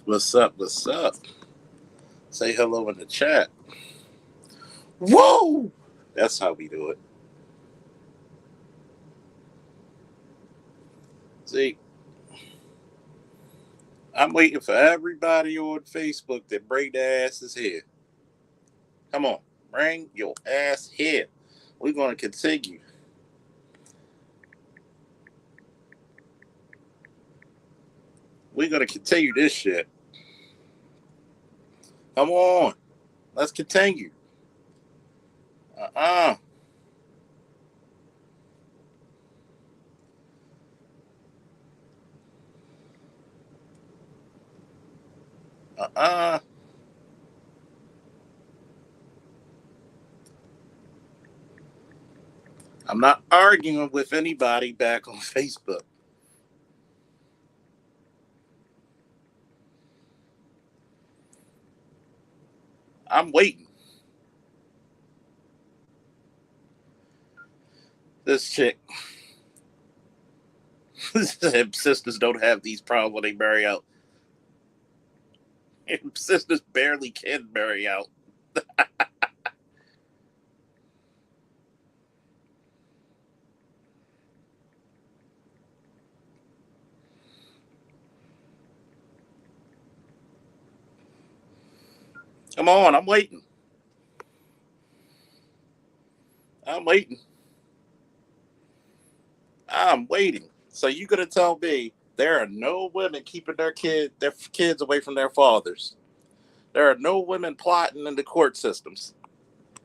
What's up? What's up? Say hello in the chat. Whoa! That's how we do it. See, I'm waiting for everybody on Facebook to bring their asses here. Come on, bring your ass here. We're going to continue. We're going to continue this shit. Come on. Let's continue. Uh-uh. Uh-uh. I'm not arguing with anybody back on Facebook. I'm waiting. This chick. Sisters don't have these problems when they marry out. Sisters barely can marry out. Come on, I'm waiting. I'm waiting. I'm waiting. So you gonna tell me there are no women keeping their kids away from their fathers? There are no women plotting in the court systems.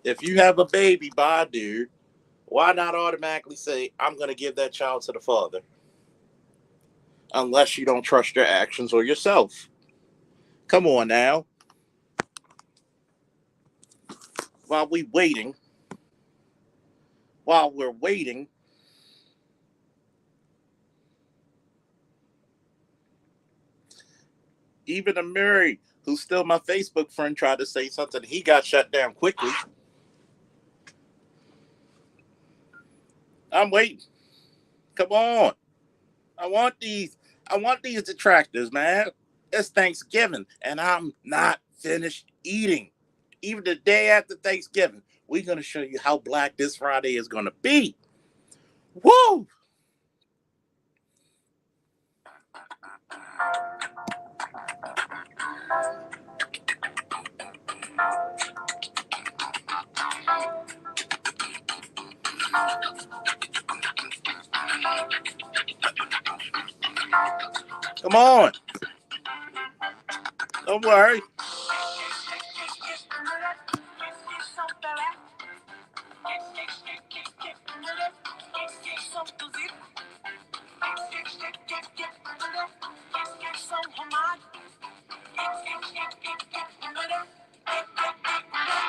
If you have a baby by a dude, why not automatically say I'm gonna give that child to the father? Unless you don't trust your actions or yourself. Come on now. While we waiting, while we're waiting, even a Mary, who's still my Facebook friend, tried to say something. He got shut down quickly. I'm waiting. Come on. I want these. I want these detractors, man. It's Thanksgiving, and I'm not finished eating. Even the day after Thanksgiving, we're gonna show you how black this Friday is gonna be. Woo! Come on. Don't worry.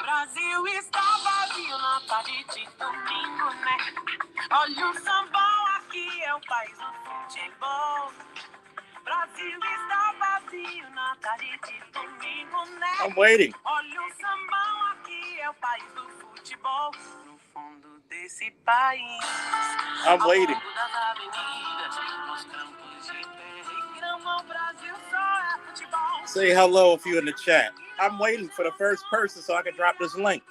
Brasil está vazio na tarde de domingo, né? Olha o sambão, aqui é o país do futebol. Brasil está vazio na tarde de domingo, né? I'm waiting. Olha o sambão, aqui é o país do futebol. No fundo desse país. I'm waiting. Say hello if you're in the chat. I'm waiting for the first person so I can drop this link.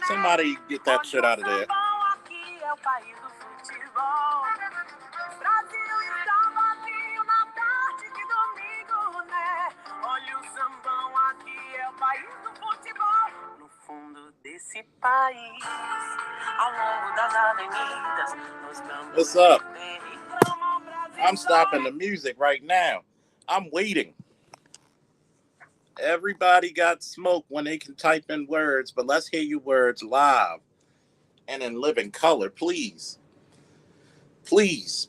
Somebody get that shit out of there. What's up? I'm stopping the music right now. I'm waiting. Everybody got smoke when they can type in words, but let's hear your words live and in living color, please. Please.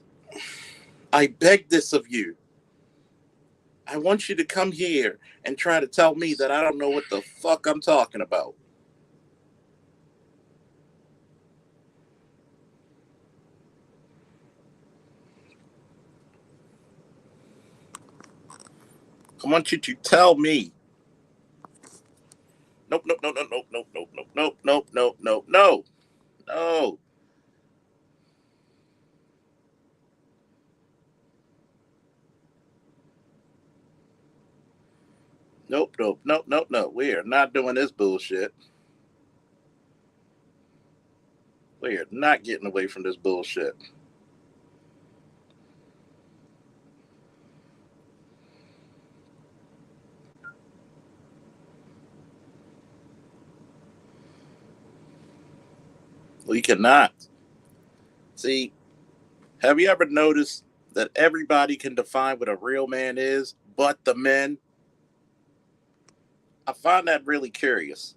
I beg this of you. I want you to come here and try to tell me that I don't know what the fuck I'm talking about. I want you to tell me. Nope, nope, nope, nope, nope, nope, nope, nope, nope, nope, nope, nope, no, no. Nope, nope, nope, nope, nope. We are not doing this bullshit. We are not getting away from this bullshit. We cannot. See, have you ever noticed that everybody can define what a real man is, but the men? I find that really curious.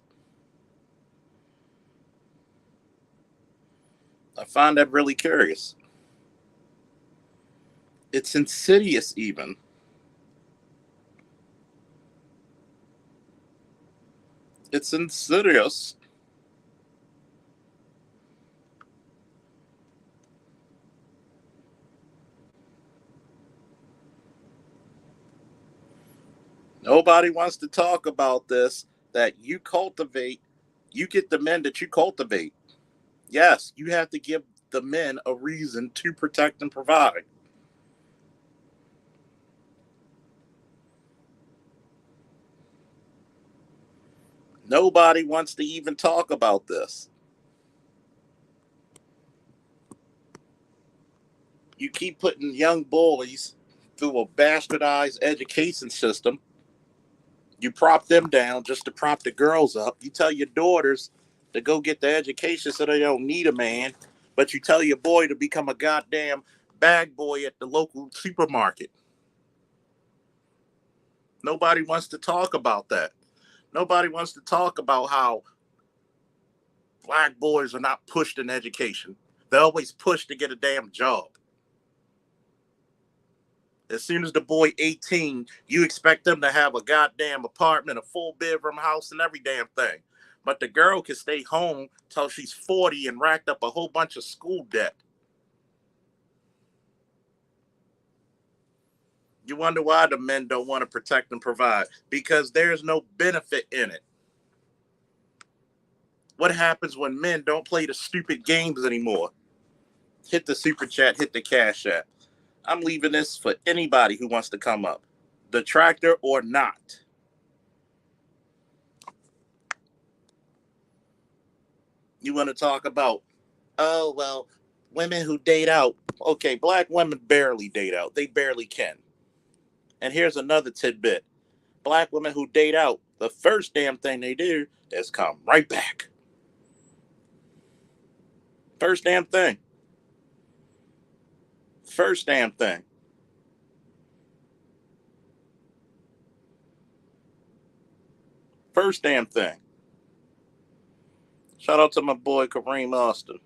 I find that really curious. It's insidious, even. It's insidious. Nobody wants to talk about this. That you cultivate, you get the men that you cultivate. Yes, you have to give the men a reason to protect and provide. Nobody wants to even talk about this. You keep putting young boys through a bastardized education system. You prop them down just to prop the girls up. You tell your daughters to go get the education so they don't need a man, but you tell your boy to become a goddamn bag boy at the local supermarket. Nobody wants to talk about that. Nobody wants to talk about how black boys are not pushed in education. They're always pushed to get a damn job. As soon as the boy 18, you expect them to have a goddamn apartment, a full bedroom house, and every damn thing. But the girl can stay home till she's 40 and racked up a whole bunch of school debt. You wonder why the men don't want to protect and provide. Because there's no benefit in it. What happens when men don't play the stupid games anymore? Hit the super chat, hit the cash app. I'm leaving this for anybody who wants to come up, detractor or not. You want to talk about, oh, well, women who date out. Okay, black women barely date out. They barely can. And here's another tidbit. Black women who date out, the first damn thing they do is come right back. First damn thing. First damn thing. First damn thing. Shout out to my boy Kareem Austin.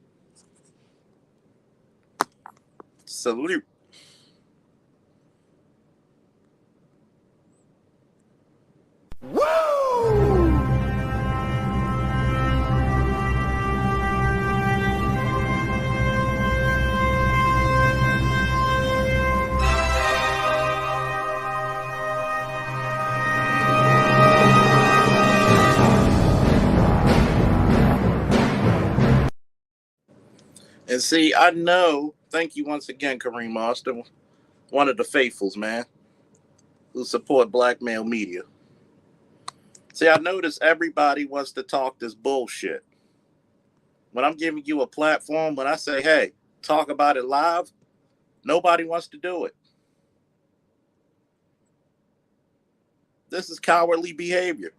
Salute. And see, I know, thank you once again, Kareem Austin, one of the faithfuls, man, who support black male media. See, I notice everybody wants to talk this bullshit. When I'm giving you a platform, when I say, hey, talk about it live, nobody wants to do it. This is cowardly behavior.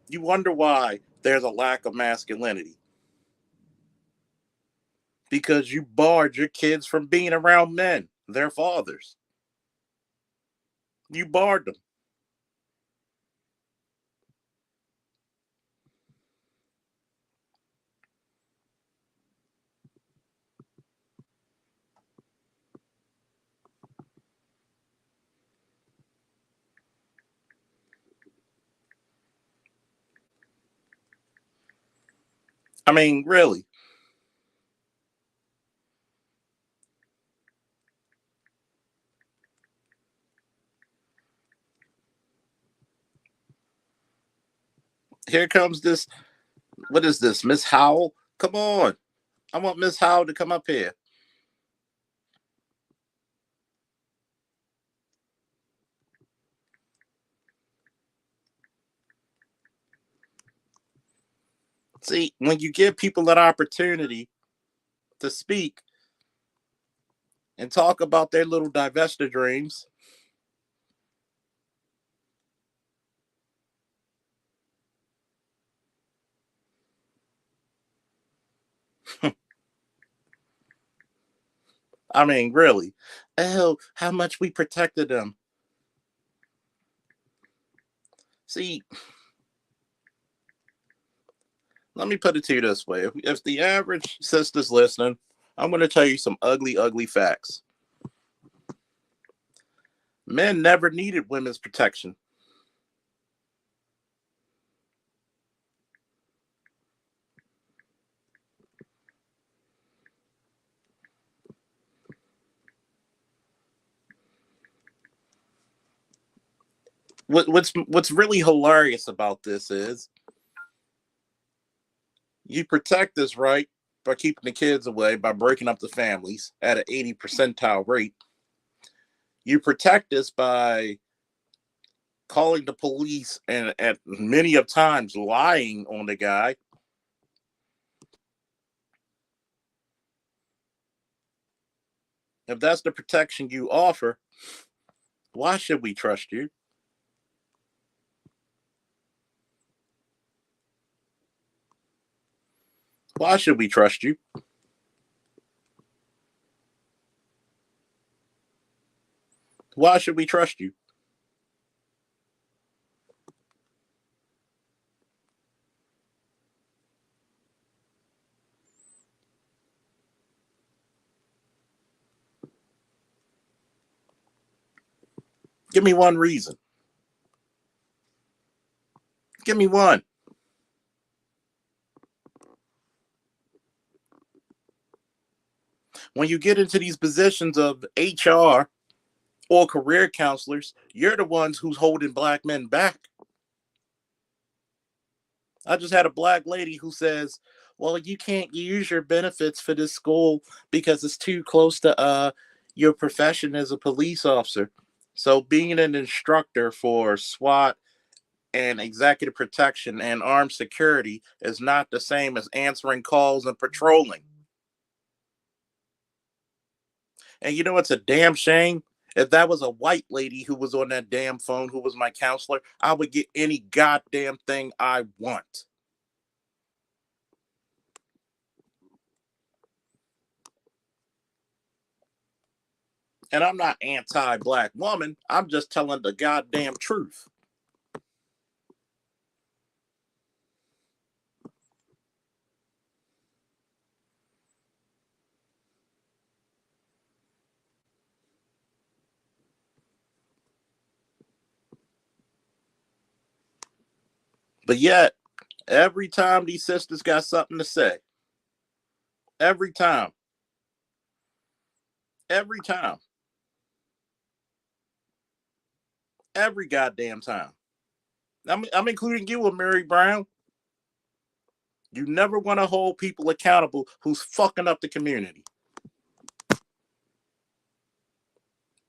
You wonder why there's a lack of masculinity. Because you barred your kids from being around men, their fathers. You barred them. I mean, really. Here comes this. What is this, Miss Howell? Come on. I want Miss Howell to come up here. See, when you give people an opportunity to speak and talk about their little divestiture dreams, I mean, really. Oh, how much we protected them. See, let me put it to you this way. If the average sister's listening, I'm going to tell you some ugly, ugly facts. Men never needed women's protection. What's really hilarious about this is you protect this right by keeping the kids away, by breaking up the families at an 80 percentile rate. You protect this by calling the police and at many of times lying on the guy. If that's the protection you offer, why should we trust you? Why should we trust you? Why should we trust you? Give me one reason. Give me one. When you get into these positions of HR or career counselors, you're the ones who's holding black men back. I just had a black lady who says, "Well, you can't use your benefits for this school because it's too close to your profession as a police officer." So being an instructor for SWAT and executive protection and armed security is not the same as answering calls and patrolling. And you know it's a damn shame? If that was a white lady who was on that damn phone who was my counselor, I would get any goddamn thing I want. And I'm not anti black woman. I'm just telling the goddamn truth. But yet, every time these sisters got something to say, every time, every time, every goddamn time. I'm including you, Mary Brown. You never want to hold people accountable who's fucking up the community.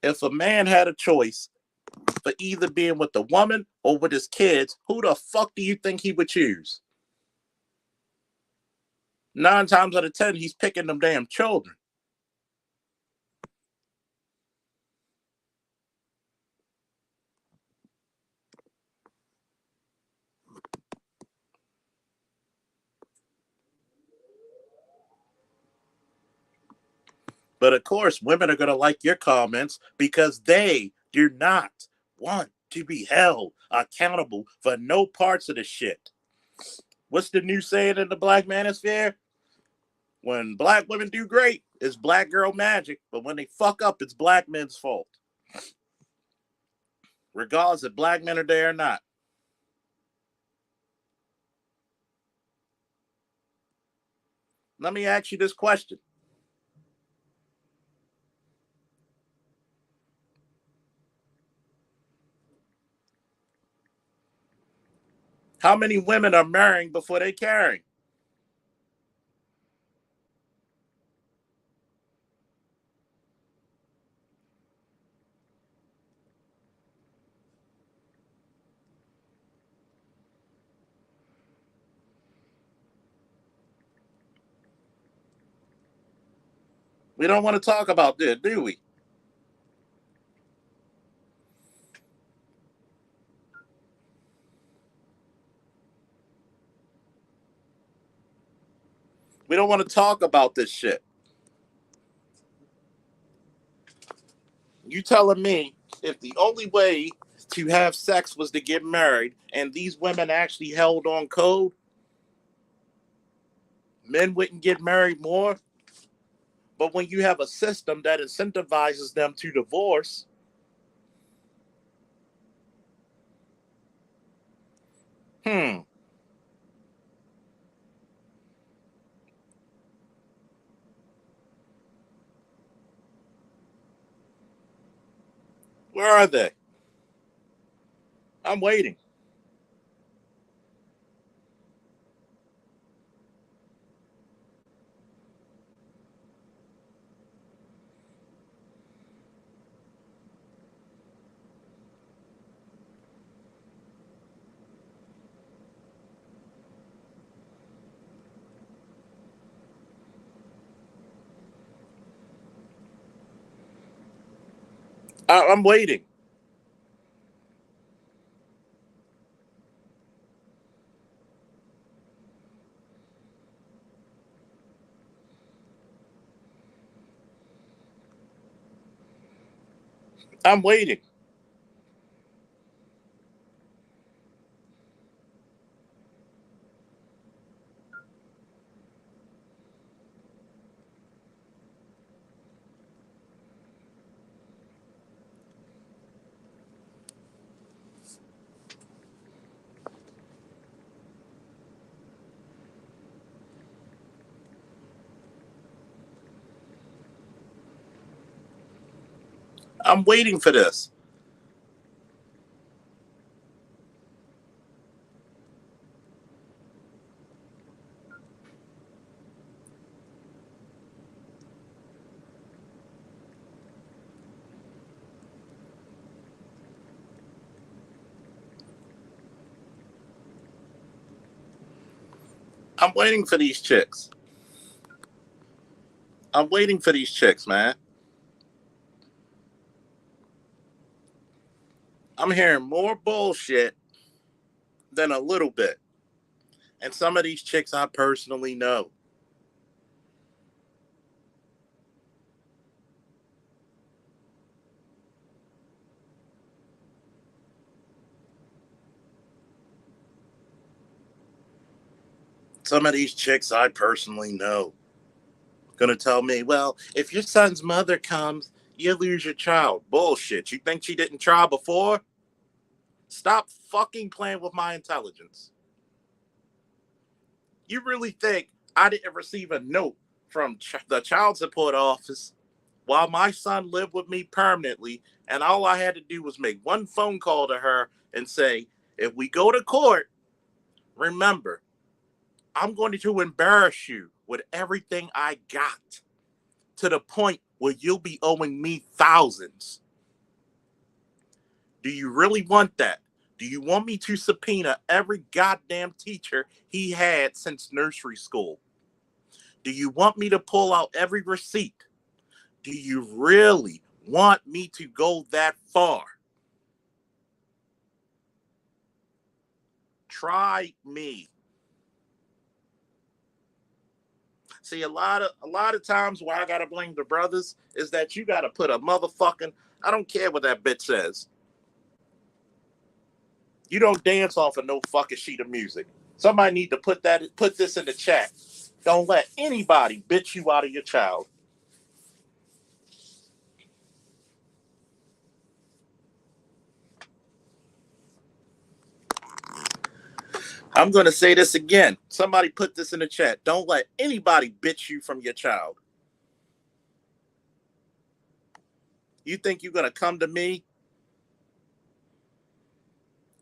If a man had a choice for either being with the woman or with his kids, who the fuck do you think he would choose? 9 times out of 10, he's picking them damn children. But of course, women are going to like your comments because they do not want to be held accountable for no parts of the shit. What's the new saying in the black manosphere? When black women do great, it's black girl magic, but when they fuck up, it's black men's fault. Regardless if black men are there or not. Let me ask you this question. How many women are marrying before they carrying? We don't want to talk about this, do we? We don't want to talk about this shit. You telling me if the only way to have sex was to get married and these women actually held on code, men wouldn't get married more? But when you have a system that incentivizes them to divorce, hmm, where are they? I'm waiting. I'm waiting. I'm waiting. I'm waiting for this. I'm waiting for these chicks. I'm waiting for these chicks, man. I'm hearing more bullshit than a little bit. And some of these chicks I personally know. Some of these chicks I personally know. Gonna tell me, well, if your son's mother comes, you lose your child. Bullshit. You think she didn't try before? Stop fucking playing with my intelligence. You really think I didn't receive a note from the child support office while my son lived with me permanently, and all I had to do was make one phone call to her and say, if we go to court, remember, I'm going to embarrass you with everything I got to the point where you'll be owing me thousands. Do you really want that? Do you want me to subpoena every goddamn teacher he had since nursery school? Do you want me to pull out every receipt? Do you really want me to go that far? Try me. See, a lot of times why I gotta blame the brothers is that you gotta put a motherfucking, I don't care what that bitch says. You don't dance off of no fucking sheet of music. Somebody need to put this in the chat. Don't let anybody bitch you out of your child. I'm going to say this again. Somebody put this in the chat. Don't let anybody bitch you from your child. You think you're going to come to me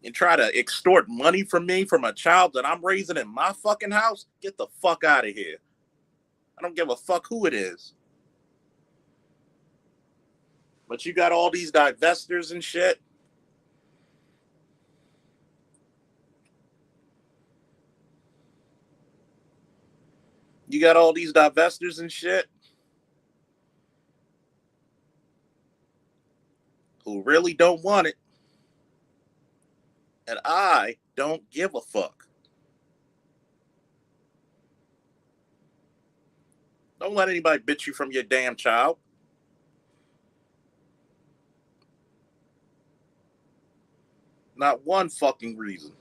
and try to extort money from me from a child that I'm raising in my fucking house? Get the fuck out of here. I don't give a fuck who it is. But you got all these divestors and shit. You got all these divestors and shit who really don't want it. And I don't give a fuck. Don't let anybody bitch you from your damn child. Not one fucking reason.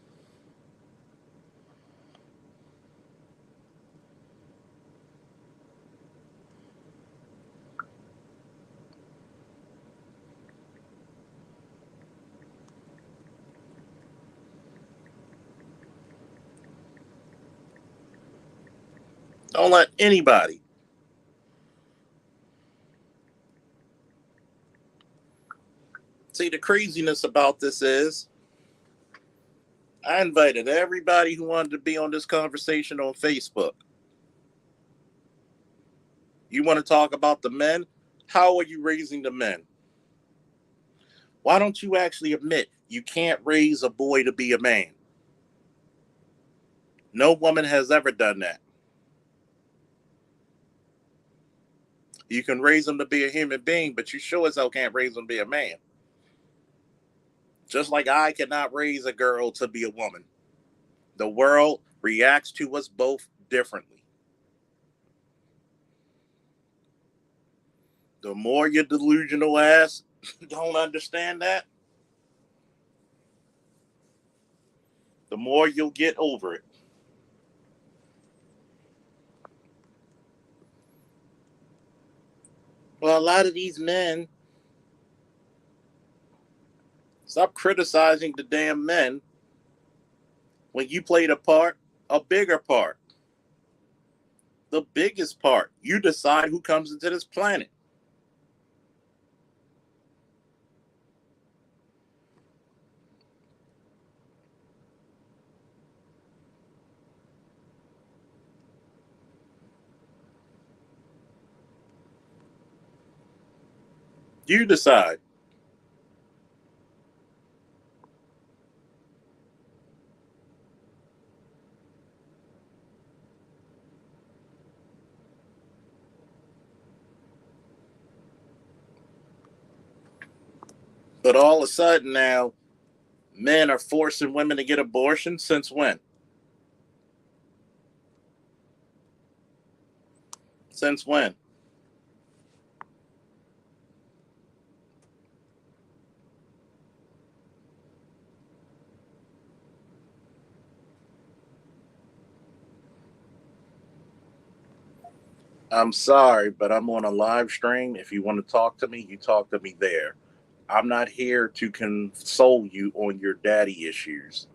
Don't let anybody. See, the craziness about this is I invited everybody who wanted to be on this conversation on Facebook. You want to talk about the men? How are you raising the men? Why don't you actually admit you can't raise a boy to be a man? No woman has ever done that. You can raise him to be a human being, but you sure as hell can't raise him to be a man. Just like I cannot raise a girl to be a woman. The world reacts to us both differently. The more your delusional ass don't understand that, the more you'll get over it. Well, a lot of these men, stop criticizing the damn men when you played a bigger part, the biggest part. You decide who comes into this planet. You decide. But all of a sudden now, men are forcing women to get abortions. Since when? Since when? I'm sorry, but I'm on a live stream. If you want to talk to me, you talk to me there. I'm not here to console you on your daddy issues.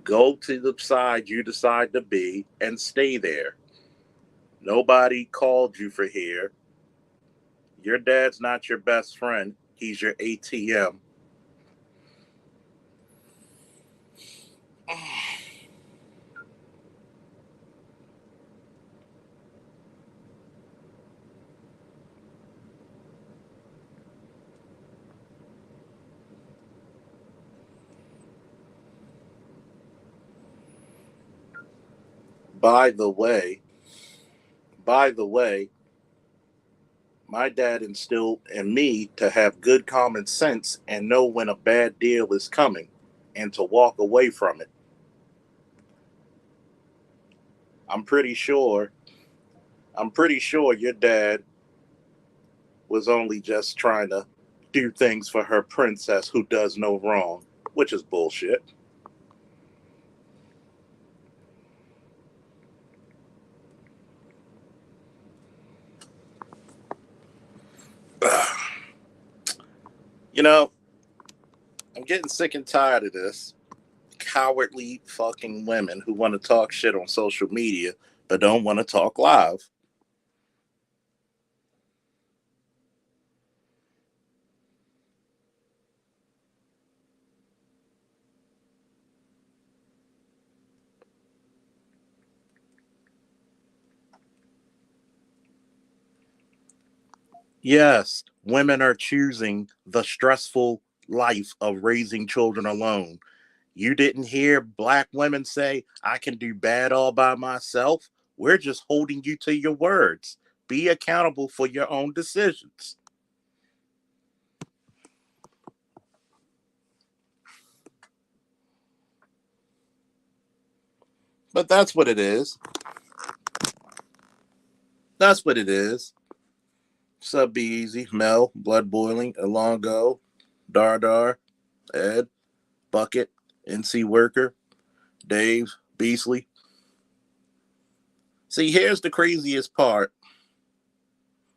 Go to the side you decide to be and stay there. Nobody called you for here. Your dad's not your best friend. He's your ATM. By the way, by the way, my dad instilled in me to have good common sense and know when a bad deal is coming and to walk away from it. I'm pretty sure I'm pretty sure your dad was only just trying to do things for her princess who does no wrong, which is bullshit. You know, I'm getting sick and tired of this. Cowardly fucking women who want to talk shit on social media but don't want to talk live. Yes, women are choosing the stressful life of raising children alone. You didn't hear black women say, I can do bad all by myself. We're just holding you to your words. Be accountable for your own decisions. But that's what it is. That's what it is. Sub Be Easy, Mel, Blood Boiling, Alongo, Dar Dar, Ed, Bucket, NC Worker, Dave, Beasley. See, here's the craziest part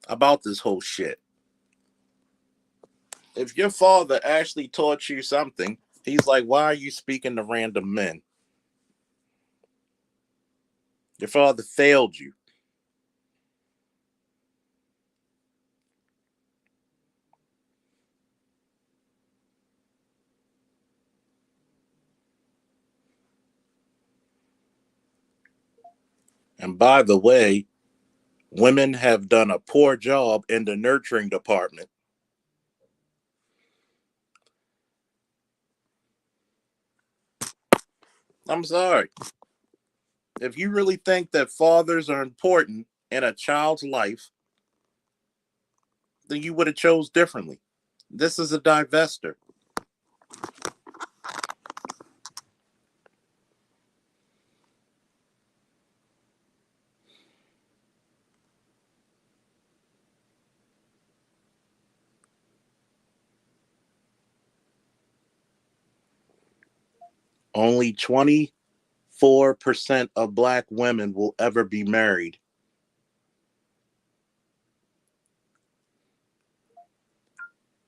about this whole shit. If your father actually taught you something, he's like, why are you speaking to random men? Your father failed you. And by the way, women have done a poor job in the nurturing department. I'm sorry. If you really think that fathers are important in a child's life, then you would have chose differently. This is a divester. Only 24% of black women will ever be married.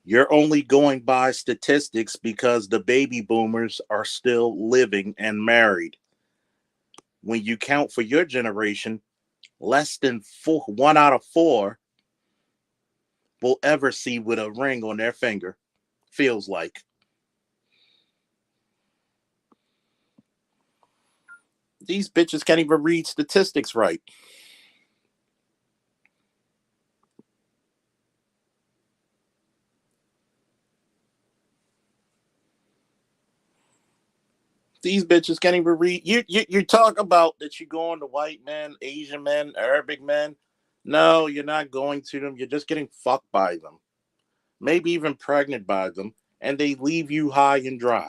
You're only going by statistics because the baby boomers are still living and married. When you count for your generation, less than one out of four will ever see with a ring on their finger. Feels like. These bitches can't even read statistics right. These bitches can't even read. You talk about that you going to white men, Asian men, Arabic men. No, you're not going to them. You're just getting fucked by them. Maybe even pregnant by them. And they leave you high and dry.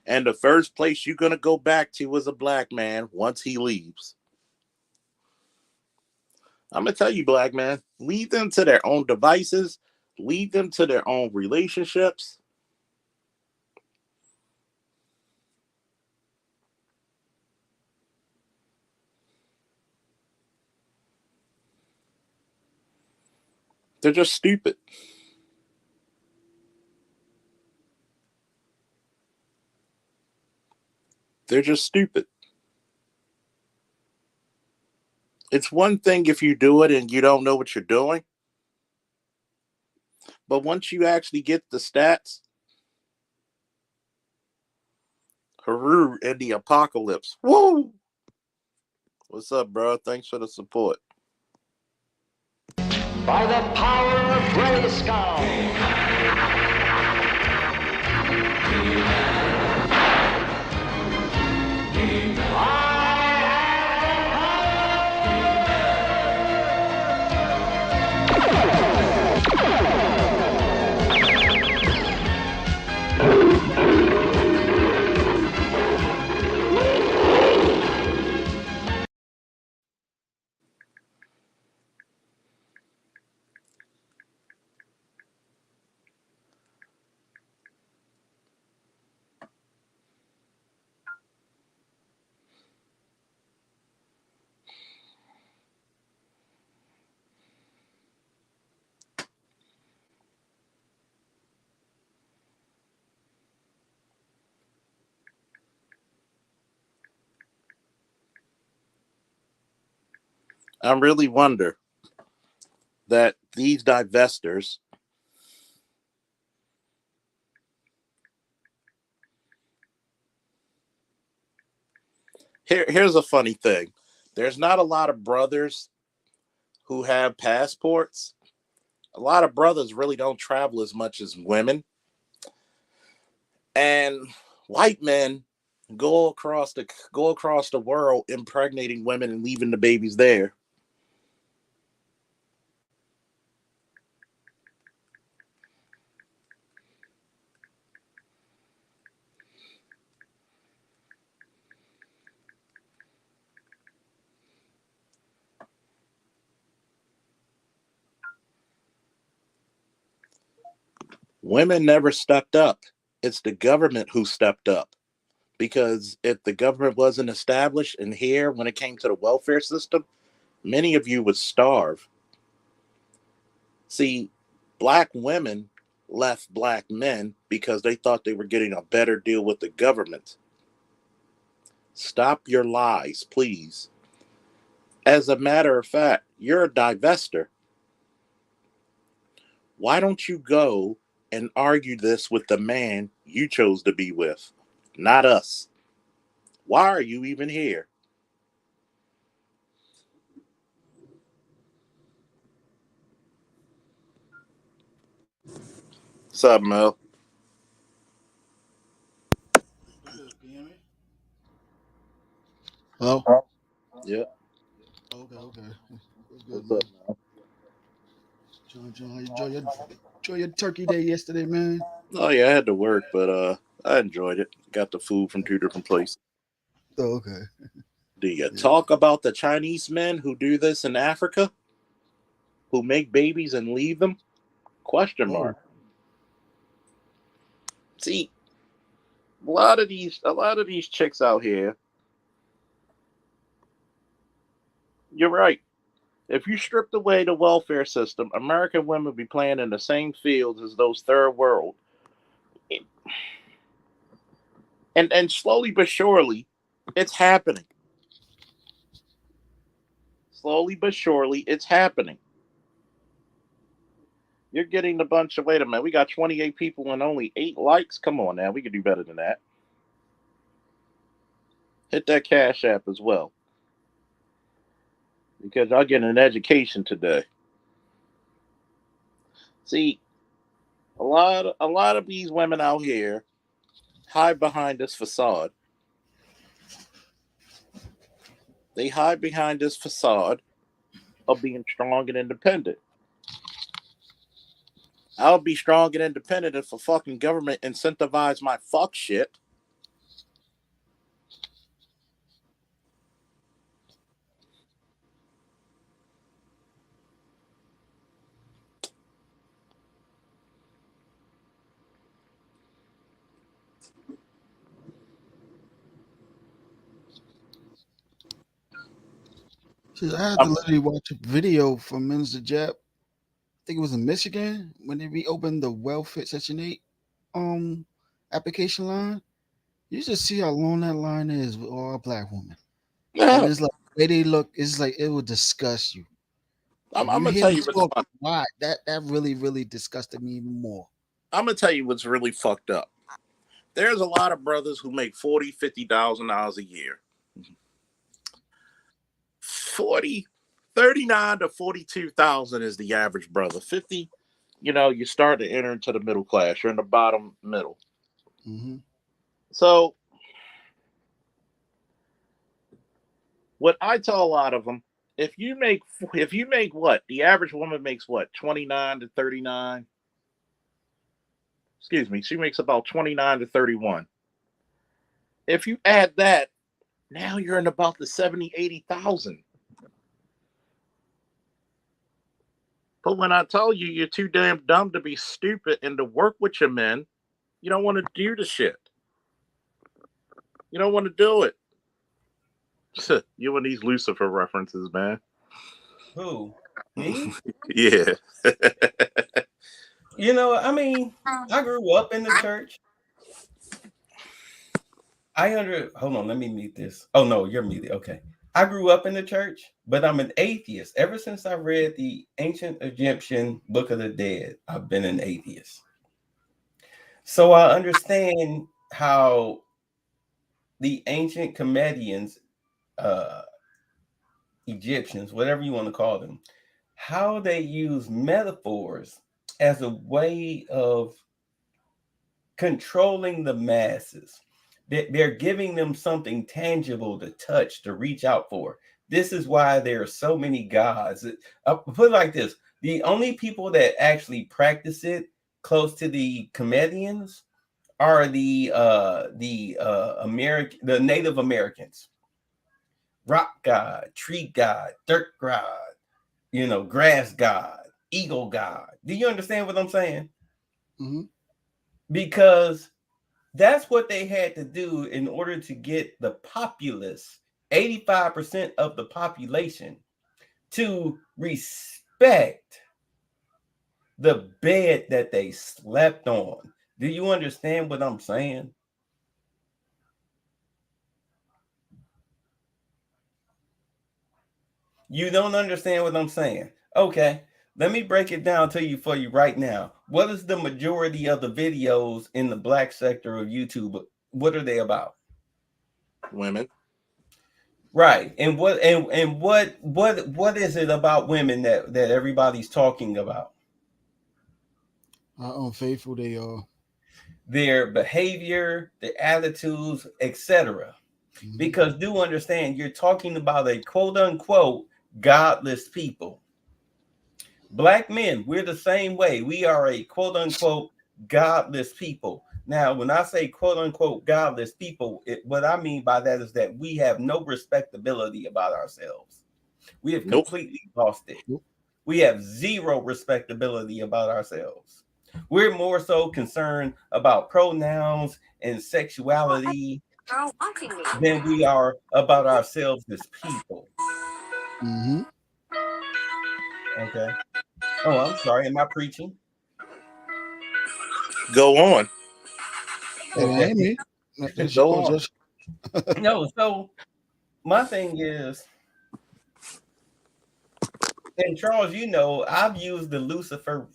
And the first place you're going to go back to is a black man once he leaves. I'm going to tell you, black man, leave them to their own devices, leave them to their own relationships. They're just stupid. They're just stupid. It's one thing if you do it and you don't know what you're doing. But once you actually get the stats, Haru in the apocalypse. Woo! What's up, bro? Thanks for the support. By the power of Grayskull. I really wonder that these divestors, here's a funny thing. There's not a lot of brothers who have passports. A lot of brothers really don't travel as much as women. And white men go across the world impregnating women and leaving the babies there. Women never stepped up. It's the government who stepped up. Because if the government wasn't established and here when it came to the welfare system, many of you would starve. See, black women left black men because they thought they were getting a better deal with the government. Stop your lies, please. As a matter of fact, you're a divester. Why don't you go and argue this with the man you chose to be with, not us? Why are you even here? What's up, Mel? What's good? Can you hear me? Hello? Yep. Okay, okay. What's good, What's up, man? Mel? John, how you enjoy your turkey day yesterday, man? Oh yeah, I had to work, but I enjoyed it. Got the food from two different places. Oh, okay. Do you Yeah. talk about the Chinese men who do this in Africa, who make babies and leave them? Question Oh, mark. See, a lot of these chicks out here. You're right. If you stripped away the welfare system, American women would be playing in the same fields as those third world. And slowly but surely, it's happening. Slowly but surely, it's happening. You're getting a bunch of, wait a minute, we got 28 people and only 8 likes. Come on now, we could do better than that. Hit that Cash App as well because y'all getting an education today. See, a lot of these women out here hide behind this facade. They hide behind this facade of being strong and independent. I'll be strong and independent if a fucking government incentivize my fuck shit. shit, I had to I'm, literally watch a video from Minister Jap. I think it was in Michigan when they reopened the welfare Section 8 um application line. You just see how long that line is with all black women. And I'm, it's like the way they look, it's like it will disgust you. I'm If you gonna hear tell them you what's talk, fun. why that really, really disgusted me even more. I'm gonna tell you what's really fucked up. There's a lot of brothers who make 40, 50,000 dollars a year. 40, 39 to 42,000 is the average brother. 50, you start to enter into the middle class. You're in the bottom middle. Hmm. So what I tell a lot of them, if you make what the average woman makes, what 29 to 39. Excuse me, she makes about 29 to 31. If you add that, now you're in about the 70, 80,000. But when I tell you you're too damn dumb to be stupid and to work with your men, you don't want to do the shit. You don't want to do it. You and these Lucifer references, man. Who? Me? Yeah. I mean, I grew up in the church. Hold on, let me mute this. Oh no, you're muted. Okay. I grew up in the church, but I'm an atheist. Ever since I read the ancient Egyptian Book of the Dead, I've been an atheist. So I understand how the ancient comedians, uh, Egyptians, whatever you want to call them, how they use metaphors as a way of controlling the masses. They're giving them something tangible to touch, to reach out for. This is why there are so many gods. I'll put it like this: the only people that actually practice it close to the comedians are the Native Americans. Rock god, tree god, dirt god, grass god, eagle god. Do you understand what I'm saying? Mm-hmm. Because that's what they had to do in order to get the populace, 85% of the population, to respect the bed that they slept on. Do you understand what I'm saying? You don't understand what I'm saying. Okay, let me break it down to you for you right now. What is the majority of the videos in the black sector of YouTube? What are they about? Women. Right. And what is it about women that everybody's talking about? How unfaithful they are. Their behavior, their attitudes, etc. Mm-hmm. Because do understand, you're talking about a quote unquote godless people. Black men, we're the same way. We are a quote unquote godless people. Now, when I say quote unquote godless people, what I mean by that is that we have no respectability about ourselves. We have Nope. completely lost it. Nope. We have zero respectability about ourselves. We're more so concerned about pronouns and sexuality than we are about ourselves as people. Mm-hmm. Okay. Oh, I'm sorry. Am I preaching? Go on. That Okay. ain't me. That's Go yours. on. No, so my thing is, and Charles, I've used the Lucifer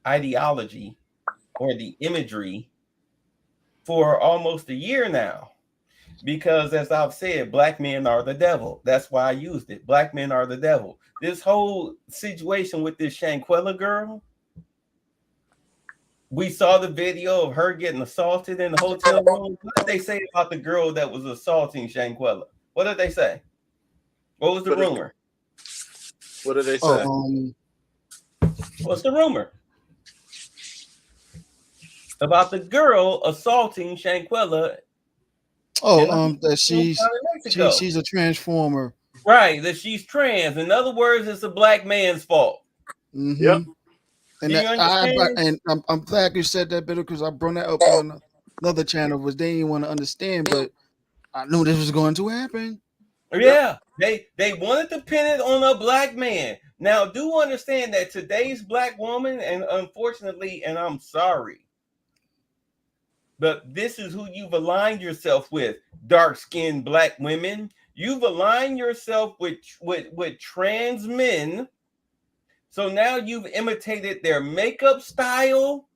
ideology or the imagery for almost a year now. Because as I've said, black men are the devil. That's why I used it. Black men are the devil. This whole situation with this Shanquella girl, we saw the video of her getting assaulted in the hotel room. What did they say about the girl that was assaulting Shanquella? What did they say? What was the What did rumor? what did they Oh, say? What's the rumor about the girl assaulting Shanquella in the that hotel down in Mexico? she's a transformer. Right, that she's trans. In other words, it's a black man's fault. Yep. Mm-hmm. Do And you understand? I'm glad you said that, better because I brought that up on another channel, was they didn't want to understand, but I knew this was going to happen. Yep. Yeah, they wanted to pin it on a black man. Now, do understand that today's black woman, and unfortunately, and I'm sorry, but this is who you've aligned yourself with: dark-skinned black women. You've aligned yourself with trans men. So now you've imitated their makeup style,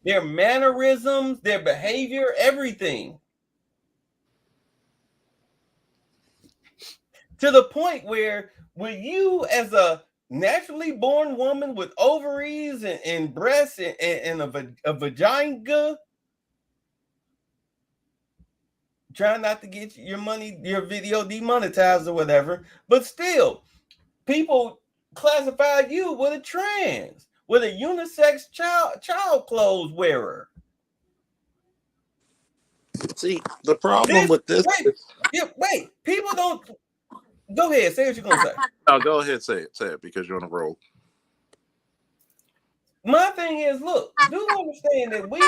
their mannerisms, their behavior, everything. To the point where with you as a naturally born woman with ovaries and breasts and a vagina, trying not to get your money, your video demonetized or whatever, but still, people classify you with a trans, with a unisex child clothes wearer. See, the problem This with this wait, is, yeah, wait. People don't go ahead. Say what you're gonna say. no, go ahead, say it because you're on a roll. My thing is, look, do understand that we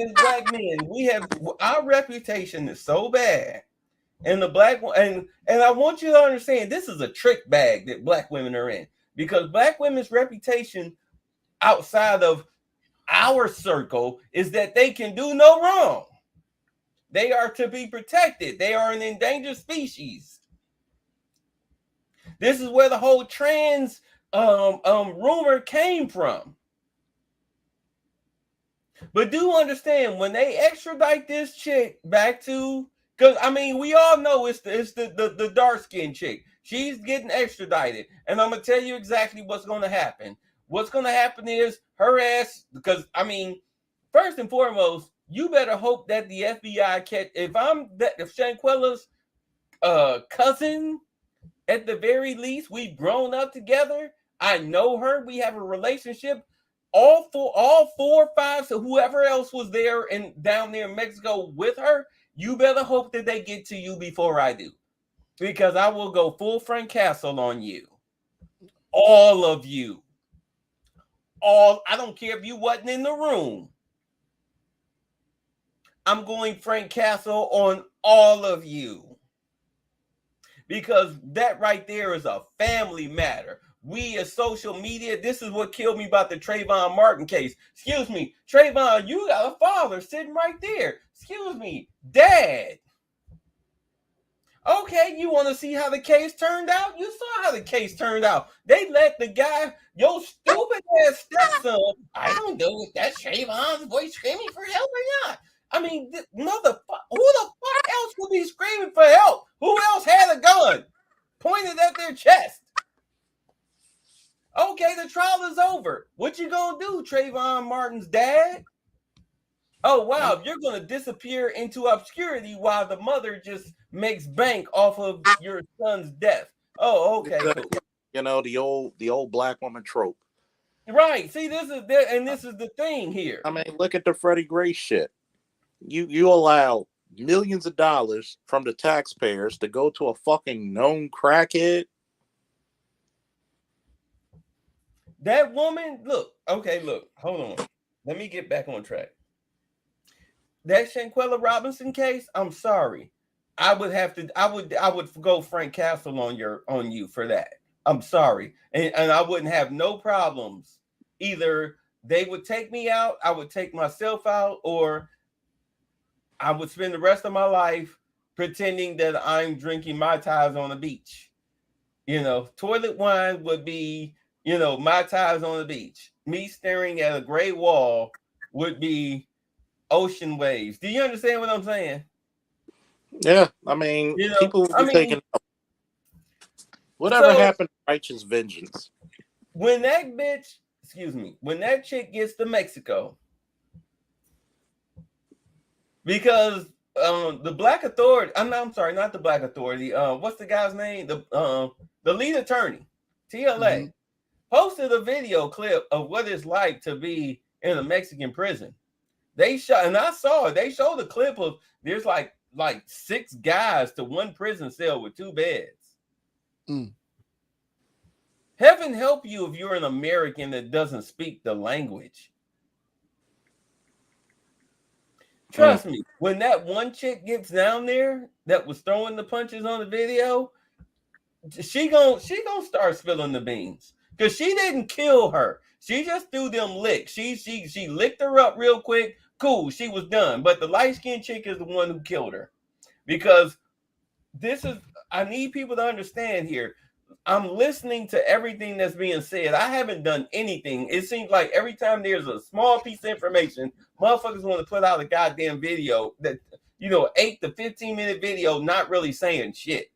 as black men, we have our reputation is so bad, and the black and I want you to understand this is a trick bag that black women are in because black women's reputation outside of our circle is that they can do no wrong. They are to be protected. They are an endangered species. This is where the whole trans rumor came from. But do understand when they extradite this chick back to, because I mean we all know it's the dark skinned chick. She's getting extradited, and I'm gonna tell you exactly what's gonna happen. What's gonna happen is her ass, because I mean, first and foremost, you better hope that the FBI catch. If Shanquella's cousin, at the very least, we've grown up together. I know her. We have a relationship. All four, five, so whoever else was there and down there in Mexico with her, you better hope that they get to you before I do, because I will go full Frank Castle on you, all of you. All I don't care if you wasn't in the room. I'm going Frank Castle on all of you, because that right there is a family matter. We as social media, this is what killed me about the Trayvon Martin case. Excuse me, Trayvon, you got a father sitting right there. Excuse me, dad. Okay, you want to see how the case turned out? You saw how the case turned out. They let the guy, your stupid ass stepson, I don't know if that's Trayvon's voice screaming for help or not. I mean, motherfucker, who the fuck else would be screaming for help? Who else had a gun pointed at their chest? Okay, the trial is over. What you gonna do, Trayvon Martin's dad? Oh wow, you're gonna disappear into obscurity while the mother just makes bank off of your son's death. Oh, okay, cool. You know, the old black woman trope. Right. See, this is the thing here. I mean, look at the Freddie Gray shit. You allow millions of dollars from the taxpayers to go to a fucking known crackhead. That woman, look, hold on. Let me get back on track. That Shanquella Robinson case, I'm sorry. I would go Frank Castle on you for that. I'm sorry. And I wouldn't have no problems. Either they would take me out, I would take myself out, or I would spend the rest of my life pretending that I'm drinking Mai Tais on the beach. Toilet wine would be, Mai Tais on the beach. Me staring at a gray wall would be ocean waves. Do you understand what I'm saying? Yeah, I mean, people will be taking whatever happened to righteous vengeance. When that chick gets to Mexico, because the Black Authority, I'm sorry, not the Black Authority. What's the guy's name? The lead attorney, TLA, posted a video clip of what it's like to be in a Mexican prison. They shot, and I saw it. They showed a clip of there's like 6 guys to one prison cell with 2 beds. Heaven help you if you're an American that doesn't speak the language. Trust me, when that one chick gets down there that was throwing the punches on the video, she gonna start spilling the beans, because she didn't kill her. She just threw them licks. She licked her up real quick. Cool, she was done. But the light-skinned chick is the one who killed her, because I need people to understand here. I'm listening to everything that's being said. I haven't done anything. It seems like every time there's a small piece of information, motherfuckers want to put out a goddamn video that, 8 to 15-minute video, not really saying shit.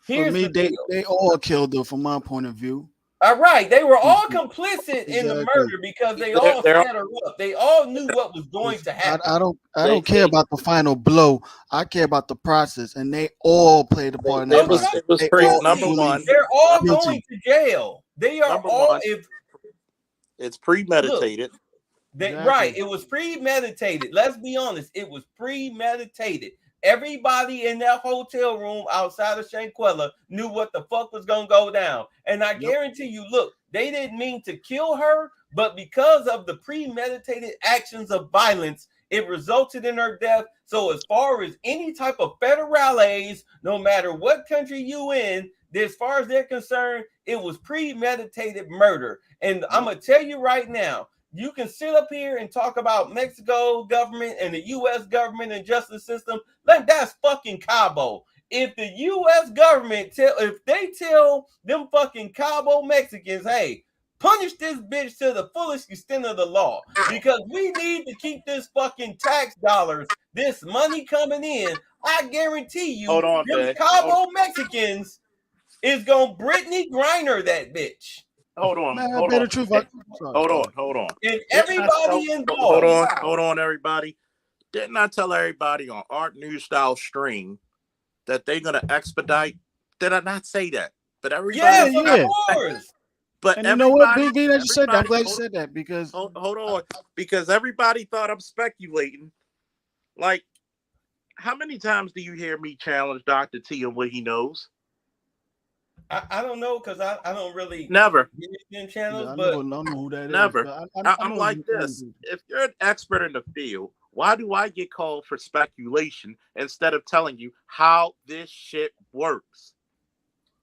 For me, they all killed her from my point of view. All right, they were all complicit in the murder because they all set her up. They all knew what was going to happen. I don't care about the final blow. I care about the process, and they all played a part in that process. It was number one. They're all going to jail. They are all. It's premeditated. Right, it was premeditated. Let's be honest, it was premeditated. Everybody in that hotel room outside of Shanquella knew what the fuck was going to go down. And I guarantee you, look, they didn't mean to kill her, but because of the premeditated actions of violence, it resulted in her death. So as far as any type of federales, no matter what country you in, as far as they're concerned, it was premeditated murder. And I'm going to tell you right now, You can sit up here and talk about Mexico government and the U.S. government and justice system. Like, that's fucking Cabo. If the U.S. government if they tell them fucking Cabo Mexicans, hey, punish this bitch to the fullest extent of the law because we need to keep this fucking tax dollars, this money coming in. I guarantee you, Hold on, them Dad. Cabo Mexicans is gonna Brittany Griner that bitch. Hold on, Man, I hold bet on, the truth. Sorry, hold go on, ahead. hold on. And Didn't I everybody involved. hold on, everybody. Didn't I tell everybody on Art News Style stream that they're gonna expedite? Did I not say that? But Yeah, everybody, Yes, of yeah. course. but And you know what, everybody, Bean, that you said that. I'm everybody, glad you said that because hold on, because everybody thought I'm speculating. Like, how many times do you hear me challenge Dr. T on what he knows? I don't know because I don't really Never, get in channels, yeah, but I know who that is, never. but I I'm know what like you're referring this. to. If you're an expert in the field, why do I get called for speculation instead of telling you how this shit works?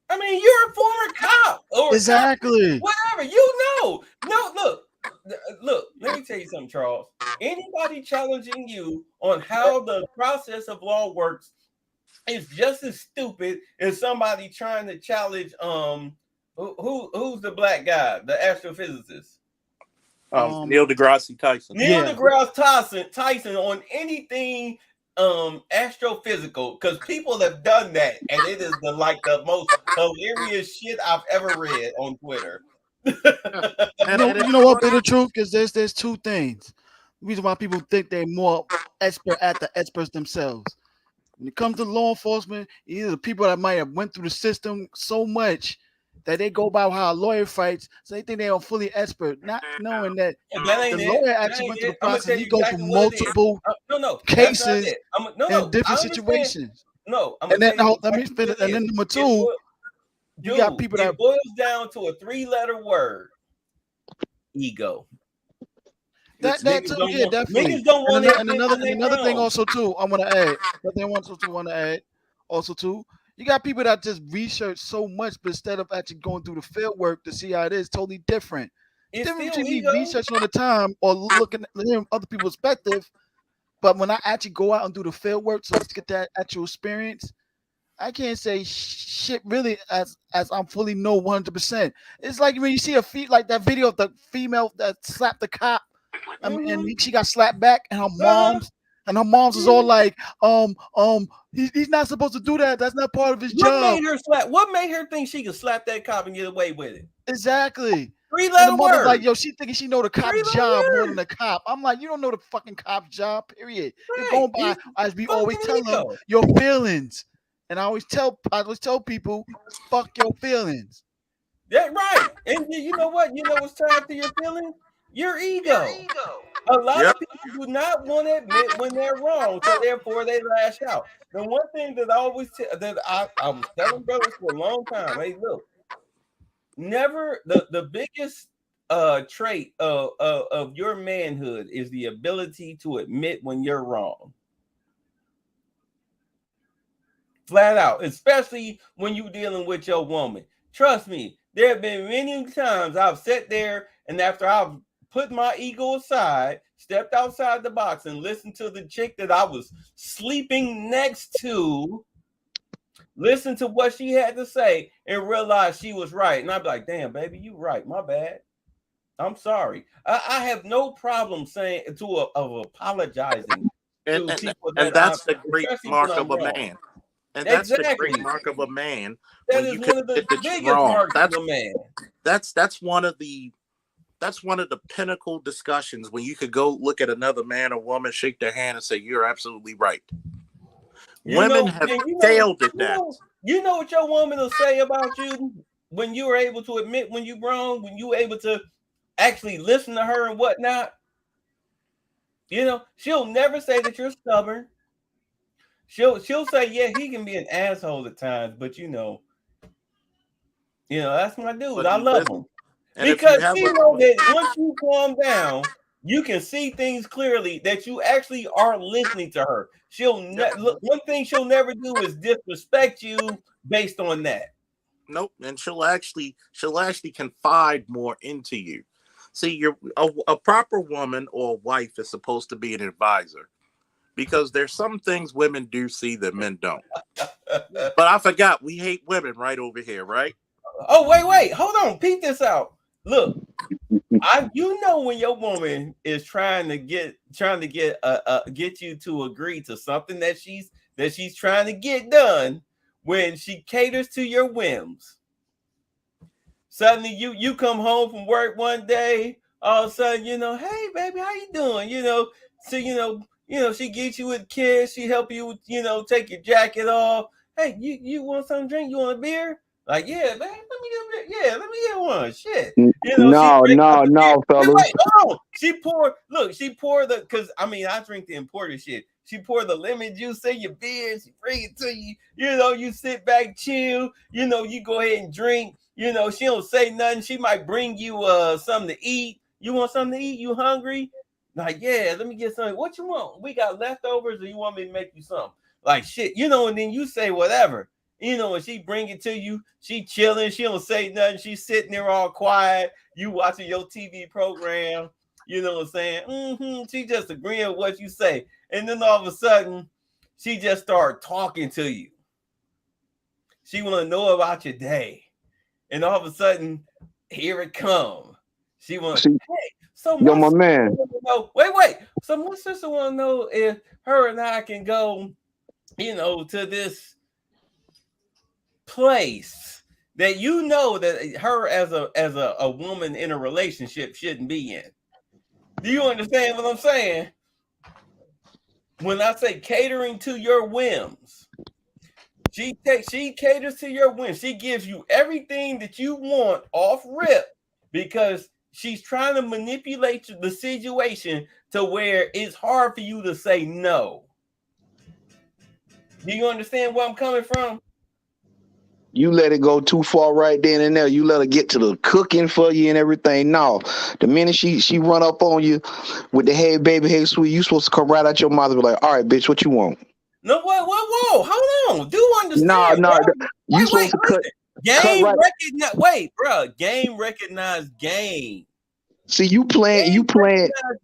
I mean, you're a former cop or a cop, Exactly. whatever. You know. No, look. Let me tell you something, Charles. Anybody challenging you on how the process of law works is just as stupid as somebody trying to challenge who's the black guy, the astrophysicist. Neil deGrasse Tyson. Neil Yeah. deGrasse Tyson on anything astrophysical because people have done that and it is the most hilarious shit I've ever read on Twitter. Yeah. No, And you it's know what? funny. Be the truth, because there's two things. The reason why people think they're more expert at the experts themselves. When it comes to law enforcement, either the people that might have went through the system so much that they go by how a lawyer fights, so they think they are fully expert, not knowing that That the ain't it. lawyer That actually ain't went through it. the I'm gonna process. tell He you goes through exactly what it is. multiple No, that's not cases it. No, in no. different I understand. situations. No, I'm And gonna then tell you now, let me exactly what finish. it And is. then number It two, boils, you got dude. people that It boils down to a three-letter word: ego. that too, yeah, definitely. Niggas don't And want to another and admit another when and they another thing wrong. also too, I want to add. Another thing want to add also too. You got people that just research so much, but instead of actually going through the field work to see how it is, totally different. It's It's different still between me ego. researching all the time or looking at hearing other people's perspective. But when I actually go out and do the field work, so to get that actual experience, I can't say shit really as I'm fully know 100%. It's like when you see a feet like that video of the female that slapped the cop. And Mm-hmm. she got slapped back, Uh-huh. and her mom's is all Mhm. like, he's not supposed to do that. That's not part of his What job. made her slap? What made her think she could slap that cop and get away with it? Exactly. And the Three-letter mother's like, word. yo, she thinking she know the cop's job Three-letter more than word. the cop. I'm like, you don't know the fucking cop's job, period. You're Right. going by, It's as we always fucking tell them, ego. your feelings. And I always tell people, fuck your feelings. That right. And you know what? You know what's tied to your feelings? Your ego. A lot Yep. of people do not want to admit when they're wrong, so therefore they lash out. The one thing that I always that I was telling brothers for a long time, hey, look, never the biggest trait of your manhood is the ability to admit when you're wrong. Flat out, especially when you're dealing with your woman. Trust me, there have been many times I've sat there and after I've put my ego aside, stepped outside the box and listened to the chick that I was sleeping next to, listen to what she had to say, and realize she was right. And I'd be like, damn, baby, you right. My bad. I'm sorry. I have no problem saying of apologizing And, to and people and that I'm, that's the great especially when mark I'm of a wrong. man. And that's the great Exactly. mark of a man That when is you can one of the admit that you're biggest wrong. marks of a man. That's one of the pinnacle discussions when you could go look at another man or woman, shake their hand, and say you're absolutely right. You Women know, have and failed at that. you know what your woman will say about you when you are able to admit when you're wrong, when you're able to actually listen to her and whatnot. You know, she'll never say that you're stubborn. She'll say, yeah, he can be an asshole at times, but that's my dude. But I he love him. listens. And if Because you have she know that once you calm down, you can see things clearly that you actually are listening to her. yep, Look, one thing she'll never do is disrespect you based on that. nope, and she'll actually confide more into you. See, a proper woman or wife is supposed to be an advisor because there's some things women do see that men don't. But I forgot we hate women right over here, right? Oh, wait, hold on, peep this out. Look, you know when your woman is trying to get you to agree to something that she's trying to get done, when she caters to your whims. Suddenly you come home from work one day, all of a sudden, hey baby, how you doing? So she gets you with kiss, she help you, take your jacket off. Hey, you want something to drink? You want a beer? Like, yeah, man, let me get a beer. Yeah, let me get one. Shit. She No, brings up no, the beer. no, fellas. Wait, hold on. She poured because I drink the imported shit. She poured the lemon juice in your beer, she bring it to you, you sit back, chill, you go ahead and drink, she don't say nothing. She might bring you something to eat. You want something to eat? You hungry? Like, yeah, let me get something. What you want? We got leftovers, or you want me to make you something? Like, shit, and then you say whatever. And she bring it to you. She chilling. She don't say nothing. She sitting there all quiet. You watching your TV program. You know what I'm saying? She just agreeing with what you say. And then all of a sudden, she just start talking to you. She want to know about your day. And all of a sudden, here it comes. She want, See, hey, so yo, my my sister man. want to know, wait. So my sister want to know if her and I can go, to this place that that her as a woman in a relationship shouldn't be in. Do you understand what I'm saying? When I say catering to your whims, she caters to your whims. She gives you everything that you want off rip because she's trying to manipulate the situation to where it's hard for you to say no. Do you understand where I'm coming from? You let it go too far right then and there. You let her get to the cooking for you and everything. No, the minute she run up on you with the hey baby, hey sweet, you supposed to come right out your mouth and be like, all right, bitch, what you want? No, whoa, hold on. Do No, understand, no, bro. you Wait, supposed to cut listen. cut Game right. recognize. Wait, bro. Game recognize game. See, you playing.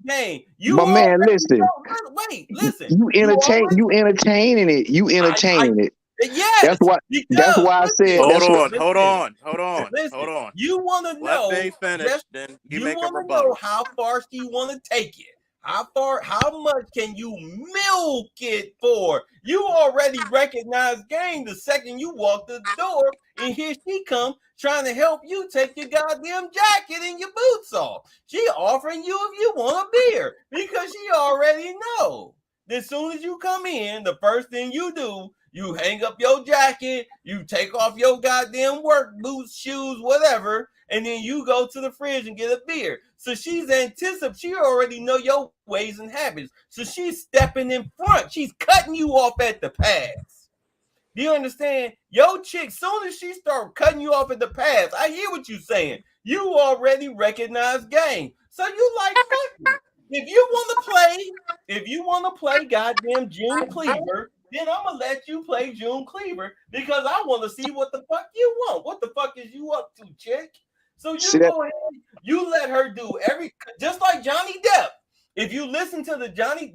Game. You My man, already listen. know. Wait, listen. You You entertain. already. You entertaining it. You I entertaining it. That's yes, why. That's because why I said. listen, Hold That's what. on, hold listen, on, hold on, hold listen. on. You want to Let know me finish, just then you you make a want to know rebuttal. how far she want to take it. How much can you milk it for? You already recognize game the second you walk the door, and here she come trying to help you take your goddamn jacket and your boots off. She offering you if you want a beer because she already know. As soon as you come in, the first thing you do, you hang up your jacket, you take off your goddamn work boots, shoes, whatever, and then you go to the fridge and get a beer. So she's she already know your ways and habits. So she's stepping in front. She's cutting you off at the pass. Do you understand? Yo, chick, soon as she start cutting you off at the pass, I hear what you saying. You already recognize game. So you like, fuck it. If you want to play goddamn June Cleaver, then I'm gonna let you play June Cleaver because I want to see what the fuck you want. What the fuck is you up to, chick? So See you that? go ahead, you let her do just like Johnny Depp. If you listen to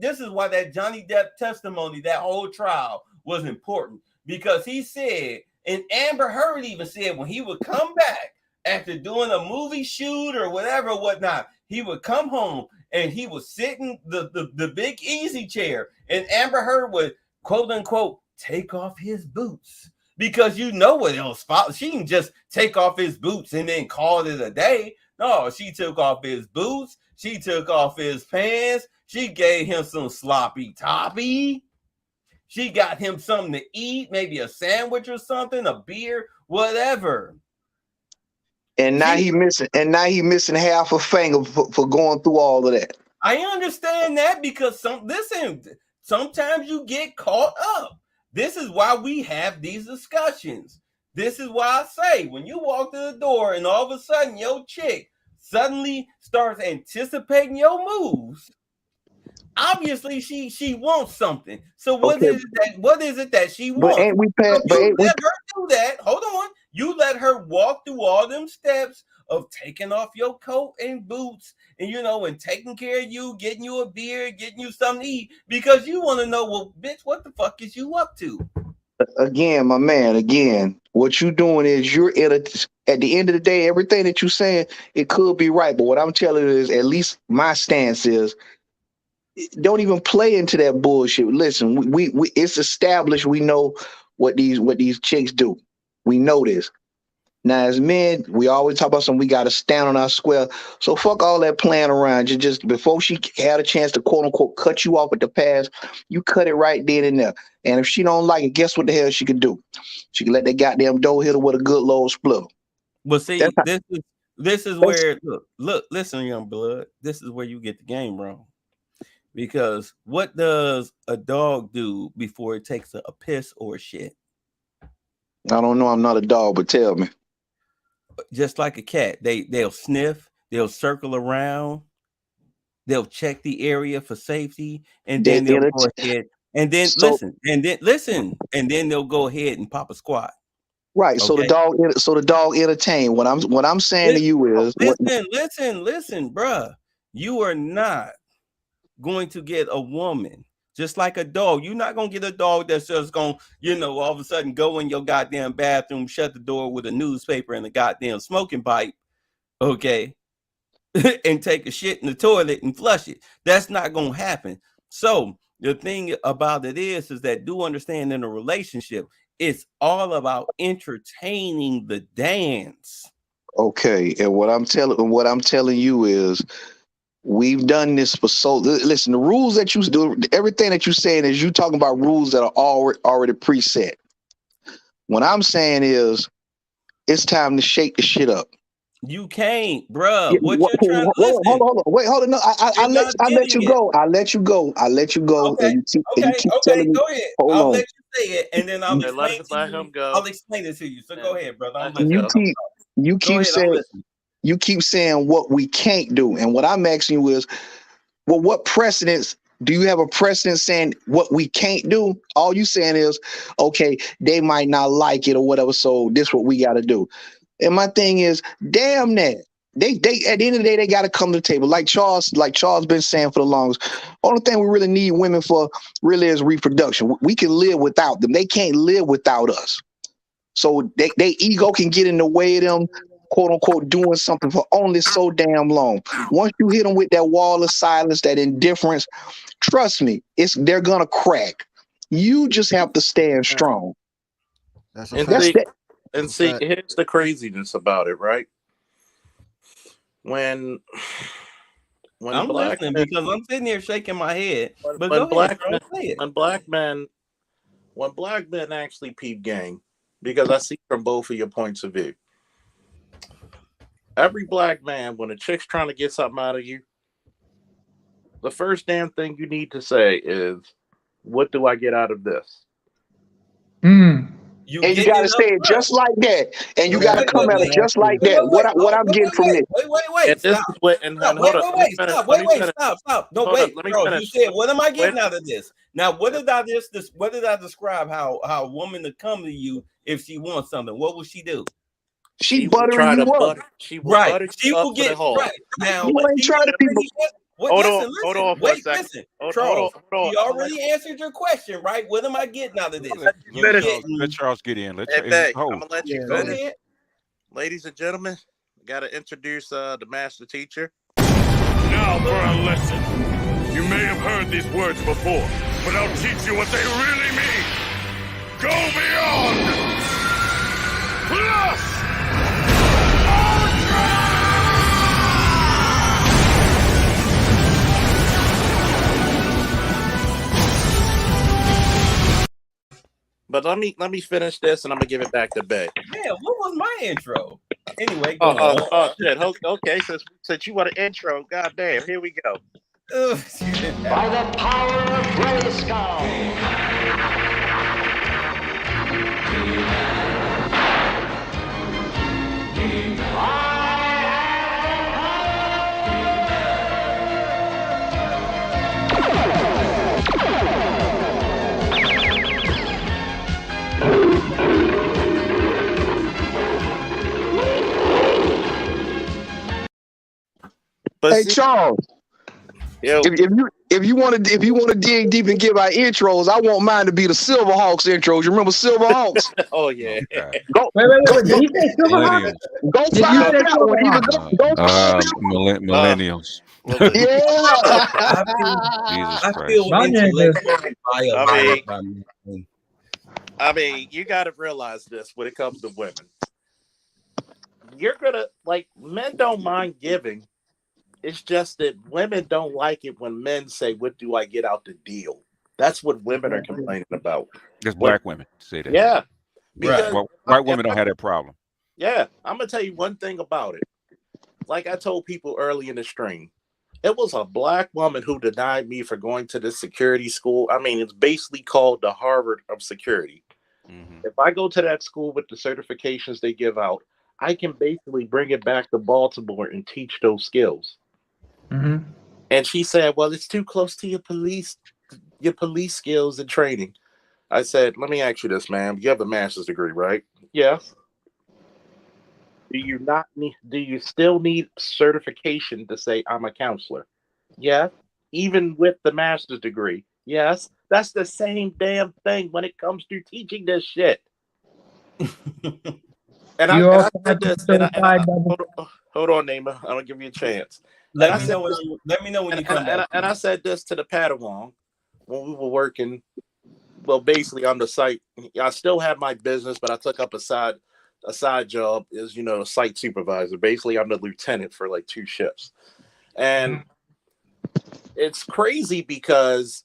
this is why that Johnny Depp testimony, that whole trial was important because he said, and Amber Heard even said when he would come back after doing a movie shoot or whatever, whatnot, he would come home and he was sitting the big easy chair, and Amber Heard would quote unquote take off his boots because you know what else. She didn't just take off his boots and then call it a day. No, she took off his boots. She took off his pants. She gave him some sloppy toppy. She got him something to eat, maybe a sandwich or something, a beer, whatever. And now She he missing. And now he missing half a finger for going through all of that. I understand that because sometimes you get caught up. This is why we have these discussions. This is why I say when you walk to the door and all of a sudden your chick suddenly starts anticipating your moves, obviously she wants something. So Okay, what is it that she but wants? ain't we So past? But you ain't we? let her do that. Hold on. You let her walk through all them steps of taking off your coat and boots and, you know, and taking care of you, getting you a beer, getting you something to eat, because you want to know, well, bitch, what the fuck is you up to? Again, my man, again, what you doing is you're in a, at the end of the day, everything that you're saying, it could be right. But what I'm telling you is, at least my stance is, don't even play into that bullshit. Listen, we it's established. We know what these chicks do. We know this. Now, as men, we always talk about something. We got to stand on our square. So fuck all that playing around. You just, before she had a chance to quote unquote cut you off at the pass, you cut it right then and there. And if she don't like it, guess what the hell she could do? She can let that goddamn dough hit her with a good low splitter. But That's see, how, this is that's, where look, listen, young blood. This is where you get the game wrong. Because what does a dog do before it takes a piss or a shit? I don't know. I'm not a dog, but tell me. Just like a cat, they'll sniff, they'll circle around, they'll check the area for safety, and They then they'll enter. go ahead and then So and then they'll go ahead and pop a squat. right. So the Okay. dog. So the dog entertain. What I'm saying to you is what. Listen, bruh. You are not going to get a woman just like a dog. You're not gonna get a dog that's just gonna, you know, all of a sudden go in your goddamn bathroom, shut the door with a newspaper and a goddamn smoking pipe, okay, and take a shit in the toilet and flush it. That's not gonna happen. So the thing about it is that do understand, in a relationship, it's all about entertaining the dance. Okay, and what I'm telling you is, we've done this for so. Listen, the rules that you do, everything that you're saying is you talking about rules that are already preset. What I'm saying is, it's time to shake the shit up. You can't, bruh. Yeah, What you're trying to hold listen. on, wait, hold on. No, I You're let not I let you getting it. go. I let you go, Okay, and you keep telling me. Go ahead. Hold I'll on. let you say it, and then I'll Hey, let explain him, to let you. him go. I'll explain it to you. So Yeah, go ahead, brother. I'm let him listening. You go. keep you Go keep ahead. I'm saying listening. you keep saying what we can't do, and what I'm asking you is, well, what precedence do you have? A precedent saying what we can't do? All you saying is, okay, they might not like it or whatever, so this what we got to do. And my thing is, damn that. They at the end of the day, they got to come to the table. Like Charles been saying for the longest. Only thing we really need women for really is reproduction. We can live without them. They can't live without us. So they ego can get in the way of them, quote unquote, doing something for only so damn long. Once you hit them with that wall of silence, that indifference, trust me, they're gonna crack. You just have to stand strong. That's a And That's fact. see, that. That's and a see, fact. here's the craziness about it, right? When when I'm black listening men, because I'm sitting here shaking my head. when, But when go ahead, black bro. men, Say it. when black men, when black men actually peep game, because I see from both of your points of view. Every black man, when a chick's trying to get something out of you, the first damn thing you need to say is, "What do I get out of this?" Mm. You And you getting got it to up say it front. just like that. And you No, got to come at it just like that. What I'm getting from this. And this Stop. is what. And hold up, let me finish. Stop. Let me finish. Stop. No, Hold up, wait, let me bro. You finish. said, what am I Wait, getting out of this? Now, what did I describe how a woman to come to you if she wants something? What will she do? She she will buttering try you to up. butter. She will Right. butter She you up will to the get hole. right. Now, You ain't she trying to people. already what Hold on. Hold on for a wait, second. listen, Hold on. Charles. Hold on. She I'm gonna let already answered your question, right? What am I getting out of this? you You finish. Let getting Charles get in. Hey, He's Bay, I'm host. gonna let you Yeah, go finish. man. ahead. Ladies and gentlemen, I gotta introduce the master teacher. Now for a lesson. You may have heard these words before, but I'll teach you what they really mean. Go beyond! Plus! But let me finish this, and I'm gonna give it back to Bay. Damn, what was my intro? Anyway, go on. Shit. Okay, since you want an intro, goddamn, here we go. By the power of Grayskull. But Hey see, Charles, yo, if you want to dig deep and give our intros, I want mine to be the Silverhawks intros. You remember Silverhawks? oh yeah, Okay. Go Wait. Did he say Silverhawk? Millennials. go Did you find say that one. Either Silverhawk? go find that Millennials. well, Yeah. I feel, Jesus I Christ. feel My nigga. intellectually I violated by men. you got to realize this when it comes to women. You're gonna like men don't mind giving. It's just that women don't like it when men say, "What do I get out the deal?" That's what women are complaining about. Just When, black women say that. yeah, Right. because Well, white women don't have that problem. yeah, I'm gonna tell you one thing about it. Like I told people early in the stream, it was a black woman who denied me for going to this security school. I mean, it's basically called the Harvard of security. Mm-hmm. If I go to that school with the certifications they give out, I can basically bring it back to Baltimore and teach those skills. Mm-hmm. And she said, "Well, it's too close to your police skills and training." I said, "Let me ask you this, ma'am. You have a master's degree, right?" "Yes." Do you still need certification to say I'm a counselor?" "Yes." "Even with the master's degree?" "Yes." That's the same damn thing when it comes to teaching this shit. And You I also said have to be this, certified double. hold on, Naima. I'm gonna give you a chance. And Let I me said know when this, let me know when you come back. and I said this to the Padawan when we were working. Well, basically on the site. I still have my business, but I took up a side job as a site supervisor. Basically, I'm the lieutenant for like 2 shifts, and it's crazy because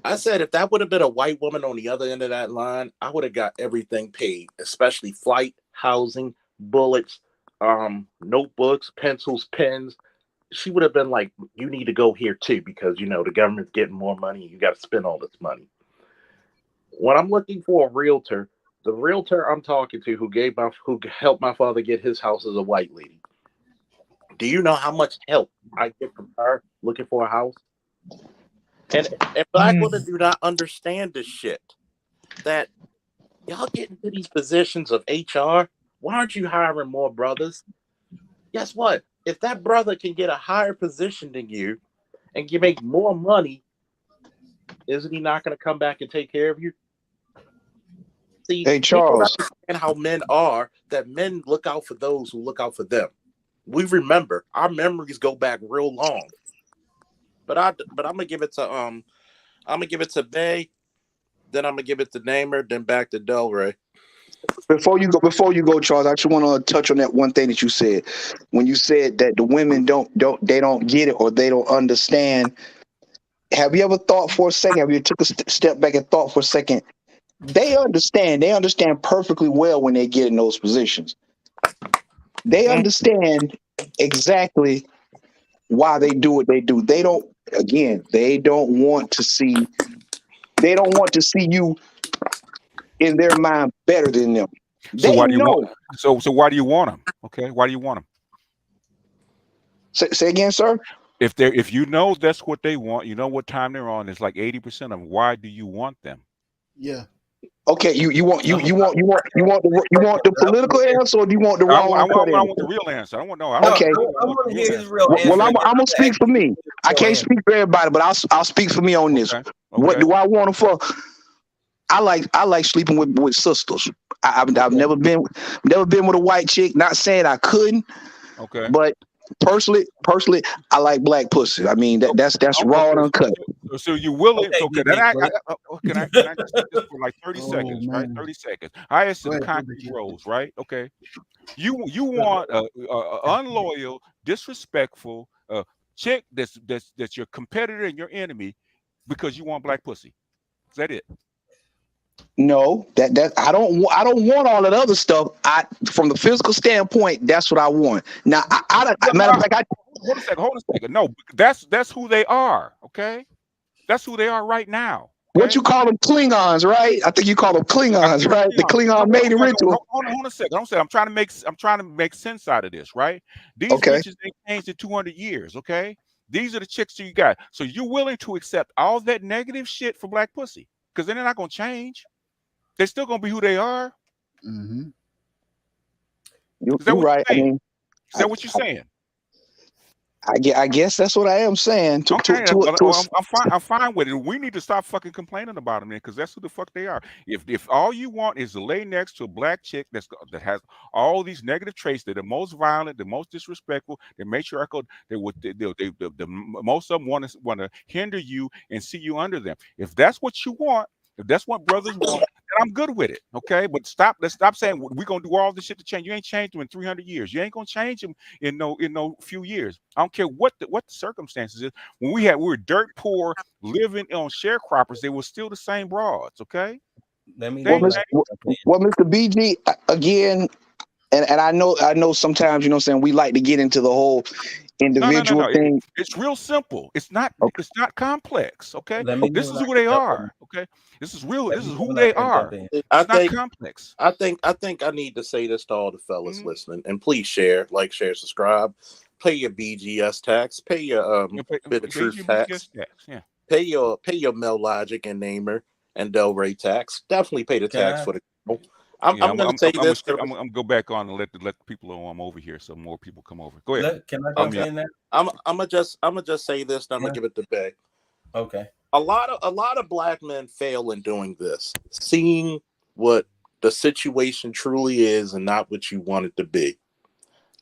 I said if that would have been a white woman on the other end of that line, I would have got everything paid, especially flight, housing, bullets, notebooks, pencils, pens. She would have been like, "You need to go here too because the government's getting more money. You got to spend all this money." When I'm looking for a realtor, the realtor I'm talking to who helped my father get his house is a white lady. Do you know how much help I get from her looking for a house? And black women do not understand this shit. That y'all get into these positions of HR. Why aren't you hiring more brothers? Guess what? If that brother can get a higher position than you and you make more money, isn't he not going to come back and take care of you? See, Hey people don't Charles. understand how men are, that men look out for those who look out for them. We remember. Our memories go back real long. But I'm gonna give it to Bay, then I'm gonna give it to Namer, then back to Delray. Before you go, Charles, I just want to touch on that one thing that you said. When you said that the women don't get it or they don't understand. Have you ever thought for a second? Have you took a step back and thought for a second? They understand. They understand perfectly well when they get in those positions. They Mm. understand exactly why they do what they do. They don't. Again, they don't want to see. They don't want to see you in their mind better than them. So They why do you want? know. So why do you want them? Okay, why do you want them? Say again, sir. If you know that's what they want, you know what time they're on. It's like 80% of them. Why do you want them? Yeah. Okay, you want the political answer, or do you want the I raw want, I uncut want, I answer? want the real answer. I want no. I No, don't. Okay. I I want want the to real hear his answer. real answer. Well, and I'm gonna speak for me. I can't speak for everybody, but I'll speak for me on this. Okay. What Okay. do I want them for? I like sleeping with sisters. I've never been with a white chick. Not saying I couldn't, Okay. but personally, I like black pussy. I mean that's raw and Okay. uncut. So you willing? Okay, So can DJ I, Quick. can I just say this for like 30 Oh seconds, right? man. 30 seconds. I have Go some ahead, concrete Biggie. roles, right? Okay. You want a unloyal, disrespectful chick that's your competitor and your enemy because you want black pussy. Is that it? No, that I don't want all that other stuff. From the physical standpoint, that's what I want. Now, No, matter of fact, hold a second. Hold a second. No, that's who they are. Okay, that's who they are right now. what Okay. you call them Klingons, right? I think you call them Klingons, right? The Klingon mating ritual. Hold on a second. I'm trying to make sense out of this, right? These Okay. bitches ain't changed in 200 years. Okay. These are the chicks you got. So you're willing to accept all that negative shit for black pussy because they're not gonna change. They're still gonna be who they are. Mm-hmm. Is that You're what right. you're I saying? mean, Is that what you're saying? I guess that's what I am saying. Okay, I'm fine with it. We need to stop fucking complaining about them, man, because that's who the fuck they are. If all you want is to lay next to a black chick that has all these negative traits, they're the most violent, the most disrespectful, the matriarchal, the most of them want to hinder you and see you under them. If that's what you want, if that's what brothers want, then I'm good with it. Okay, but let's stop saying we're gonna do all this shit to change. You ain't changed them in 300 years. You ain't gonna change them in no few years. I don't care what the circumstances is. When we were dirt poor, living on sharecroppers, they were still the same broads. Okay, Let me Well, know. Mr. BG, again, and I know sometimes, you know what I'm saying, we like to get into the whole individual no. thing. It's real simple. It's not complex. Okay, Let me know this is when I who can they jump are. in. Okay, this is real. Let This me is know who when I they can jump are. in. It's not complex. I think I need to say this to all the fellas listening, and please share, share, subscribe, pay your BGS tax, pay your bit of truth tax, Yeah. pay your Mel Logic and Namer and Delray tax. Definitely pay the Can tax I? for the. I'm going to say this. I'm gonna go back on and let the people know I'm over here, so more people come over. Go ahead. Can I jump in there? I'm gonna just say this. Then I'm gonna give it to Bay. Okay. A lot of black men fail in doing this, seeing what the situation truly is and not what you want it to be.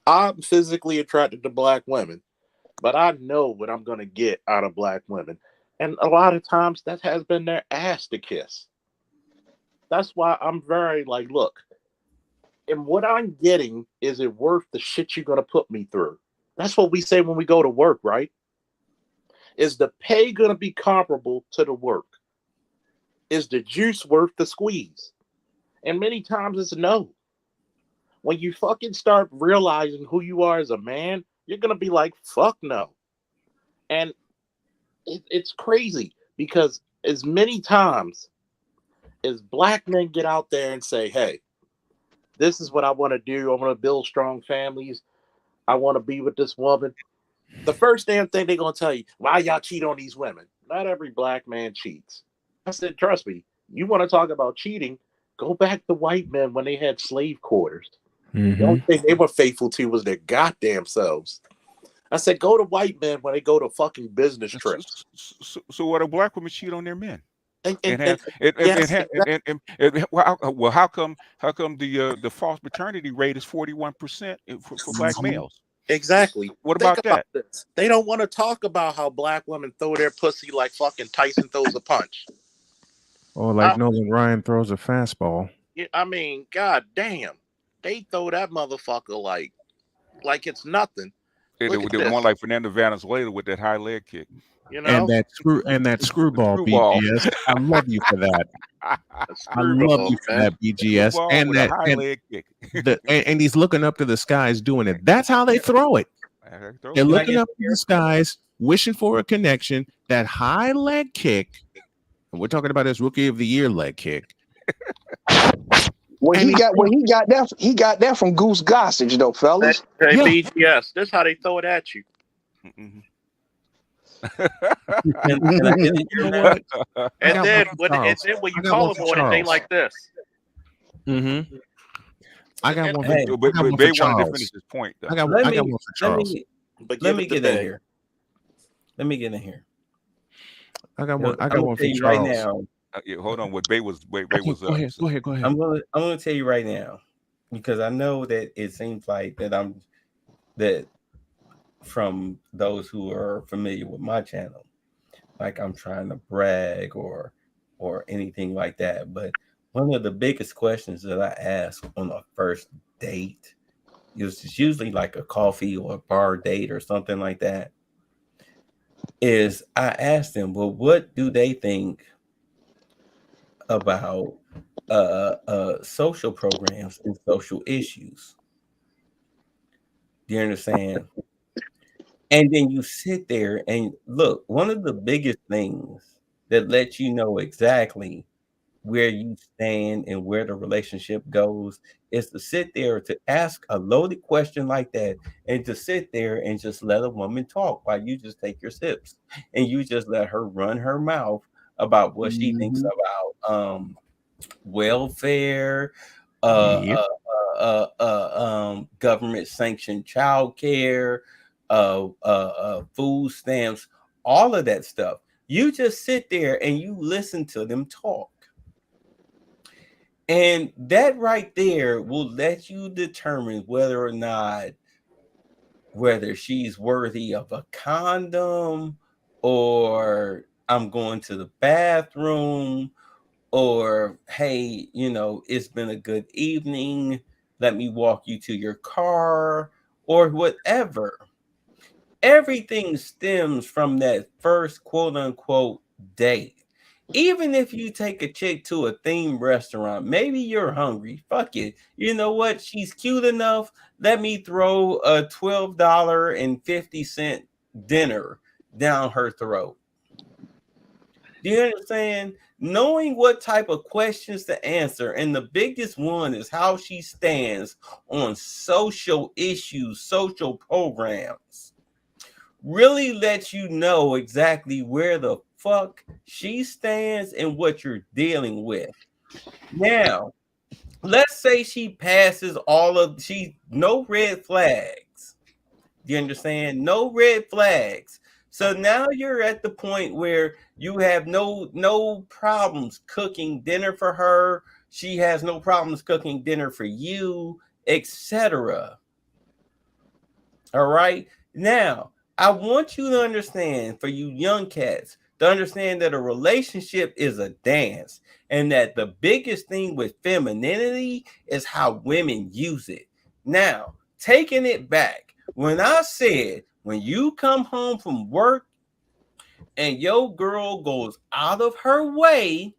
I'm physically attracted to black women, but I know what I'm going to get out of black women. And a lot of times that has been their ass to kiss. That's why I'm very look, and what I'm getting, is it worth the shit you're going to put me through? That's what we say when we go to work, right? Is the pay going to be comparable to the work? Is the juice worth the squeeze? And many times it's no. When you fucking start realizing who you are as a man, you're going to be like, fuck no. And it's crazy because as many times as black men get out there and say, hey, this is what I want to do. I want to build strong families. I want to be with this woman. The first damn thing they're going to tell you, why y'all cheat on these women? Not every black man cheats. I said, trust me, you want to talk about cheating, go back to white men when they had slave quarters. The only thing they were faithful to was their goddamn selves. I said, go to white men when they go to fucking business trips. So what? Do black women cheat on their men? And how come the false maternity rate is 41% for black males? Exactly. What Think about that? this. They don't want to talk about how black women throw their pussy like fucking Tyson throws a punch. Or like Nolan Ryan throws a fastball. I mean, god damn. They throw that motherfucker like it's nothing. They're more like Fernando Valenzuela with that high leg kick. You know? And that screwball, BGS. I love you for that. I love you for that, BGS. And that high leg kick. And he's looking up to the skies doing it. That's how they throw it. They're looking up to the skies, wishing for a connection. That high leg kick, and we're talking about his Rookie of the Year leg kick. Well, he got that from Goose Gossage, though, fellas. Hey, BGS, this is how they throw it at you. And then when you call them on it, they like this. I got one. Hey, but they wanted to finish this point. I got one for Charles. Let me get in here. Let me get in here. I got one for Charles right now. Hold on. What Bay was Go ahead. I'm gonna tell you right now, because I know that it seems like that from those who are familiar with my channel, like I'm trying to brag or anything like that. But one of the biggest questions that I ask on a first date, it's usually like a coffee or a bar date or something like that, is I ask them, well, what do they think about social programs and social issues? Do you understand? And then you sit there and look, one of the biggest things that lets you know exactly where you stand and where the relationship goes is to sit there to ask a loaded question like that and to sit there and just let a woman talk while you just take your sips and you just let her run her mouth about what she thinks about welfare, government sanctioned childcare, food stamps, all of that stuff. You just sit there and you listen to them talk. And that right there will let you determine whether or not whether she's worthy of a condom, or I'm going to the bathroom, or hey, it's been a good evening, let me walk you to your car, or whatever. Everything stems from that first quote unquote date. Even if you take a chick to a themed restaurant, maybe you're hungry. Fuck it. You know what? She's cute enough. Let me throw a $12.50 dinner down her throat. Do you understand? Knowing what type of questions to answer. And the biggest one is how she stands on social issues, social programs. Really lets you know exactly where the fuck she stands and what you're dealing with. Now, let's say she passes no red flags. Do you understand? No red flags. So now you're at the point where you have no problems cooking dinner for her. She has no problems cooking dinner for you, etc. All right. Now, I want you to understand, for you young cats, to understand that a relationship is a dance, and that the biggest thing with femininity is how women use it. Now, taking it back, when I said, when you come home from work and your girl goes out of her way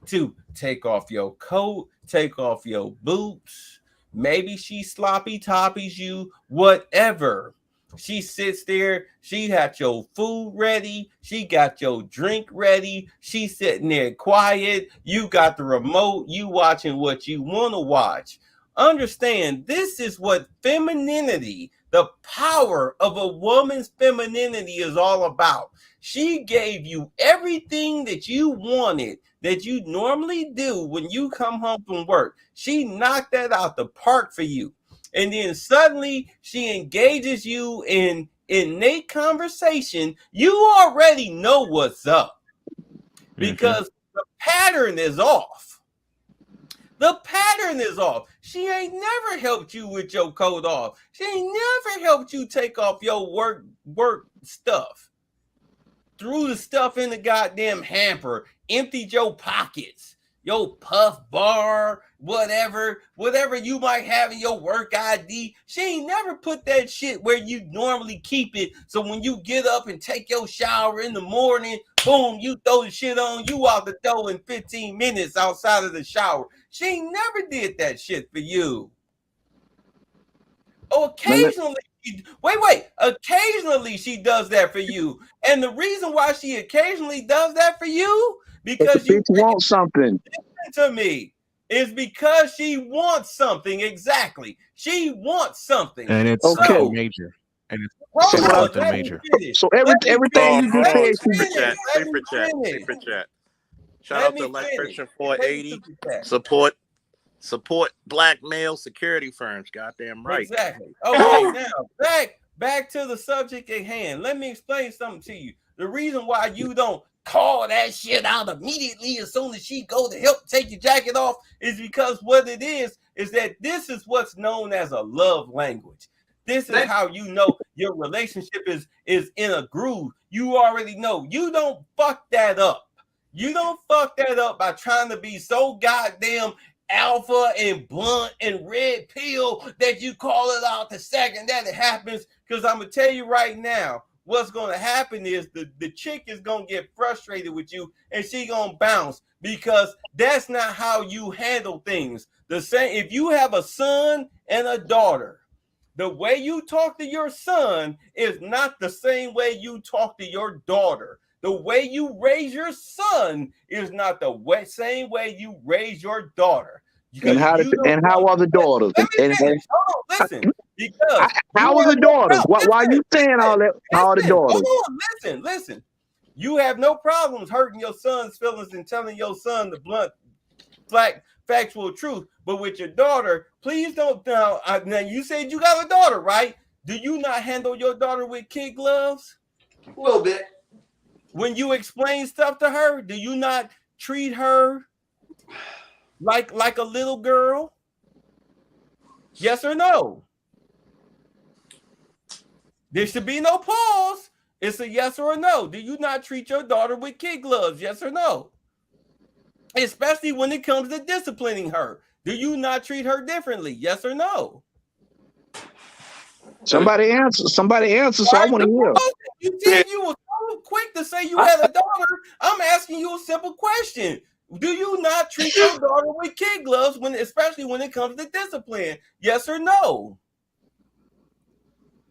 to take off your coat, take off your boots, maybe she sloppy toppies you, whatever. She sits there, she got your food ready, she got your drink ready, she's sitting there quiet, you got the remote, you watching what you want to watch. Understand, this is what femininity, the power of a woman's femininity is all about. She gave you everything that you wanted, that you normally do when you come home from work. She knocked that out the park for you. And then suddenly she engages you in innate conversation. You already know what's up because the pattern is off. The pattern is off. She ain't never helped you with your coat off. She ain't never helped you take off your work stuff. Threw the stuff in the goddamn hamper, emptied your pockets, your puff bar, whatever you might have in your work ID. She ain't never put that shit where you normally keep it. So when you get up and take your shower in the morning, boom, you throw the shit on, you out the door in 15 minutes outside of the shower. She ain't never did that shit for you. Oh, occasionally, occasionally she does that for you. And the reason why she occasionally does that for you, because you want something. Listen to me, is because she wants something. Exactly. She wants something. And it's something major. And it's something major. So everything you just said, super chat. Shout out to Electrician 480. Support black male security firms. Goddamn right. Exactly. Okay, now back to the subject at hand. Let me explain something to you. The reason why you don't call that shit out immediately as soon as she go to help take your jacket off is because what it is that this is what's known as a love language. This is how you know your relationship is in a groove. You already know. You don't fuck that up. You don't fuck that up by trying to be so goddamn alpha and blunt and red pill that you call it out the second that it happens. Because I'm going to tell you right now, what's going to happen is the chick is going to get frustrated with you and she going to bounce, because that's not how you handle things. The same, if you have a son and a daughter, the way you talk to your son is not the same way you talk to your daughter. The way you raise your son is not the same way you raise your daughter. And how are the daughters? Listen. Because how are the daughters? Why are you saying all that? How are the daughters? Listen. You have no problems hurting your son's feelings and telling your son the blunt, factual truth. But with your daughter, please don't. Now you said you got a daughter, right? do you not handle your daughter with kid gloves? A little bit. When you explain stuff to her, do you not treat her like a little girl? Yes or no? There should be no pause. It's a yes or a no. Do you not treat your daughter with kid gloves? Yes or no? Especially when it comes to disciplining her. Do you not treat her differently? Yes or no? Somebody answer. Somebody answer. So I want to hear. You said you were so quick to say you had a daughter. I'm asking you a simple question. Do you not treat your daughter with kid gloves especially when it comes to discipline? Yes or no?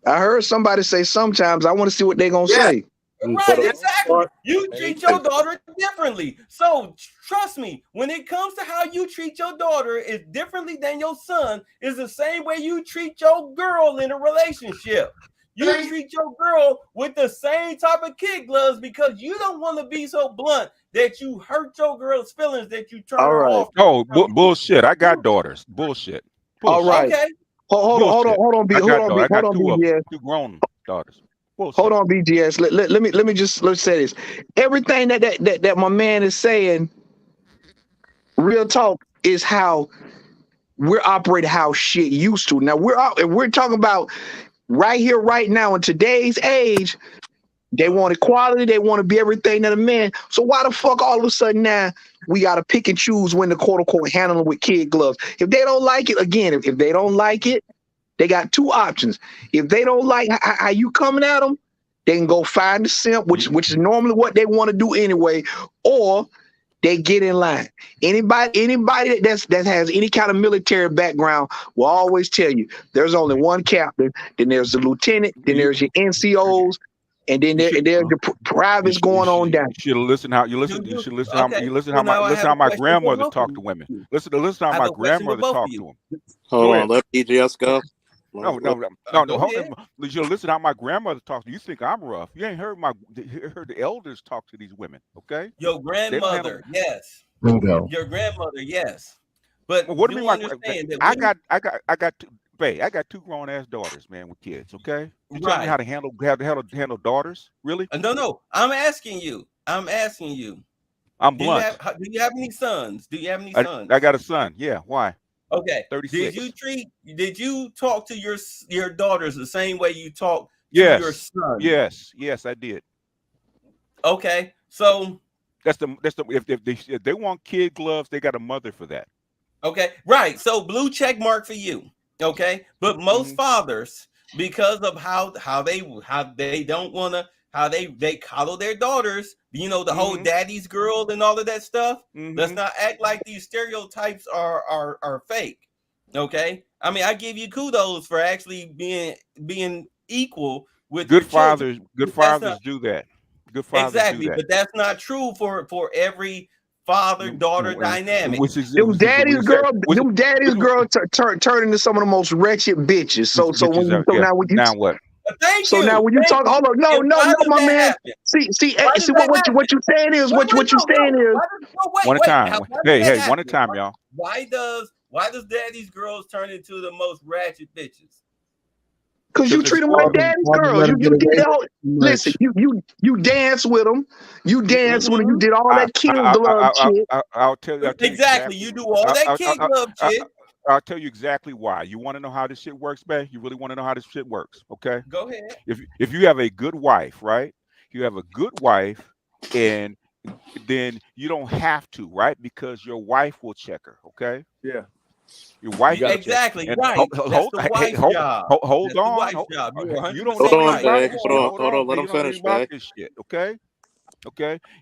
I heard somebody say sometimes. I want to see what they're gonna say. Right, exactly. You treat your daughter differently. So trust me, when it comes to how you treat your daughter is differently than your son, is the same way you treat your girl in a relationship. You treat your girl with the same type of kid gloves because you don't want to be so blunt that you hurt your girl's feelings that you turn her off. Oh, bullshit. I got daughters. Bullshit. All right. Okay. Hold on, I got two grown daughters. Bullshit. Hold on, BGS. Let's say this. Everything that my man is saying, real talk, is how we're operating, how shit used to. Now we're talking about right here, right now, in today's age. They want equality. They want to be everything that a man. So why the fuck all of a sudden now we got to pick and choose when to quote unquote handle them with kid gloves? If they don't like it, again, if they don't like it, they got two options. If they don't like how you coming at them, they can go find the simp, which is normally what they want to do anyway, or they get in line. Anybody that has any kind of military background will always tell you there's only one captain, then there's the lieutenant, then there's your NCOs, and then there's the privates going on down. You should listen how my grandmother talked to women. Listen how my grandmother talked to them. Hold on, let BGS go. No. Hold on. You should listen how my grandmother talks. You think I'm rough? You ain't heard the elders talk to these women. Okay. Your grandmother, yes. Bingo. Your grandmother, yes. But what do you mean? I got two grown ass daughters, man, with kids. Okay. You tell me how to handle daughters? Really? No. I'm asking you. I'm blunt. Do you have any sons? I got a son. Yeah. Why? Okay. 36. Did you talk to your daughters the same way you talk to your son? Yes, I did. Okay. So that's the if they want kid gloves, they got a mother for that. Okay. Right. So blue check mark for you. Okay. But most fathers, because of how they don't want to, how they coddle their daughters, the whole daddy's girl and all of that stuff. Let's not act like these stereotypes are fake. Okay. I mean, I give you kudos for actually being equal with good fathers. Good fathers do that. Good fathers exactly, do that. But that's not true for every father-daughter dynamic. Them daddy's girl turn into some of the most wretched bitches. So now when you what? Thank you. Now when you talk, hold on, no, my man. Happen? See what you're saying is what you're saying is. One at a time. Hey, one at a time, y'all. Why does daddy's girls turn into the most ratchet bitches? Because you treat them like daddy's girls. Listen, you dance with them. You dance with them. You did all that kid glove shit. I'll tell you exactly. You do all that kid glove shit. I'll tell you exactly why. You want to know how this shit works, babe? You really want to know how this shit works, okay? Go ahead. If you have a good wife, right? You have a good wife, and then you don't have to, right? Because your wife will check her, okay? Yeah. Your wife exactly right. That's the wife's job. Hold on. You don't know hold on. Let him finish, man. Okay.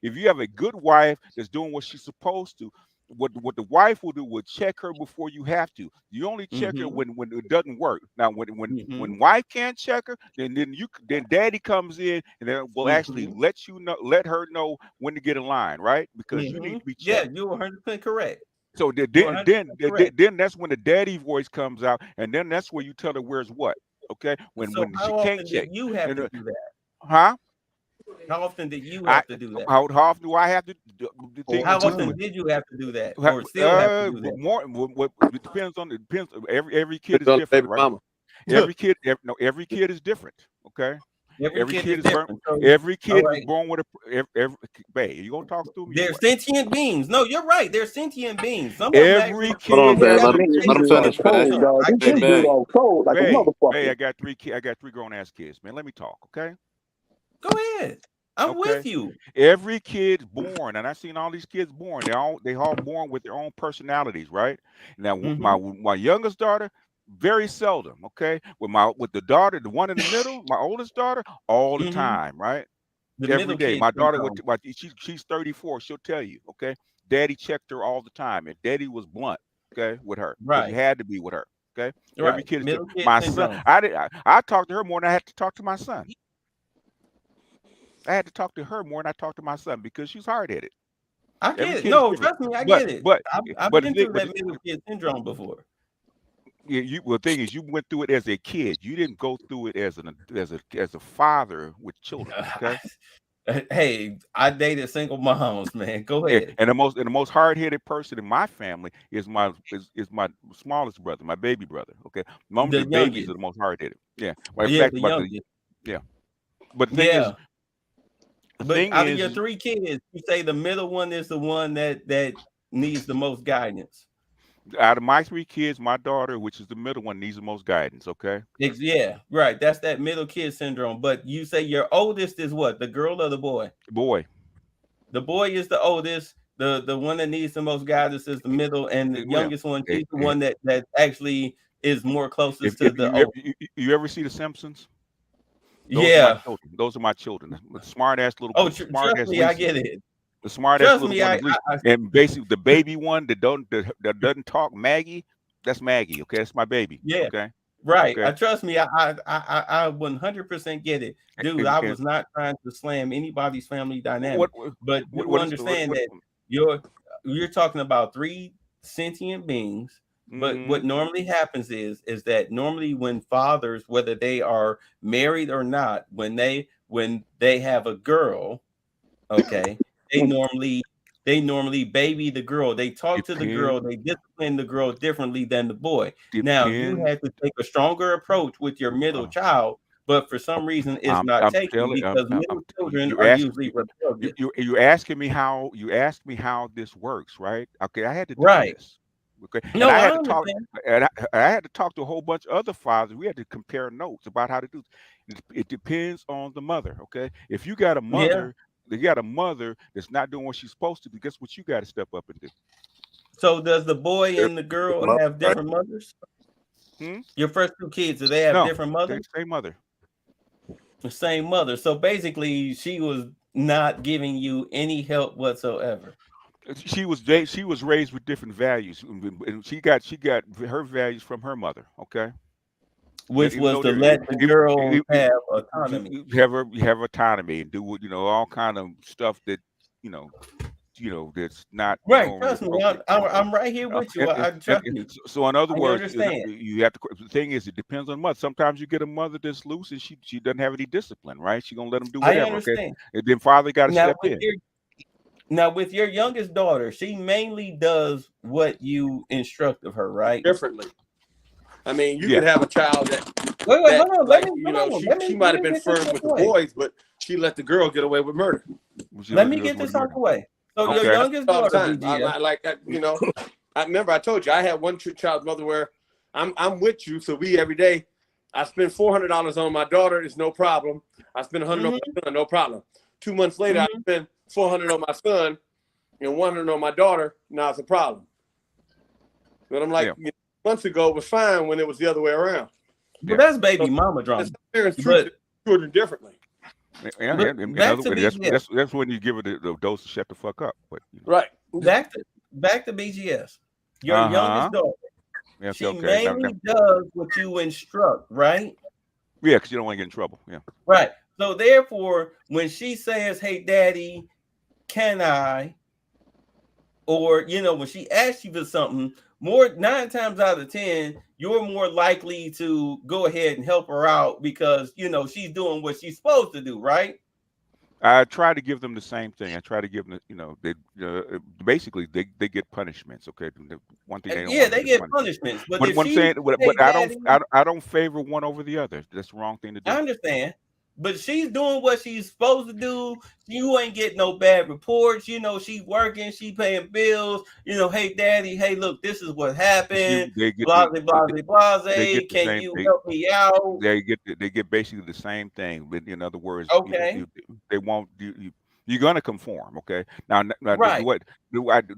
If you have a good wife that's doing what she's supposed to, what the wife will do will check her before you have to. You only check her when it doesn't work. Now, when wife can't check her, then daddy comes in and then will actually let her know when to get in line, right? Because you need to be checked. Yeah, you're 100% correct. So then that's when the daddy voice comes out, and then that's where you tell her where's what. Okay, when she can't check, you have to do that. Huh? How often did you have to do that? How often do I have to? How often did you have to do that? Or still have to do that? More. What depends on every kid is different, right? every kid is different. Okay. Every kid is born. different. So, Every kid all is right. born with a. Babe, you gonna talk to me? They're sentient beings. No, you're right. They're sentient beings. Some of them Every actually. Hold on, kid Babe. has That a. nigga, Let him this dude finish, off Babe. cold, dog. I This get Hey, it. dude Babe. off cold like a motherfucker. I got three grown ass kids, man. Let me talk, okay? Go ahead. I'm Okay. with you. Every kid's born, and I've seen all these kids born. They all born with their own personalities, right? Now, my youngest daughter, very seldom, okay. With the daughter, the one in the middle, my oldest daughter, all the time, right? The Every middle day. kid My daughter, syndrome. she's 34. She'll tell you, okay. Daddy checked her all the time, and Daddy was blunt, okay, with her because he Right. had to be with her, okay. Every Right. kid is Middle different. kid My son, syndrome. I talked to her more than I had to talk to my son. I had to talk to her more than I talked to my son because she's hard headed. I get Every it. kid is No, different. trust me, I But get it. but I've but been the through thing, that middle kid syndrome before. the thing is, you went through it as a kid. You didn't go through it as a father with children. Okay. Hey, I dated single moms, man. Go ahead. And the most hard headed person in my family is my smallest brother, my baby brother. Okay. Normally The the babies youngest. are the most hard headed. Yeah. Well, in Yeah, fact, the youngest. yeah. But Yeah. the But thing out of your is, 3 kids, you say the middle one is the one that needs the most guidance. out of my 3 kids, my daughter, which is the middle one, needs the most guidance. Okay. Yeah, right. That's that middle kid syndrome. But you say your oldest is what? The girl or the boy? Boy. The boy is the oldest. The one that needs the most guidance is the middle, and the Well, youngest one, she's the one that actually is more closest to if the old. you ever see The Simpsons? Those are my Yeah. children. Those are my children. The smart ass little Oh, smart trust ass me, I Lisa. get it. The smart ass Trust little me, one is Lisa. And basically the baby one that doesn't talk, Maggie, that's Maggie. Okay, that's my baby. Yeah. Okay. Right. Okay. Trust me, I 100% get it. Dude, I was not trying to slam anybody's family dynamic, but you understand that you're talking about 3 sentient beings. But what normally happens is that normally when fathers, whether they are married or not, when they have a girl, okay, they normally baby the girl. They talk to the girl. They discipline the girl differently than the boy. Now you have to take a stronger approach with your middle child, but for some reason it's not taken because middle children are usually rebellious. You're asking me how this works, right? Okay, I had to do Right. this. Okay, and No, I I had to talk, understand. and I had to talk to a whole bunch of other fathers. We had to compare notes about how to do it. It depends on the mother. Okay, if you got a Yeah. mother that's not doing what she's supposed to do, guess what you got to step up and do? So does the boy and the girl have Right. different mothers? Your first 2 kids, do they have No, different they're mothers? the same mother. The same mother. So basically, she was not giving you any help whatsoever. She was raised with different values, and she got her values from her mother. Okay. Which Even was though to let the girl have autonomy. you have autonomy and do what all kind of stuff that you know that's not Right. normally Trust me. appropriate. I'm right here with you. Trust me. So in other I words, understand. you have to. The thing is, it depends on the mother. Sometimes you get a mother that's loose and she doesn't have any discipline, right? She's gonna let them do I whatever. Okay, understand. and then father got to Now step with in. with your youngest daughter, she mainly does what you instruct of her, right? Differently. I mean, you could have a child that Wait, hold on. like, Let me she might have been get this firm out with the the way. boys, but she let the girl get away with murder. Let me get this out the way. So your youngest all the daughter, BGS. I remember I told you I had one child's mother where I'm with you, so we every day I spend $400 on my daughter, it's no problem. I spend $100 on my son, no problem. 2 months later, I spend $400 on my son and $100 on my daughter. Now it's a problem. But I'm like, months ago it was fine when it was the other way around. But that's baby mama drama. Parents treat children differently. Yeah, that's when you give it the dose to shut the fuck up. But right. Back to BGS. Your youngest daughter. She mainly does what you instruct, right? Yeah, because you don't want to get in trouble. Yeah. Right. So therefore, when she says, "Hey, Daddy, can I?" or when she asks you for something, 9 times out of 10, you're more likely to go ahead and help her out because she's doing what she's supposed to do, right? I try to give them the same thing. I try to give them, they basically they get punishments. Okay, one thing they don't Yeah, want to they get is get punishment. punishments. But But if what I'm she, saying, hey, but daddy, I don't favor one over the other. That's the wrong thing to I do. understand. But she's doing what she's supposed to do. You ain't getting no bad reports. She's working, she paying bills. Hey, daddy, hey, look, this is what You see, happened. they get Blase, blase, they get blase. the Can same. you help me out? They get basically the same thing. But in other words, Okay. they won't. You're gonna conform. Okay. Now, Right.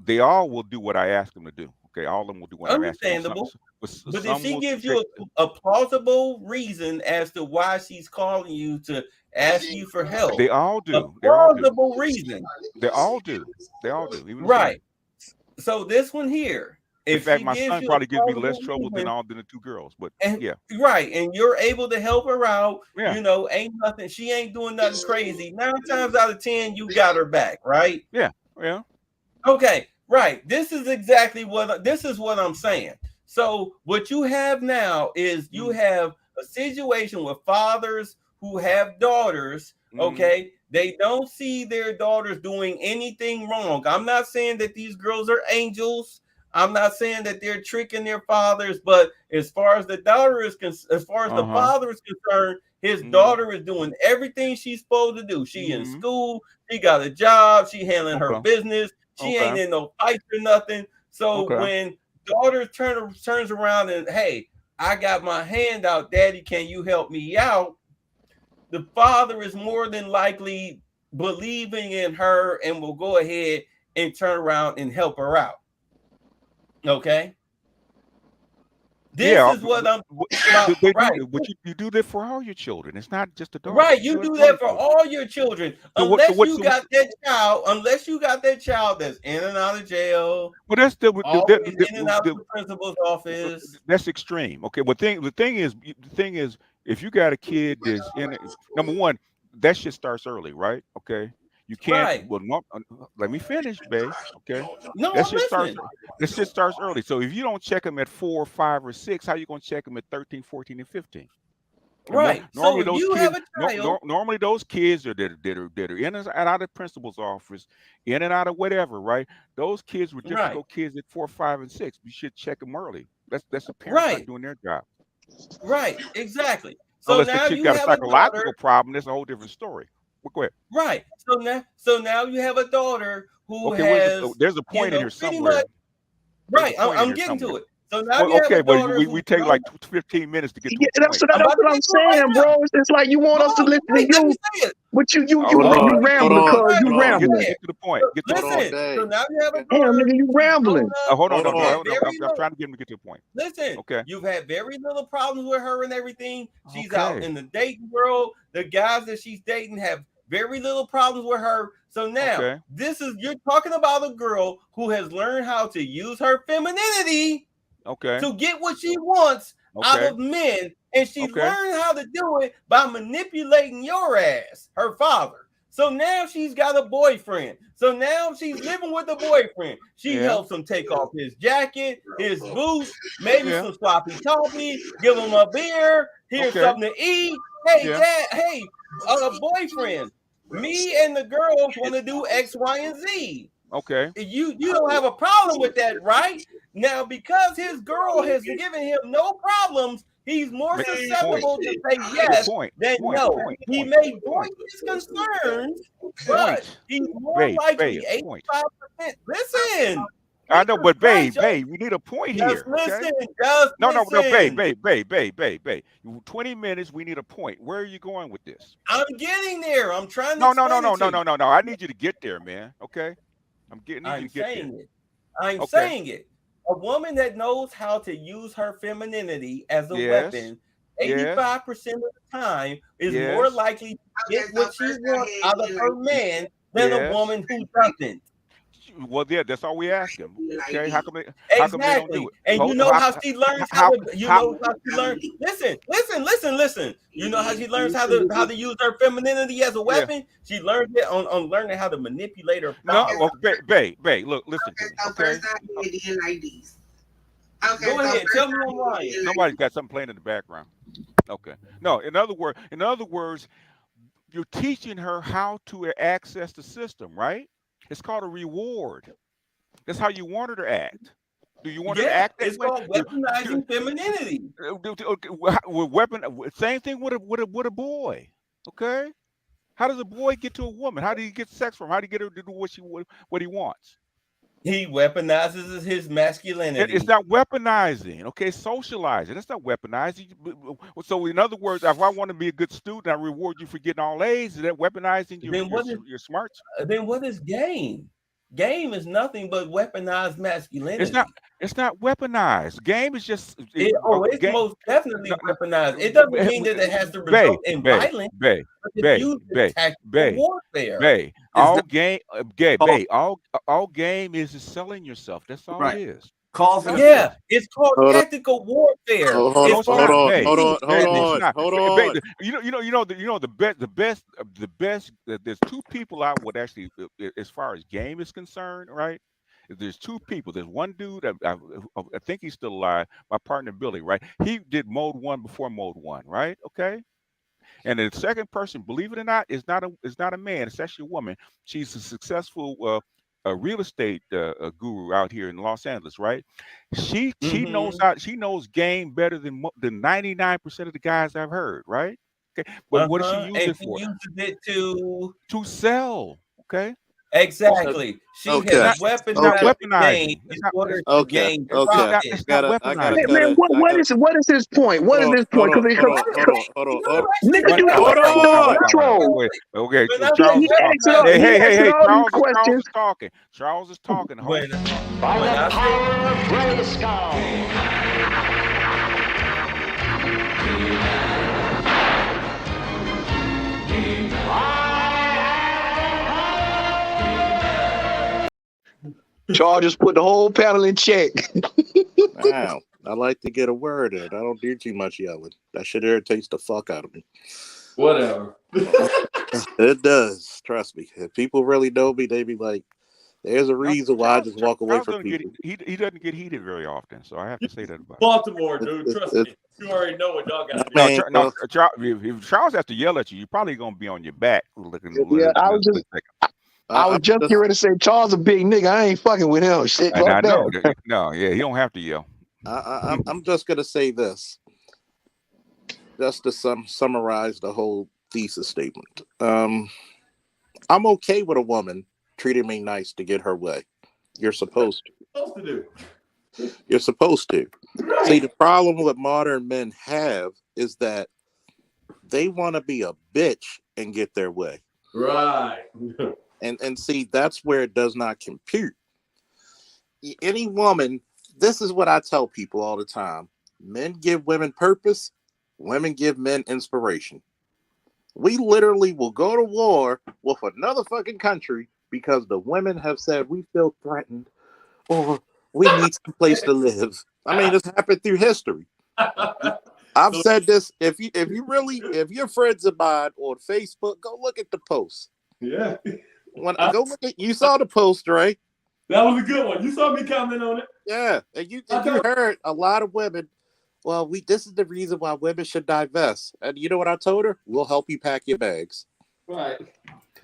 they all will do what I ask them to do. Okay. All of them will do what I'm asking. Understandable. But if Some she will gives take. you a plausible reason as to why she's calling you to ask you for help, They all a do. They all do. plausible reason, They all do. They all do. Even the son. right? So this one here, In if fact, she my gives son you a probably gives me less plausible trouble than reason, the two girls. But and yeah, right, and you're able to help her out, yeah, ain't nothing. She ain't doing nothing crazy. 9 times out of 10, you got her back, right? yeah, yeah. Okay, right. This is what I'm saying. So what you have now is you have a situation with fathers who have daughters. Okay, they don't see their daughters doing anything wrong. I'm not saying that these girls are angels. I'm not saying that they're tricking their fathers, but as far as the father is concerned, his daughter is doing everything she's supposed to do. She in school, she got a job, she handling her Okay, business. She ain't okay, in no fights or nothing. So okay. when daughter turns around and, hey, I got my hand out, daddy, can you help me out? The father is more than likely believing in her and will go ahead and turn around and help her out. Okay. This Yeah, is what I'm talking about. they do, Right. but you do that for all your children. It's not just the daughters. Right, You you do it do for all that your for children. all your children, So what? So unless what? you So what? got that child that's in and out of jail, Well, that's always in and out of the principal's office. that's extreme. Okay, but the thing is, if you got a kid that's in it, number one, that shit starts early, right? Okay, you can't. Right. Well, no, let me finish, babe. Okay, No, that I'm shit starts. listening. That shit starts early. So if you don't check them at 4, 5, or 6, how you gonna check them at 13, 14, and 15? And Right. So normally if those you have kids, a child, normally those kids that are in and out of the principal's office, in and out of whatever, right? Those kids were right, difficult kids at 4, 5, and 6. You should check them early. That's the parents not right, doing their job. right, exactly. So Unless the now kid you got a have a daughter, psychological problem, that's a whole different story. Well, go ahead. right? So now you have a daughter who Okay, has, there's a point in here pretty much somewhere. There's a right. point in I'm here getting somewhere. to it. So now Well, you have a okay, but daughter we who's take grown. like 15 minutes to get to Yeah, a that's point. what, I'm that's about to what I'm get to it right saying, now. bro. It's like you want us Hold to on, listen to wait, let me you, say it. but you All right, Hold you on, hold rambling on, because Right, you hold let me on, rambling. say it. get to the point. So Get to the hold on, point. listen. So babe. now you have a Damn, daughter nigga, you who's grown rambling. up. Hold on, Hold no, on. hold on. I'm trying to get him to get to the point. Listen, Okay. you've had very little problems with her and everything. She's out Okay. in the dating world. The guys that she's dating have very little problems with her. So now, Okay. you're talking about a girl who has learned how to use her femininity Okay. to get what she wants out Okay. of men. And she's Okay. learned how to do it by manipulating your ass, her father. So now she's got a boyfriend. So now she's living with a boyfriend. She Yeah. helps him take off his jacket, his boots, maybe Yeah. some sloppy toppy, give him a beer, here's Okay. something to eat. Hey, Yeah. dad, hey, boyfriend, me and the girls want to do X, Y, and Z. Okay. You don't have a problem with that, right? Now, because his girl has given him no problems, he's more Point. susceptible to say Yeah. yes Point. than Point. no. Point. He Point. may Point. voice his concerns, but Point. he's more Babe. likely Babe. Point. 85%. Listen, I know, Jesus but Christ, babe, we need a point just here. Okay. listen, just No, no, no, listen. babe. 20 minutes. We need a point. Where are you going with this? I'm getting there. I'm trying to No, no, no, explain no, it no, to you. no, no, no. I need you to get there, man. Okay. Need you I'm to get there. saying it. I'm Okay. saying it. A woman that knows how to use her femininity as a Yes. weapon, Yes. 85% of the time, is more Yes. likely to get what she wants out of her man than a Yes. woman who doesn't. Well, yeah, that's all we ask them. Okay. How come they don't do Exactly. it? And you know how she learns How, she learns. Listen. You know how she learns how to use her femininity as a yeah. weapon? She learns it on learning how to manipulate her No, father. well, babe, look, listen to me. Okay. Go ahead, tell me I'm lying. Somebody's got something playing in the background. Okay. No, in other words, you're teaching her how to access the system, right? It's called a reward. That's how you want her to act. Do you want her to act that It's way? called weaponizing femininity. Same thing with a boy. Okay. How does a boy get to a woman? How do you get sex from her? How do you get her to do what he wants? He weaponizes his masculinity. It's not weaponizing, okay? Socializing. That's not weaponizing. So, in other words, if I want to be a good student, I reward you for getting all A's. Is that weaponizing your smarts? Then what is game? Game is nothing but weaponized masculinity. It's not weaponized. Game is just it's most definitely weaponized. It doesn't mean that it has to result in violence. Warfare. All game is selling yourself. That's all it is. It's called tactical warfare. Hold on. The best. There's two people I would actually, as far as game is concerned, right? There's two people. There's one dude. I think he's still alive. My partner Billy, right? He did mode 1 before mode 1, right? Okay. And the second person, believe it or not, is not a man. It's actually a woman. She's a successful real estate guru out here in Los Angeles, right? She knows game better than 99% of the guys I've heard, right? Okay, but what does she use it for? She uses it to sell. Okay. Exactly. She has weaponized game in order to gain profit. Man, what is his point? What is his point? Hold on. Nigga, you don't control. Okay, Charles is talking. Charles is talking. By the power of Grayskull. Charles just put the whole panel in check. Wow. I like to get a word in. I don't do too much yelling. That shit irritates the fuck out of me. Whatever. It does. Trust me. If people really know me, they be like, there's a reason why I just walk away from people. He doesn't get heated very often, so I have to say that about Baltimore, dude. Trust me. You already know what y'all got to do. If Charles has to yell at you, you're probably going to be on your back looking. I was just getting ready to say Charles a big nigga. I ain't fucking with him. Shit. I know. No, he don't have to yell. I'm just gonna say this, just to summarize the whole thesis statement. I'm okay with a woman treating me nice to get her way. You're supposed to. You're supposed to. Right. See, the problem with modern men have is that they want to be a bitch and get their way. Right. And see, that's where it does not compute. Any woman, this is what I tell people all the time. Men give women purpose, women give men inspiration. We literally will go to war with another fucking country because the women have said we feel threatened or we need some place to live. I mean, it's happened through history. I've said this. If your friends of mine on Facebook, go look at the posts. Yeah. Go look at. You saw the post, right? That was a good one. You saw me comment on it. Yeah, and you heard a lot of women. Well, this is the reason why women should divest. And you know what I told her? We'll help you pack your bags. Right.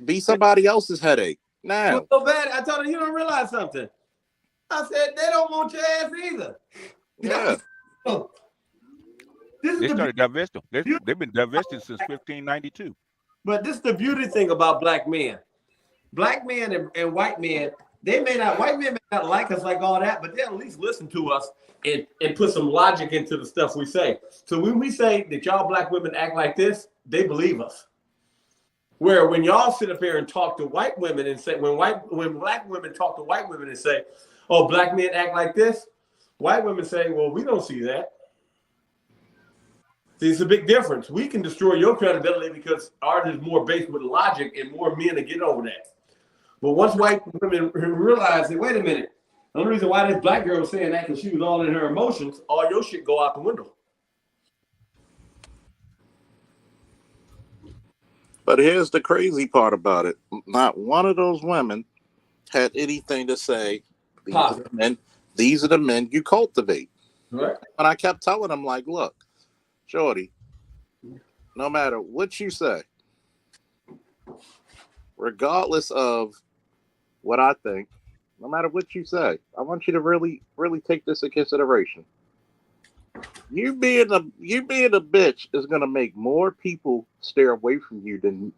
Be somebody else's headache. Now. So bad. I told her you don't realize something. I said they don't want your ass either. Yeah. They started divesting. They've been divesting since 1592. But this is the beauty thing about black men. Black men and white men, white men may not like us like all that, but they at least listen to us and put some logic into the stuff we say. So when we say that y'all black women act like this, they believe us. Where when y'all sit up here and talk to white women and say, when black women talk to white women and say, oh, black men act like this, white women say, well, we don't see that. See, it's a big difference. We can destroy your credibility because ours is more based with logic and more men to get over that. But once white women realize that, wait a minute, the only reason why this black girl was saying that because she was all in her emotions, all your shit go out the window. But here's the crazy part about it. Not one of those women had anything to say. These are the men you cultivate. Right. And I kept telling them, like, look, shorty, no matter what you say, regardless of what I think, no matter what you say, I want you to really, really take this into consideration. You being a bitch is gonna make more people stay away from you than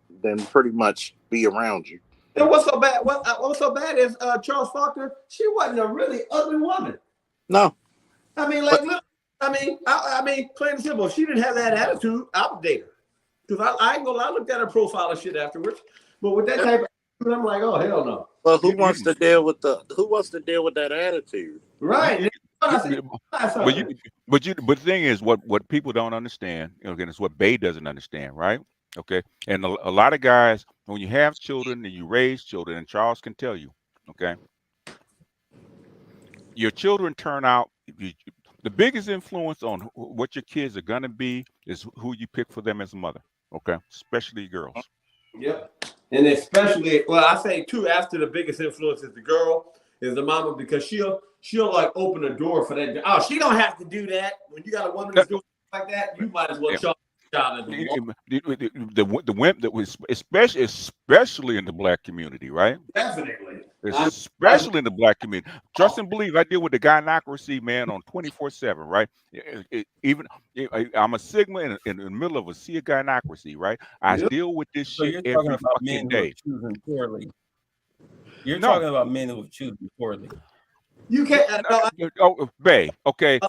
pretty much be around you. And what's so bad? What's so bad is Charles Faulkner. She wasn't a really ugly woman. No, I mean, but I mean, plain and simple. If she didn't have that attitude, I would date her. Because I ain't gonna lie, I looked at her profile and shit afterwards. But with that type of attitude, I'm like, oh hell no. well, who wants to deal with that attitude? Right. But the thing is, what people don't understand, again, it's what Bay doesn't understand, right? Okay, and a lot of guys, when you have children and you raise children, and Charles can tell you, okay, your children turn out. The biggest influence on what your kids are gonna be is who you pick for them as a mother. Okay, especially girls. Yep. And especially, well, I say too, after the biggest influence is the girl, is the mama, because she'll like open a door for that. Oh, she don't have to do that. When you got a woman that's doing like that, you might as well child the women that was especially in the black community, right? Definitely. Especially in the black community. Trust and believe, I deal with the gynocracy, man, on 24/7, right? I'm a Sigma in the middle of a sea of gynocracy, right? I deal with this So shit you're every talking about fucking men day. who are choosing poorly. You're No. talking about men who are choosing poorly. You can't. Bay, okay.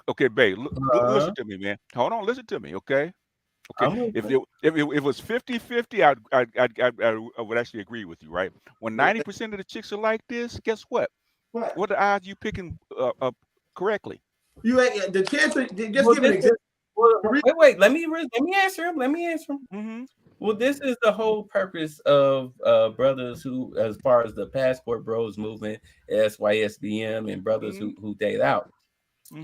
Okay, Bay, listen to me, man. Hold on, listen to me, okay? Okay, if it was 50-50, I would actually agree with you, right? When 90% of the chicks are like this, guess what? What? What the odds you picking correctly? You ain't the chance. Just give an example. Wait. Let me answer him. Mm-hmm. Well, this is the whole purpose of brothers who, as far as the passport bros movement, SYSBM, and brothers who date out,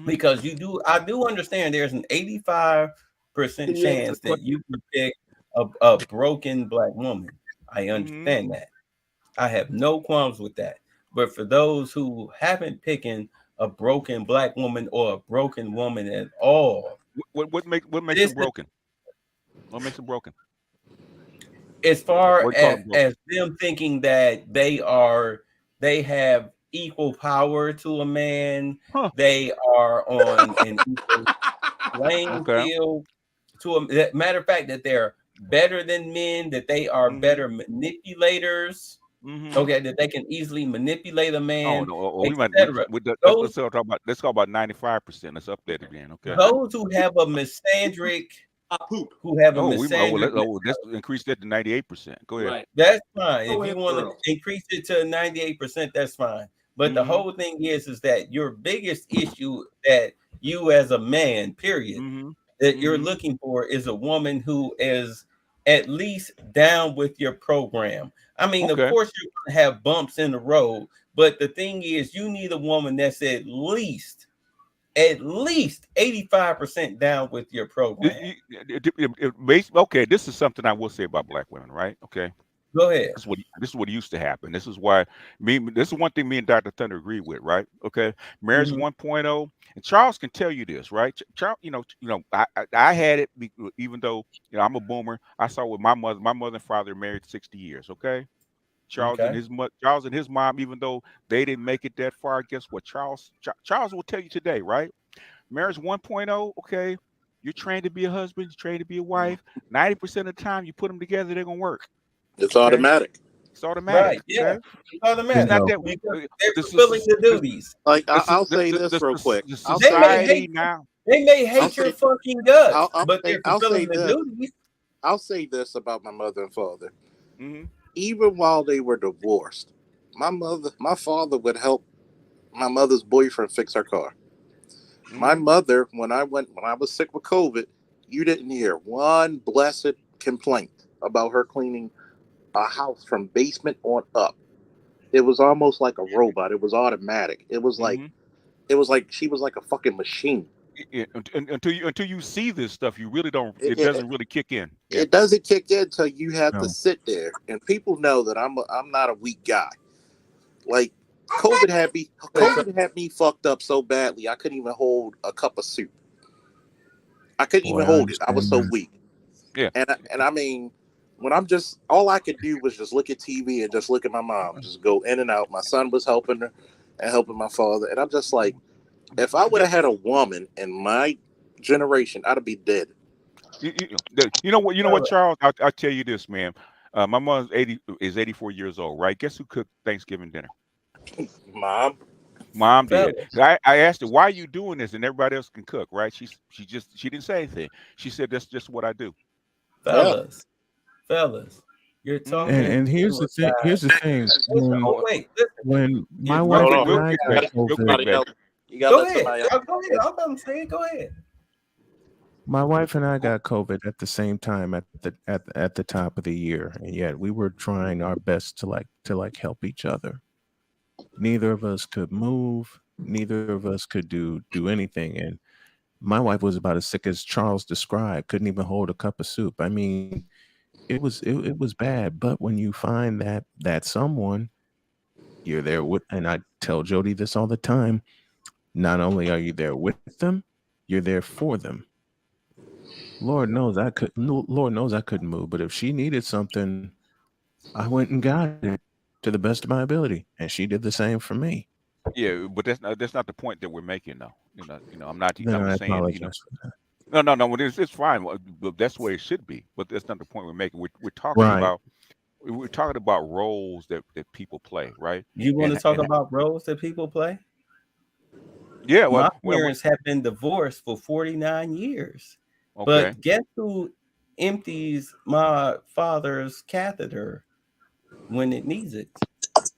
because I do understand there's an 85% chance that you could pick a broken black woman. I understand that. I have no qualms with that. But for those who haven't picked a broken black woman or a broken woman at all, what makes them broken? What makes them broken? As far as them thinking that they have equal power to a man, they are on an equal playing field to a matter of fact, that they're better than men, that they are better manipulators. Okay, that they can easily manipulate a man. Let's talk about 95%. Let's up that again. Okay. Those who have a misandric let's increase that to 98%. Go ahead. Right. That's fine. If you want to increase it to 98%, that's fine. But the whole thing is that your biggest issue that you as a man, period, that you're looking for is a woman who is at least down with your program. I mean, of course, you're going to have bumps in the road, but the thing is, you need a woman that's at least 85% down with your program. Okay, this is something I will say about black women, right? Okay. Go ahead. This is what used to happen. This is why this is one thing me and Dr. Thunder agree with, right? Okay. Marriage 1.0, and Charles can tell you this, right? Charles, I had it, even though I'm a boomer. I saw with my mother and father married 60 years, okay? Charles and his mom, even though they didn't make it that far, guess what? Charles will tell you today, right? Marriage 1.0, okay, you're trained to be a husband, you're trained to be a wife. 90% of the time you put them together, they're gonna work. It's automatic. It's automatic. Right, yeah. Okay? It's automatic. It's not that they're fulfilling the duties. Like I'll say this real quick. They may hate your fucking guts, but they're fulfilling the duties. I'll say this about my mother and father. Even while they were divorced, my father would help my mother's boyfriend fix her car. My mother, when I was sick with COVID, you didn't hear one blessed complaint about her cleaning a house from basement on up. It was almost like a robot. It was automatic. It was like she was like a fucking machine. Until you see this stuff, you really don't. It doesn't really kick in. It doesn't kick in until you have to sit there, and people know that I'm not a weak guy. Like COVID had me fucked up so badly I couldn't even hold a cup of soup. I couldn't even hold it. I was so weak. Yeah, and I mean, when I'm just all I could do was just look at TV and just look at my mom, just go in and out. My son was helping her and helping my father, and I'm just like, if I would have had a woman in my generation, I'd be dead. You know what, Charles? I'll tell you this, man. My mom is 84 years old, right? Guess who cooked Thanksgiving dinner? Mom. Mom did. Fellas, I asked her, why are you doing this? And everybody else can cook, right? She didn't say anything. She said, that's just what I do. Yeah. fellas, you're Hmm talking And to here's a the thing. guy. Here's the thing. Listen, oh wait, listen. When my Real wife quick, Hold and real on. I quick, got baby. Real quick, COVID, Somebody baby. else. You gotta Go let ahead. somebody else. Go ahead. I'm about to say it. Go ahead. my wife and I got COVID at the same time at the top of the year, and yet we were trying our best to help each other. Neither of us could move. Neither of us could do anything, and my wife was about as sick as Charles described. Couldn't even hold a cup of soup. I mean, it was bad. But when you find that someone, you're there with, and I tell Jody this all the time. Not only are you there with them, you're there for them. Lord knows I could. No, Lord knows I couldn't move. But if she needed something, I went and got it to the best of my ability, and she did the same for me. Yeah, but that's not the point that we're making, though. Then I'm I just saying, apologize for that. no. Well, it's fine. But that's the way it should be. But that's not the point we're making. Right. We're talking about roles that people play, right? You want to And talk about roles that people play? yeah, My well, parents have been divorced for 49 years. okay. But guess who empties my father's catheter when it needs it?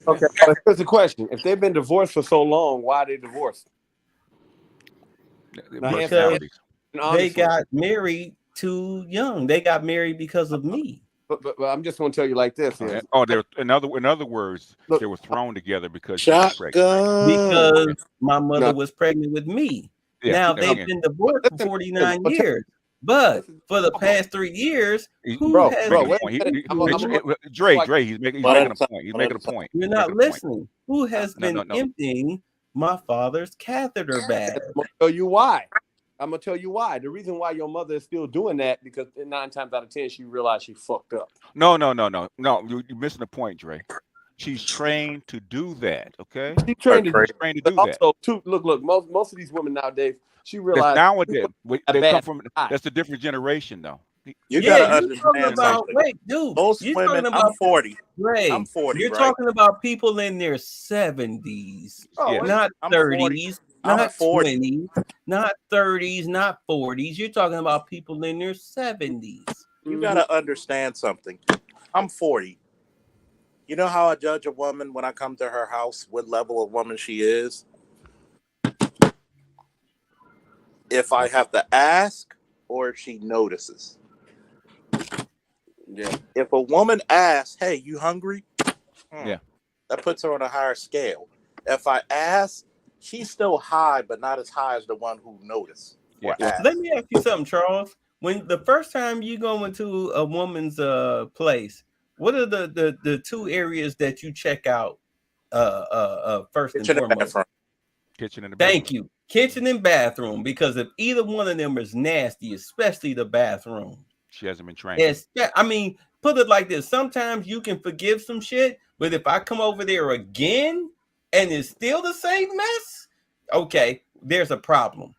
Yeah. Okay, but here's the question: if they've been divorced for so long, why are they divorced? Their Now answer that Because personalities. they honestly. got married too young. They got married because of me. But I'm just going to tell you like this: is They're in other words, look, they were thrown together because she was pregnant. Shotgun. Because Okay. my mother no, was pregnant with me. Yeah. Now no. they've Again, been But divorced for listen, 49 but years. But listen, for the bro, past 3 years, who he's has bro, making a been wait point. a minute. I'm emptying? a Dre, like, he's One at making a a time. point. He's One at making a a time. point. You're He's not making a point. listening. Who has been No. emptying my father's catheter bag? I'm gonna tell you why. I'm gonna tell you why. The reason why your mother is still doing that because 9 times out of 10 she realized she fucked up. No. You're missing the point, Dre. She's trained to do that. Okay. She Are trained to do, She's crazy. trained to but do that. also too. Look. Most of these women nowadays, she That's realized she nowadays. was a They come bad from. guy. That's a different generation, though. You Yeah, gotta you're talking Different understand about, generation. something. wait, dude, Most you're women. talking I'm about 40. I'm Ray. 40, You're right? talking about people in their 70s, Oh, wait. Yes. not I'm 40. 30s, I'm not 40. 20s, not 30s, not 40s. You're talking about people in their 70s. You Mm-hmm. gotta understand something. I'm 40. You know how I judge a woman when I come to her house, what level of woman she is? If I have to ask or if she notices. Yeah. If a woman asks, hey, you hungry? Yeah. That puts her on a higher scale. If I ask, she's still high, but not as high as the one who noticed or Yeah. Let asked. me ask you something, Charles. When the first time you go into a woman's place, what are the two areas that you check out first and Kitchen and foremost? bathroom. Kitchen and the Thank bathroom. you. Kitchen and bathroom, because if either one of them is nasty, especially the bathroom. She hasn't been trained. Yes, I mean, put it like this. Sometimes you can forgive some shit, but if I come over there again and it's still the same mess, okay, there's a problem.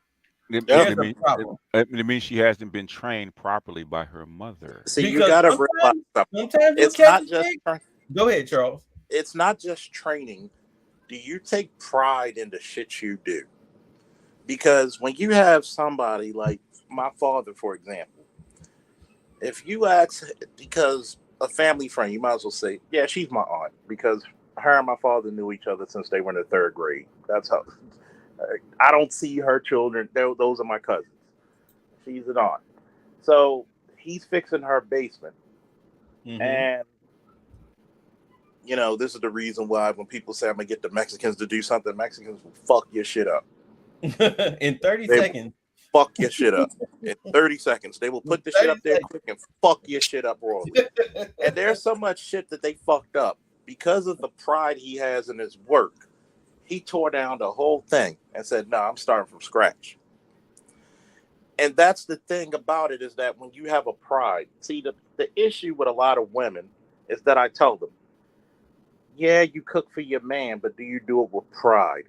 It, Yep. There's it, a mean, it, problem. it means she hasn't been trained properly by her mother. See, you Because gotta realize something. sometimes you'll It's catch not a just chick. Go ahead, Charles. it's not just training. Do you take pride in the shit you do? Because when you have somebody like my father, for example, if you ask, because a family friend, you might as well say, yeah, she's my aunt, because her and my father knew each other since they were in the third grade. That's how. I don't see her children. Those are my cousins. She's an aunt. So he's fixing her basement. Mm-hmm. And, this is the reason why when people say I'm going to get the Mexicans to do something, Mexicans will fuck your shit up. In 30 They will seconds. fuck your shit up. In 30 seconds. They will put the shit 30 up there quick and fuck your shit up royally. And there's so much shit that they fucked up because of the pride he has in his work. He tore down the whole thing and said, "No, I'm starting from scratch." And that's the thing about it is that when you have a pride, see, the issue with a lot of women is that I tell them, yeah, you cook for your man, but do you do it with pride?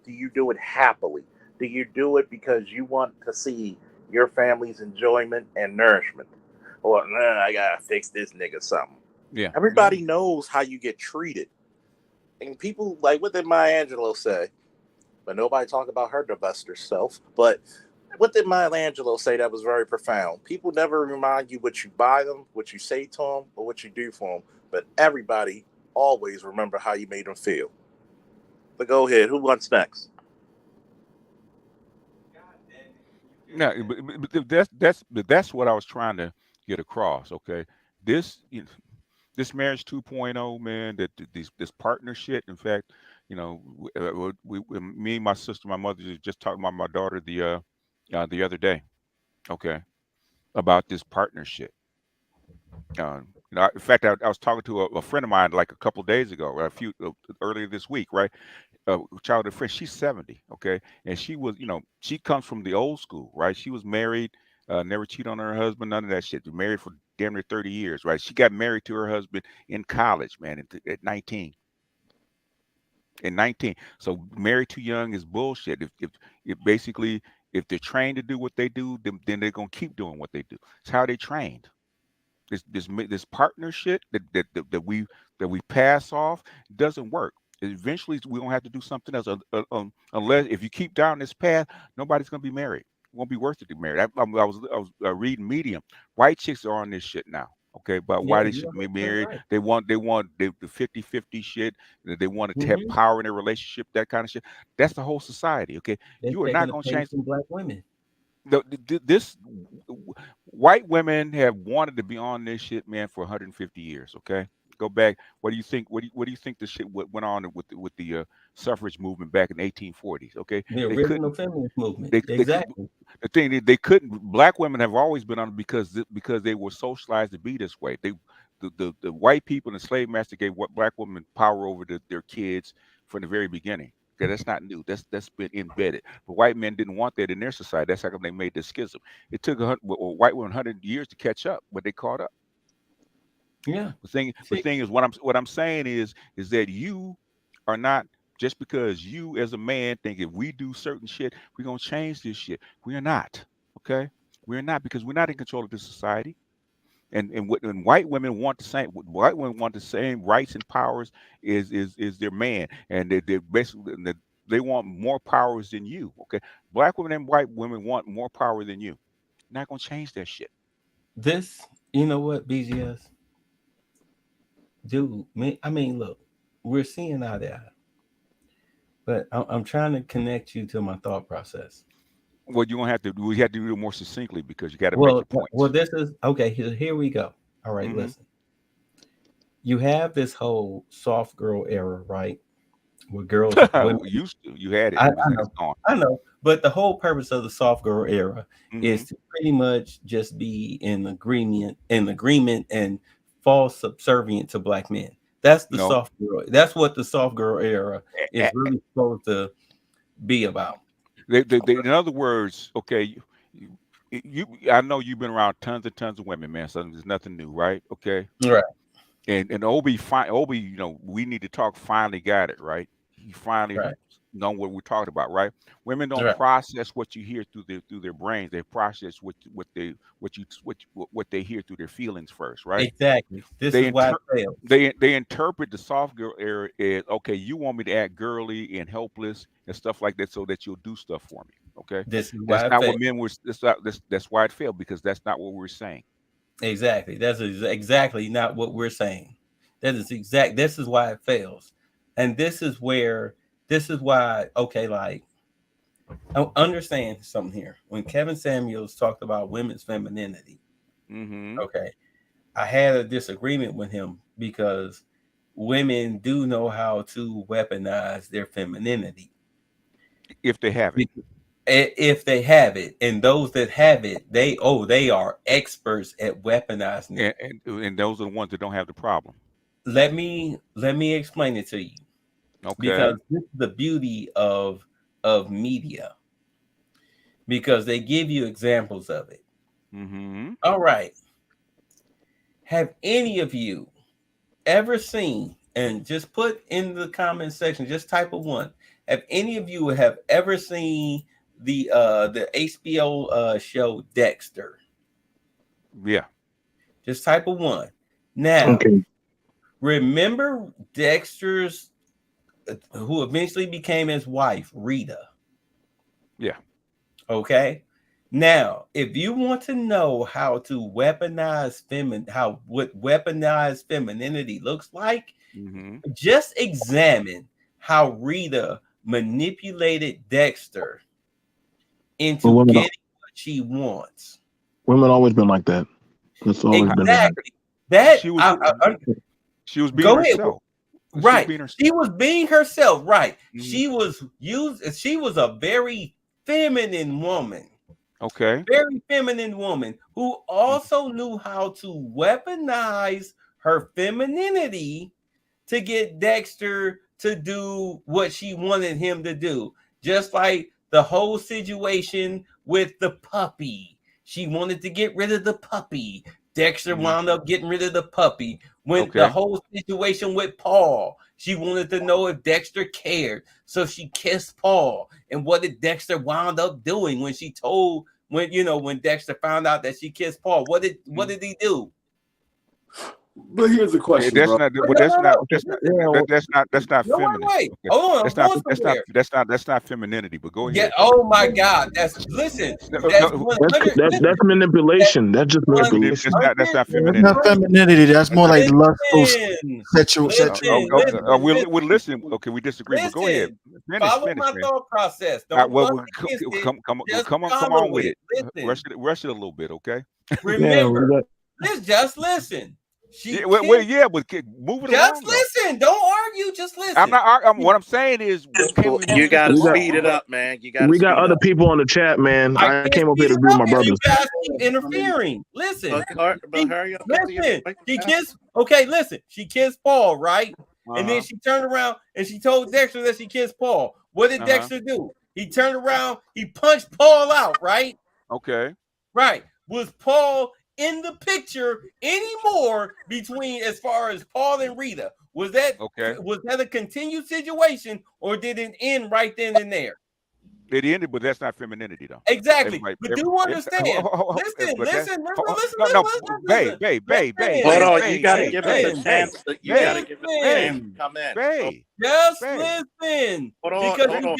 Do you do it happily? Do you do it because you want to see your family's enjoyment and nourishment? Or, nah, I gotta fix this nigga something. Yeah. Everybody knows how you get treated. And people, like, what did Maya Angelou say? But nobody talk about her divester self. But what did Maya Angelou say that was very profound? People never remind you what you buy them, what you say to them, or what you do for them. But everybody always remember how you made them feel. But go ahead. Who wants next? No, but that's what I was trying to get across. Okay, this this marriage 2.0, man, this partnership. In fact, me, my sister, my mother just talking about my daughter the other day. Okay, about this partnership. In fact, I was talking to a friend of mine like a couple of days ago, a few earlier this week, right? Childhood friend. She's 70, okay, and she was, she comes from the old school, right? She was married, never cheated on her husband, none of that shit. Married for damn near 30 years, right? She got married to her husband in college, man, at 19. In 19, so married too young is bullshit. If basically if they're trained to do what they do, then they're gonna keep doing what they do. It's how they trained. This partnership that we pass off doesn't work. Eventually, we're gonna have to do something else. Unless if you keep down this path, nobody's gonna be married. It won't be worth it to be married. I was reading Medium. White chicks are on this shit now. Okay, but Yeah, why they you're should be 100% married? right. They want the 50-50 shit. They want to have Hmm. power in their relationship. That kind of shit. That's the whole society. Okay, They're you are taking not the gonna page change. from black women. This white women have wanted to be on this shit, man, for 150 years. Okay, go back. What do you think? What do you think the shit went on with the suffrage movement back in the 1840s? Okay, The they original couldn't. feminist movement. They could. Exactly. The thing is, they couldn't. Black women have always been on it because they were socialized to be this way. The white people and the slave master gave what black women power over their kids from the very beginning. Okay, that's not new. That's been embedded. But white men didn't want that in their society. That's how come they made this schism. It took white women 100 years to catch up, but they caught up. Yeah. The thing is, what I'm saying is that you are not, just because you as a man think if we do certain shit, we're gonna change this shit. We are not. Okay, we're not, because we're not in control of this society. And white women want the same. White women want the same rights and powers is their man, and they basically they want more powers than you. Okay, black women and white women want more power than you. Not gonna change that shit. This, you know what, BGS? Dude, I mean, look, we're seeing eye to eye, but I'm trying to connect you to my thought process. Well, you gonna have to. We have to do it more succinctly because you got to make Well, your points. this is okay. Here we go. All right, Hmm. listen. You have this whole soft girl era, right? Where women. Used to. You had it. I It's know, gone. I know, but the whole purpose of the soft girl era Hmm. is to pretty much just be in agreement, and fall subservient to black men. That's the No. soft girl. That's what the soft girl era A- is really supposed to be about. in other words, okay, I know you've been around tons and tons of women, man. So there's nothing new, right? Okay. Right, And Obi, we need to talk. Finally got it right. He finally right, know what we're talking about, right? Women don't right. process what you hear through their brains. They process what they hear through their feelings first, right? Exactly. This They is why it inter- fails. they interpret the soft girl era as, okay, you want me to act girly and helpless and stuff like that so that you'll do stuff for me. Okay, This is that's why it not what fails. men were. That's why it failed, because that's not what we're saying. Exactly. That's exactly not what we're saying. This is why it fails. And this is why, okay, like, I understand something here. When Kevin Samuels talked about women's femininity, Hmm. okay, I had a disagreement with him because women do know how to weaponize their femininity. If they have it. If they have it, and those that have it, they are experts at weaponizing it. And those are the ones that don't have the problem. Let me explain it to you, Okay. because this is the beauty of media, because they give you examples of it. Hmm. All right, have any of you ever seen, and just put in the comment section, just type of one, have any of you have ever seen the HBO show Dexter? Yeah. Just type of one. Now, remember Dexter's, who eventually became his wife, Rita. Yeah. Okay. Now, if you want to know how to weaponize what weaponized femininity looks like, just examine how Rita manipulated Dexter into getting what she wants. Women always been like that. That's always been that. That she was being herself. Right. She was being herself. Right. She was a very feminine woman. Okay. Very feminine woman who also knew how to weaponize her femininity to get Dexter to do what she wanted him to do. Just like the whole situation with the puppy. She wanted to get rid of the puppy. Dexter wound up getting rid of the puppy. When the whole situation with Paul, she wanted to know if Dexter cared. So she kissed Paul. And what did Dexter wound up doing when Dexter found out that she kissed Paul? What did he do? But here's the question, that's bro. not feminine. Wait. Hold on. That's not femininity. But go ahead. Yeah. Oh my God. That's manipulation. That's just manipulation. That's not femininity. That's not femininity. That's more like lustful sexual. We're listening. Okay, we disagree. But go ahead. Follow my thought process. Come on with it. Rush it a little bit, okay? Remember, just listen. But move it along. Just listen. Don't argue. Just listen. I'm not. What I'm saying is, you got to speed it up, man. We got other people on the chat, man. I came up here to agree with my brothers. You guys keep interfering. Listen. Hurry up. Listen. She kissed Paul, right? And then she turned around and she told Dexter that she kissed Paul. What did Dexter do? He turned around. He punched Paul out, right? Okay. Right. Was Paul in the picture anymore between as far as Paul and Rita? Was that a continued situation, or did it end right then and there? It ended, but that's not femininity, though. Exactly. But do understand. Listen. Babe. Hold on. You got to give us a chance. You got to give us a chance to come in. Just listen. Because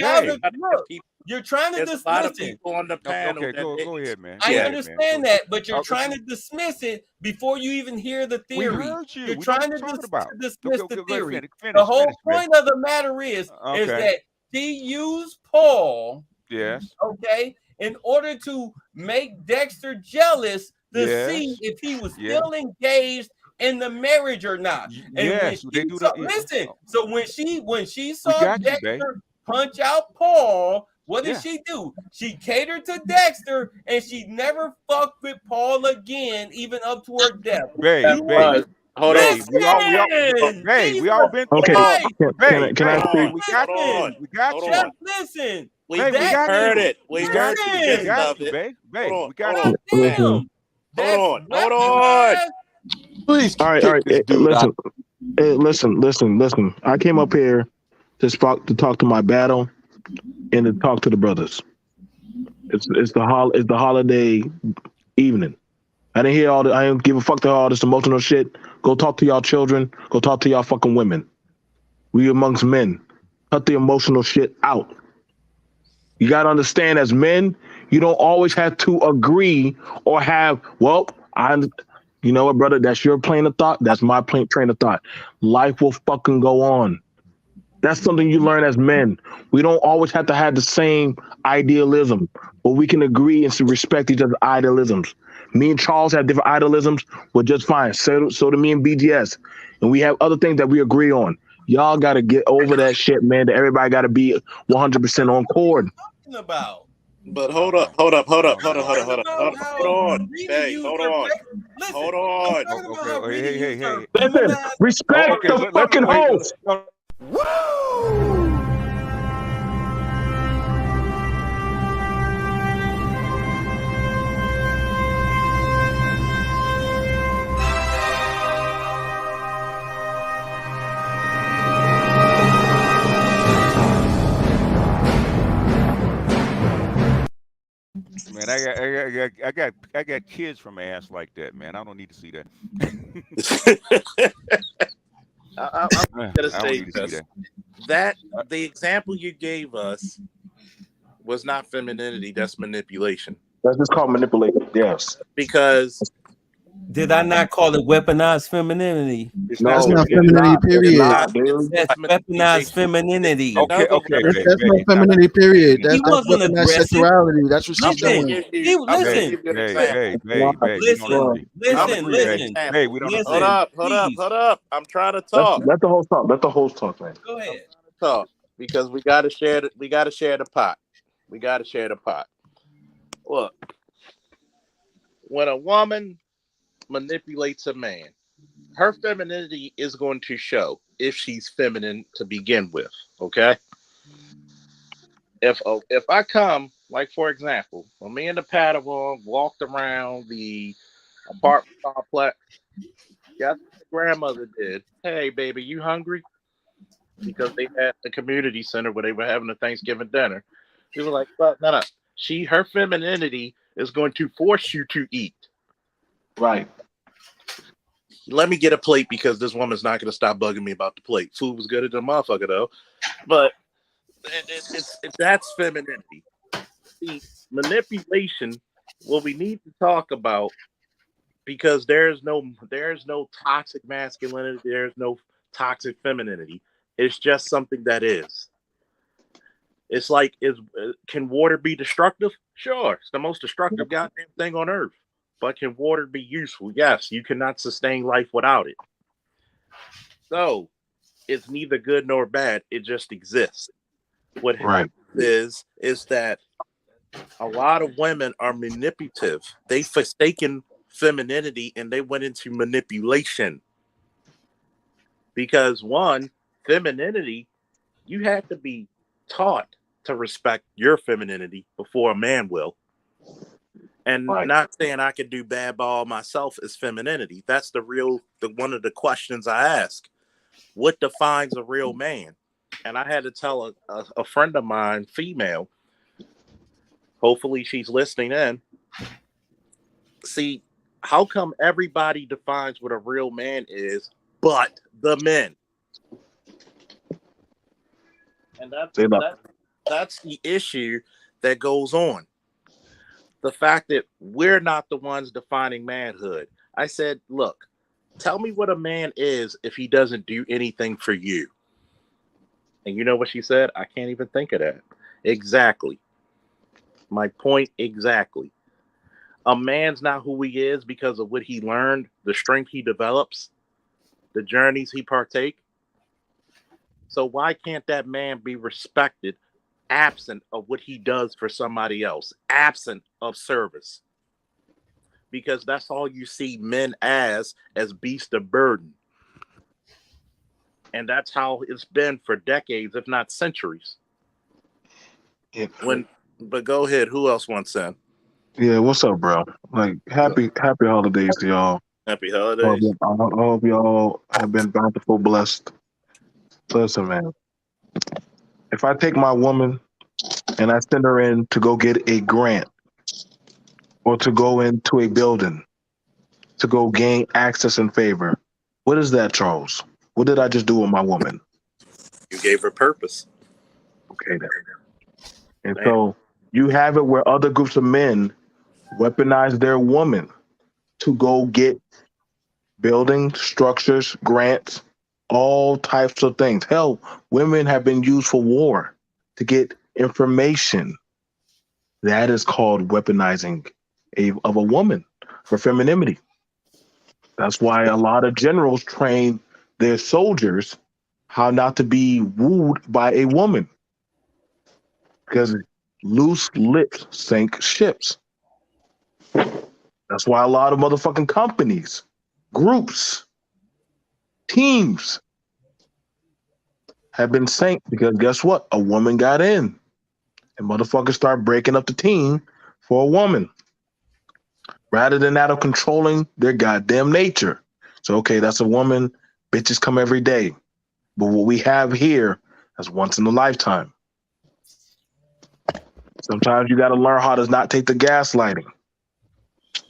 you're trying to dismiss a lot of people on the panel. Okay, go ahead, man. I understand that, but you're trying to dismiss it before you even hear the theory. We heard you. You're trying to dismiss the theory. The whole point of the matter is that he used Paul, okay, in order to make Dexter jealous to see if he was still engaged in the marriage or not. And listen, so when she saw Dexter punch out Paul, what did she do? She catered to Dexter, and she never fucked with Paul again, even up to her death. Hold on. We all been through. Okay. Can I speak? We got you. Just listen. We heard it. We heard it. We got you. Hold on. Please. All right. Listen. I came up here to talk to my battle and to talk to the brothers. It's the holiday evening. I didn't hear I didn't give a fuck to all this emotional shit. Go talk to y'all children. Go talk to y'all fucking women. We amongst men. Cut the emotional shit out. You got to understand, as men, you don't always have to agree or have, you know what, brother, that's your train of thought. That's my train of thought. Life will fucking go on. That's something you learn as men. We don't always have to have the same idealism, but we can agree and respect each other's idealisms. Me and Charles have different idealisms. We're just fine. So do me and BGS. And we have other things that we agree on. Y'all got to get over that shit, man. That everybody got to be 100% on board. But hold on. Hey, hold on. Hey. Listen, respect the fucking host. Woo! I got kids from ass like that, man. I don't need to see that. I'm I gonna don't say need to see this: that. that the example you gave us was not femininity. That's manipulation. That's just called manipulation. Yes. Because Did I not call it weaponized femininity? it's not That's No, not it's femininity, not. It's it's period. not, not dude. That's it's weaponized manipulation. It's femininity. Okay, another okay, word. That's not babe, femininity, period. He That's wasn't weaponized aggressive. sexuality. That's what she's I'm gonna Listen, doing. give you listen, an example. We don't Well, agree. We don't I'm gonna listen, agree, give you an babe. listen, Babe, example. we don't Hold agree. listen, up, please. hold up. I'm trying to talk. let the host talk. Let the host talk, man. Go I'm ahead. trying to talk because we gotta share the pot. We gotta share the pot. Look, when a woman manipulates a man, her femininity is going to show if she's feminine to begin with. Okay. If I come, like for example, when me and the Padawan walked around the apartment complex, guess what the grandmother did? Hey, baby, you hungry? Because they had the community center where they were having a Thanksgiving dinner. She was like, "But no, no." Her femininity is going to force you to eat. Right. Let me get a plate because this woman's not going to stop bugging me about the plate. Food was good as a motherfucker though, but that's femininity. The manipulation. What we need to talk about, because there's no toxic masculinity, there's no toxic femininity. It's just something that is. It's like, can water be destructive? Sure, it's the most destructive goddamn thing on earth. But can water be useful? Yes, you cannot sustain life without it. So it's neither good nor bad. It just exists. What Right. is that a lot of women are manipulative. They forsaken femininity and they went into manipulation. Because one, femininity, you have to be taught to respect your femininity before a man will. And Right. not saying I could do bad ball myself is femininity. That's the one of the questions I ask. What defines a real man? And I had to tell a friend of mine, female, hopefully she's listening in. See, how come everybody defines what a real man is but the men? And that's the issue that goes on. The fact that we're not the ones defining manhood. I said, look, tell me what a man is if he doesn't do anything for you. And you know what she said? I can't even think of that. Exactly. My point exactly. A man's not who he is because of what he learned, the strength he develops, the journeys he partake. So why can't that man be respected absent of what he does for somebody else, absent of service? Because that's all you see men as beasts of burden. And that's how it's been for decades, if not centuries. Yeah. But go ahead, who else wants in? Yeah. What's up, bro? Like, happy holidays to y'all. Happy holidays. I hope y'all have been bountiful, blessed. Listen, man. If I take my woman and I send her in to go get a grant or to go into a building to go gain access and favor, what is that, Charles? What did I just do with my woman? You gave her purpose. Okay, then. And so you have it where other groups of men weaponize their woman to go get buildings, structures, grants, all types of things. Hell, women have been used for war to get information. That is called weaponizing of a woman for femininity. That's why a lot of generals train their soldiers how not to be wooed by a woman, because loose lips sink ships. That's why a lot of motherfucking companies, groups, teams have been sank because guess what? A woman got in. And motherfuckers start breaking up the team for a woman rather than out of controlling their goddamn nature. So, okay, that's a woman. Bitches come every day. But what we have here is once in a lifetime. Sometimes you got to learn how to not take the gaslighting.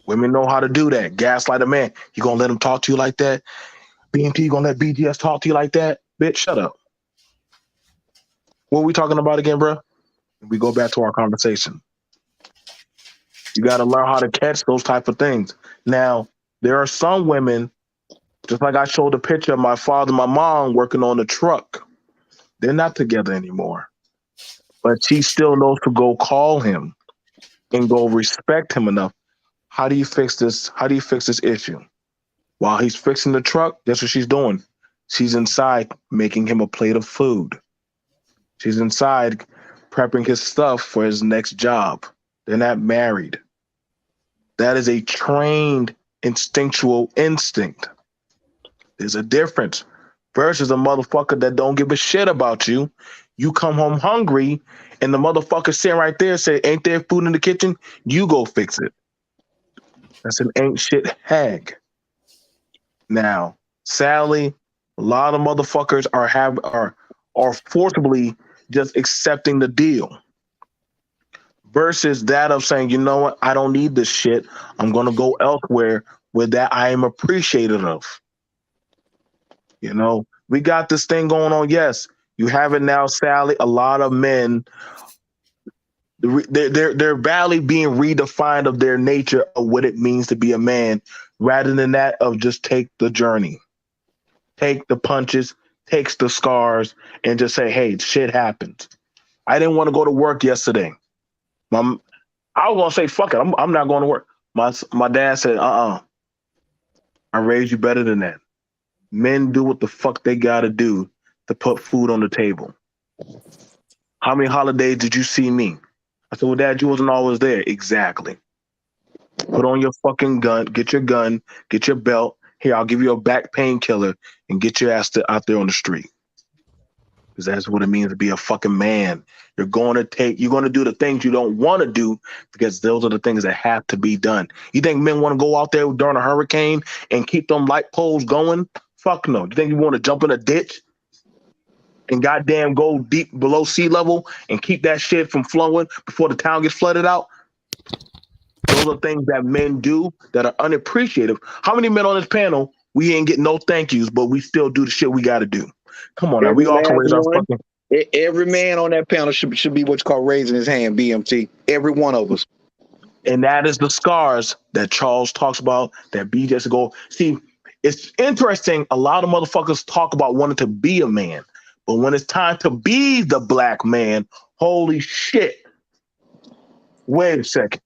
Women know how to do that. Gaslight a man. You gonna let him talk to you like that? BMT, you gonna let BGS talk to you like that? Bitch, shut up. What are we talking about again, bro? We go back to our conversation. You got to learn how to catch those type of things. Now, there are some women, just like I showed a picture of my father and my mom working on the truck. They're not together anymore. But she still knows to go call him and go respect him enough. How do you fix this? How do you fix this issue? While he's fixing the truck, that's what she's doing. She's inside making him a plate of food. She's inside prepping his stuff for his next job. They're not married. That is a trained instinctual instinct. There's a difference versus a motherfucker that don't give a shit about you. You come home hungry and the motherfucker sitting right there say, ain't there food in the kitchen? You go fix it. That's an ain't shit hag. Now, Sally, a lot of motherfuckers are forcibly just accepting the deal. Versus that of saying, you know what, I don't need this shit. I'm gonna go elsewhere where that I am appreciated of. You know, we got this thing going on. Yes, you have it now, Sally. A lot of men, they're badly being redefined of their nature of what it means to be a man, rather than that of just take the journey, take the punches, takes the scars, and just say, hey, shit happens. I didn't want to go to work yesterday. I was gonna say, fuck it, I'm not going to work. My dad said, I raised you better than that. Men do what the fuck they gotta do to put food on the table. How many holidays did you see me? I said, well, Dad, you wasn't always there. Exactly. Put on your fucking gun, get your belt. Here, I'll give you a back painkiller and get your ass out there on the street. Because that's what it means to be a fucking man. You're going to do the things you don't want to do because those are the things that have to be done. You think men want to go out there during a hurricane and keep them light poles going? Fuck no. You think you want to jump in a ditch and goddamn go deep below sea level and keep that shit from flowing before the town gets flooded out? Those are things that men do that are unappreciative. How many men on this panel, we ain't getting no thank yous, but we still do the shit we got to do? Come on now. We all can raise our fucking... Every man on that panel should be what's called raising his hand, BMT. Every one of us. And that is the scars that Charles talks about, that BJ go. See, it's interesting. A lot of motherfuckers talk about wanting to be a man, but when it's time to be the black man, holy shit. Wait a second.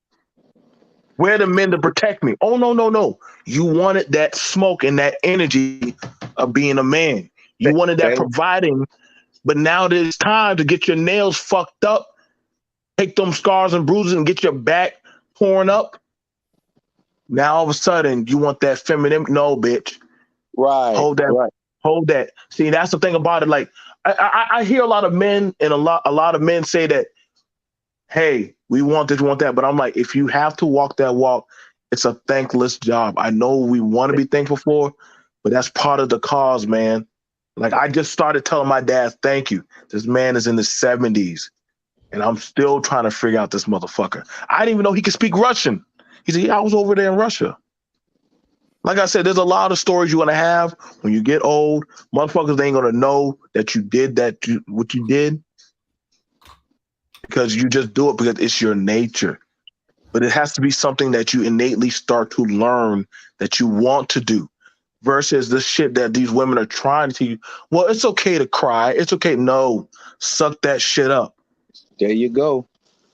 Where are the men to protect me? Oh, no. You wanted that smoke and that energy of being a man. You wanted that providing, but now it is time to get your nails fucked up, take them scars and bruises and get your back torn up. Now all of a sudden you want that feminine. No, bitch. Right. Hold that. Right. Hold that. See, that's the thing about it. Like I hear a lot of men and a lot of men say that, hey, we want this, we want that. But I'm like, if you have to walk that walk, it's a thankless job. I know we want to be thankful for, but that's part of the cause, man. Like I just started telling my dad, thank you. This man is in his 70s. And I'm still trying to figure out this motherfucker. I didn't even know he could speak Russian. He said, yeah, I was over there in Russia. Like I said, there's a lot of stories you're going to have when you get old. Motherfuckers ain't going to know that you did what you did because you just do it because it's your nature. But it has to be something that you innately start to learn that you want to do versus the shit that these women are trying to teach you. Well, it's okay to cry. It's okay. No, suck that shit up. There you go.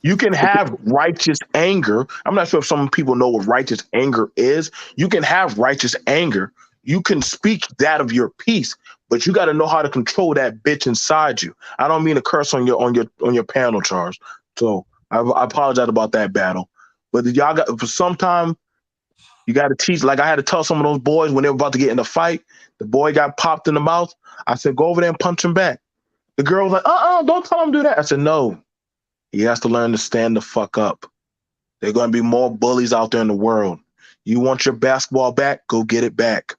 You can have righteous anger. I'm not sure if some people know what righteous anger is. You can have righteous anger. You can speak that of your peace, but you got to know how to control that bitch inside you. I don't mean to curse on your panel, Charles. So I apologize about that battle. But y'all got for some time, you got to teach. Like I had to tell some of those boys when they were about to get in a fight, the boy got popped in the mouth. I said, go over there and punch him back. The girl was like, don't tell him to do that. I said, no. He has to learn to stand the fuck up. There are going to be more bullies out there in the world. You want your basketball back? Go get it back.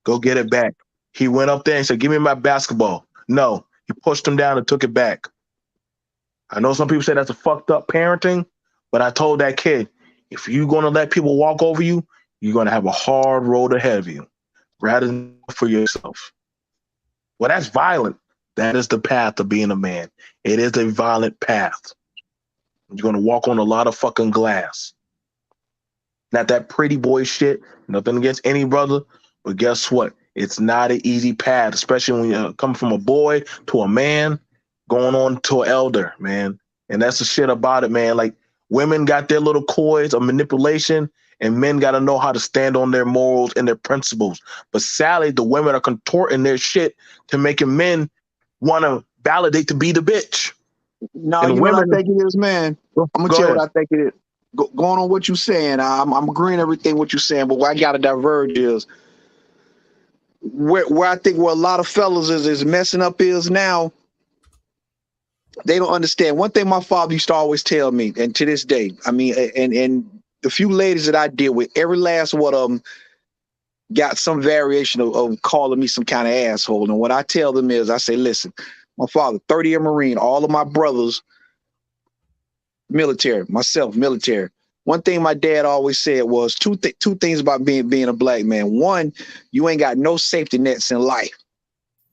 Go get it back. He went up there and said, give me my basketball. No, he pushed him down and took it back. I know some people say that's a fucked up parenting, but I told that kid, if you're gonna let people walk over you, you're gonna have a hard road ahead of you, rather than for yourself. Well, that's violent. That is the path of being a man. It is a violent path. You're gonna walk on a lot of fucking glass. Not that pretty boy shit. Nothing against any brother, but guess what? It's not an easy path, especially when you come from a boy to a man, going on to an elder, man. And that's the shit about it, man. Like women got their little coys of manipulation, and men got to know how to stand on their morals and their principles. But sadly, the women are contorting their shit to making men want to validate to be the bitch. No, And you know what women, I think it is, man. I'm gonna go tell you ahead. what I think it is. Going on what you're saying, I'm agreeing everything what you're saying, but where I gotta diverge is where I think where a lot of fellas is messing up is now they don't understand. One thing my father used to always tell me, and to this day, I mean, and the few ladies that I deal with, every last one of them got some variation of calling me some kind of asshole. And what I tell them is, I say, listen, my father, 30-year Marine, all of my brothers, military, myself, military. One thing my dad always said was two things about being a black man. One, you ain't got no safety nets in life.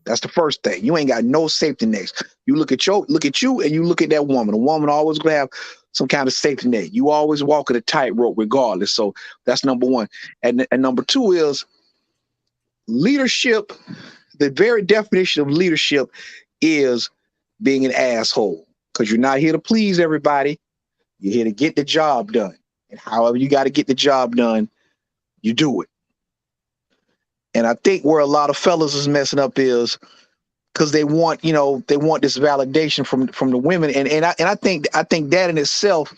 That's the first thing. You ain't got no safety nets. You look at you and you look at that woman. A woman always gonna have some kind of safety net. You always walk at a tightrope regardless. So that's number one. And number two is leadership. The very definition of leadership is being an asshole, because you're not here to please everybody. You're here to get the job done. And however you got to get the job done, you do it. And I think where a lot of fellas is messing up is because they want this validation from the women. And I think that in itself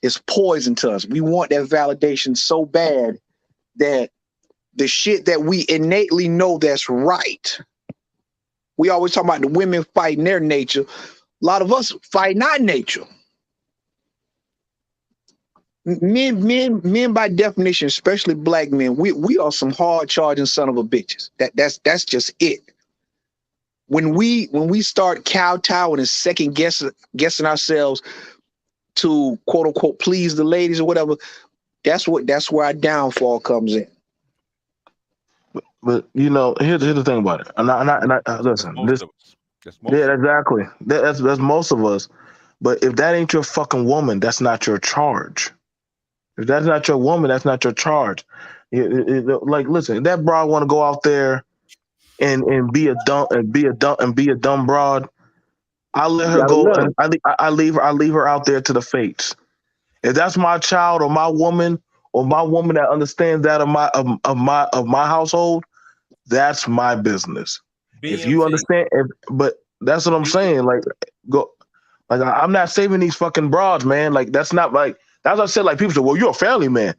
is poison to us. We want that validation so bad that the shit that we innately know that's right. We always talk about the women fighting their nature. A lot of us fight our nature. Men by definition, especially black men, we are some hard charging son of a bitches. That's just it. When we start kowtowing and second guessing ourselves to quote unquote please the ladies or whatever, that's where our downfall comes in. But here's the thing about it. And I listen. Most of us. That's most. Yeah, exactly. That's most of us. But if that ain't your fucking woman, that's not your charge. If that's not your woman, that's not your charge. Like, listen, if that broad want to go out there and be a dumb broad, I let her go. And I leave her out there to the fates. If that's my child or my woman that understands that of my household, that's my business. BMT. If you understand, but that's what I'm saying. Like, go. Like, I'm not saving these fucking broads, man. Like, that's not like. That's what I said. Like, people say, "Well, you're a family man."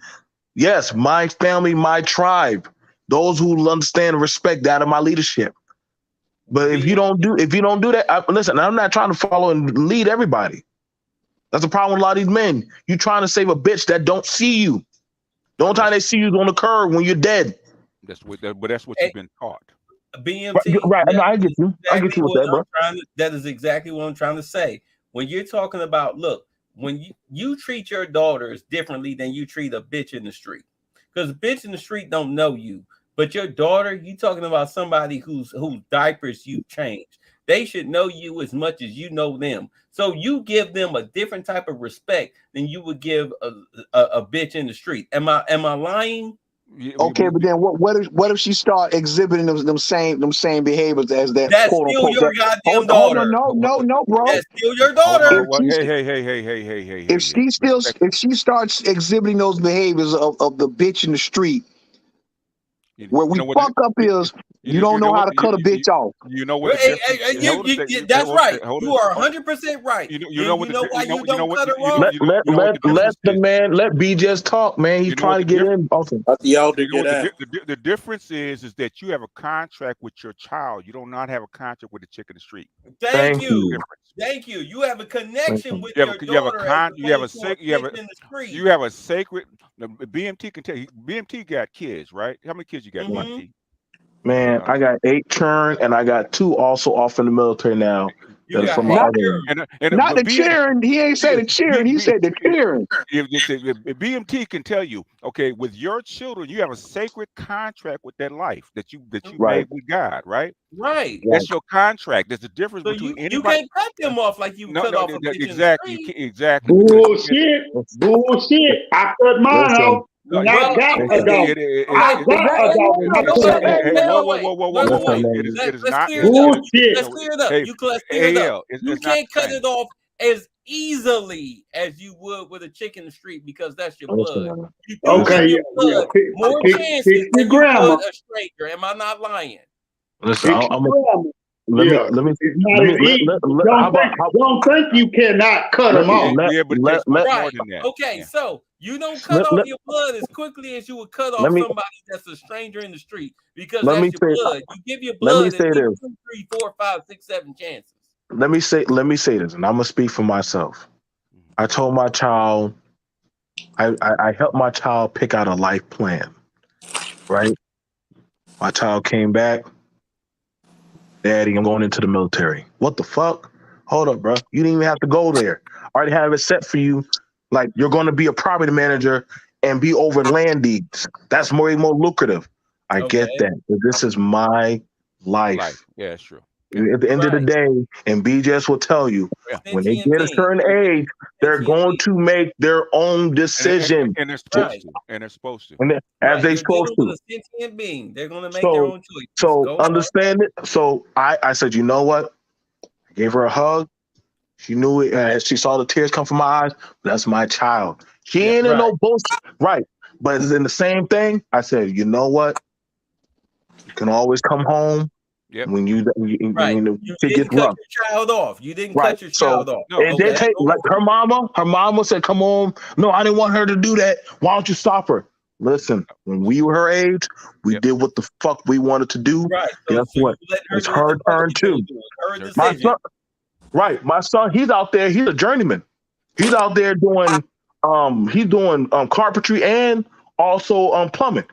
Yes, my family, my tribe, those who understand and respect that of my leadership. But if you don't do that, listen, I'm not trying to follow and lead everybody. That's the problem with a lot of these men. You trying to save a bitch that don't see you. The only time they see you is on the curb when you're dead. That's what you've been taught. BMT. Right. No, I get you. I get you with that, bro. That is exactly what I'm trying to say. When you're talking about, look, when you treat your daughters differently than you treat a bitch in the street, because a bitch in the street don't know you, but your daughter, you talking about somebody whose diapers you changed. They should know you as much as you know them. So you give them a different type of respect than you would give a bitch in the street. Am I lying? Okay, but then what if she start exhibiting them same behaviors as that? That's quote still unquote, your goddamn daughter. No, bro. That's still your daughter. Hey. If she starts exhibiting those behaviors of the bitch in the street, where we fuck up is you don't know how to cut a bitch off. You know what? That's right. You are 100% right. You know why you don't cut her off? Let B just talk, man. He's trying to get in. Awesome. The difference is that you have a contract with your child. You do not have a contract with the chick in the street. Thank you. Thank you. You have a connection with your daughter. You have a sacred. BMT can tell you. BMT got kids, right? How many kids you got, BMT? Man, I got 8 churn, and I got 2 also off in the military now. You That's got from my hate other girls. one. Not But the cheering. He ain't say the cheering. He said the cheering. if BMT can tell you, okay, with your children, you have a sacred contract with that life that you Right. made with God, right? Right. That's your contract. There's a difference So between you anybody. can't cut them off like you No, cut no, off a bitch in the exactly. You street. can't, exactly. Because Bullshit. Bullshit. I cut mine Listen, off. no, And I got a dog. I got a dog in my No, cut off. hey, whoa, whoa, wait. whoa, whoa, whoa, Wait, whoa, wait, whoa. wait. Listen, It is Let's not. clear it up. Bullshit. Let's clear it up. Hey, Let's clear it up. AL, You it's not can't the cut same. it off as easily as you would with a chick in the street because that's your blood. listen. You do Okay, give your yeah. blood more Fix chances your than you grammar. would a stranger. Am I not lying? Listen, Fix I'm your grammar. let me Yeah. let me It's not let me as let, easy. let, how about Don't think you cannot cut them off. Yeah, but it let, takes much let, more Right. than that. Okay. Yeah. So you don't cut let, off let, your blood as quickly as you would cut let off me somebody that's a stranger in the street because let me that's your say blood. You give your let me blood at say least this. 2, 3, 4, 5, 6, 7 chances. Let me say this, and I'm gonna speak for myself. I told my child, I helped my child pick out a life plan. Right, my child came back. Daddy, I'm going into the military. What the fuck? Hold up, bro. You didn't even have to go there. I already have it set for you. Like you're going to be a property manager and be over land deeds. That's more lucrative. I get Okay. that. But this is my life. Yeah, that's true. At the end of the Right. day, and BJS will tell you, Yeah. when they Sentient get a being. certain age, they're going to make their own decision. And they're supposed Right. to. And they're supposed to. And as Right. they You're supposed dealing to. with a sentient being. They're going to make their own choices. So Go on. understand it. So I said, you know what? I gave her a hug. She knew it. She saw the tears come from my eyes. That's my child. She ain't in Right. no bullshit. Right. But it's in the same thing. I said, you know what? You can always come home Yep. when Right. when You shit gets didn't cut rough. your child off. You didn't Right. cut your So child off. it did Okay. take like her mama said, come on. No, I didn't want her to do that. Why don't you stop her? Listen, when we were her age, we Yep. did what the fuck we wanted to do. Right. Guess So what? you let her It's do what the her fuck turn you gonna too. do. It's her My decision. son, right. My son, he's out there, he's a journeyman. He's out there doing carpentry and also plumbing.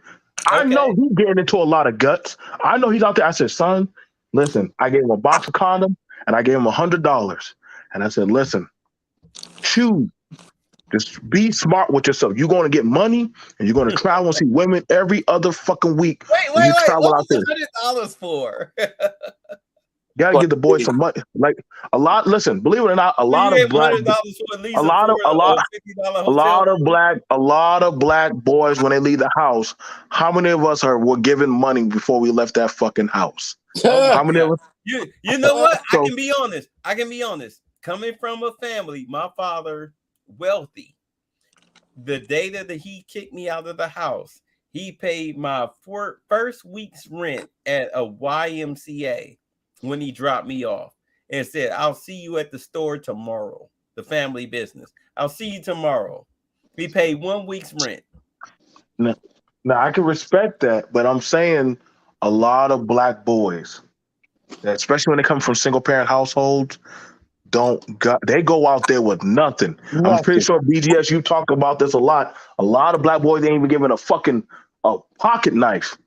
I Okay. know he's getting into a lot of guts. I know he's out there. I said, son, listen, I gave him a box of condoms and I gave him $100. And I said, listen, choose. Just be smart with yourself. You're going to get money and you're going to travel and see women every other fucking week. Wait. When you What travel out was there. $100 for? Gotta give the boys some money. Like a lot. Listen, believe it or not, a You lot gave of black, $100 for at least a lot of $50 hotel room. a lot of black boys when they leave the house. How many of us were given money before we left that fucking house? Oh my How many God. of us? You know what? I So can be honest. Coming from a family, my father wealthy. The day that he kicked me out of the house, he paid my first week's rent at a YMCA when he dropped me off and said, I'll see you at the store tomorrow. The family business. I'll see you tomorrow. He paid 1 week's rent. now I can respect that, but I'm saying a lot of black boys, especially when they come from single parent households, they go out there with nothing. I'm pretty sure BGS, you talk about this a lot. A lot of black boys ain't even given a fucking pocket knife.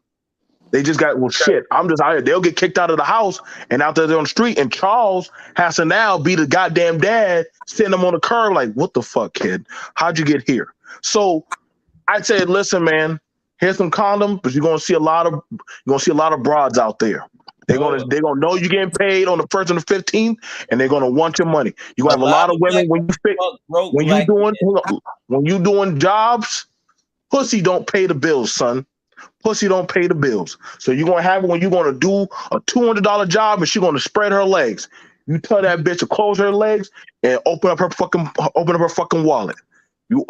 They just got, well, shit, I'm just out here. They'll get kicked out of the house and out there on the street. And Charles has to now be the goddamn dad, sitting them on the curb like, what the fuck, kid? How'd you get here? So I'd say, listen, man, here's some condoms, but you're gonna see a lot of broads out there. They're gonna know you're getting paid on the 1st and the 15th, and they're gonna want your money. You're gonna have a lot of women when you doing jobs, pussy don't pay the bills, son. Pussy don't pay the bills. So you're gonna have it when you're gonna do a $200 job and she's gonna spread her legs. You tell that bitch to close her legs and open up her fucking wallet. You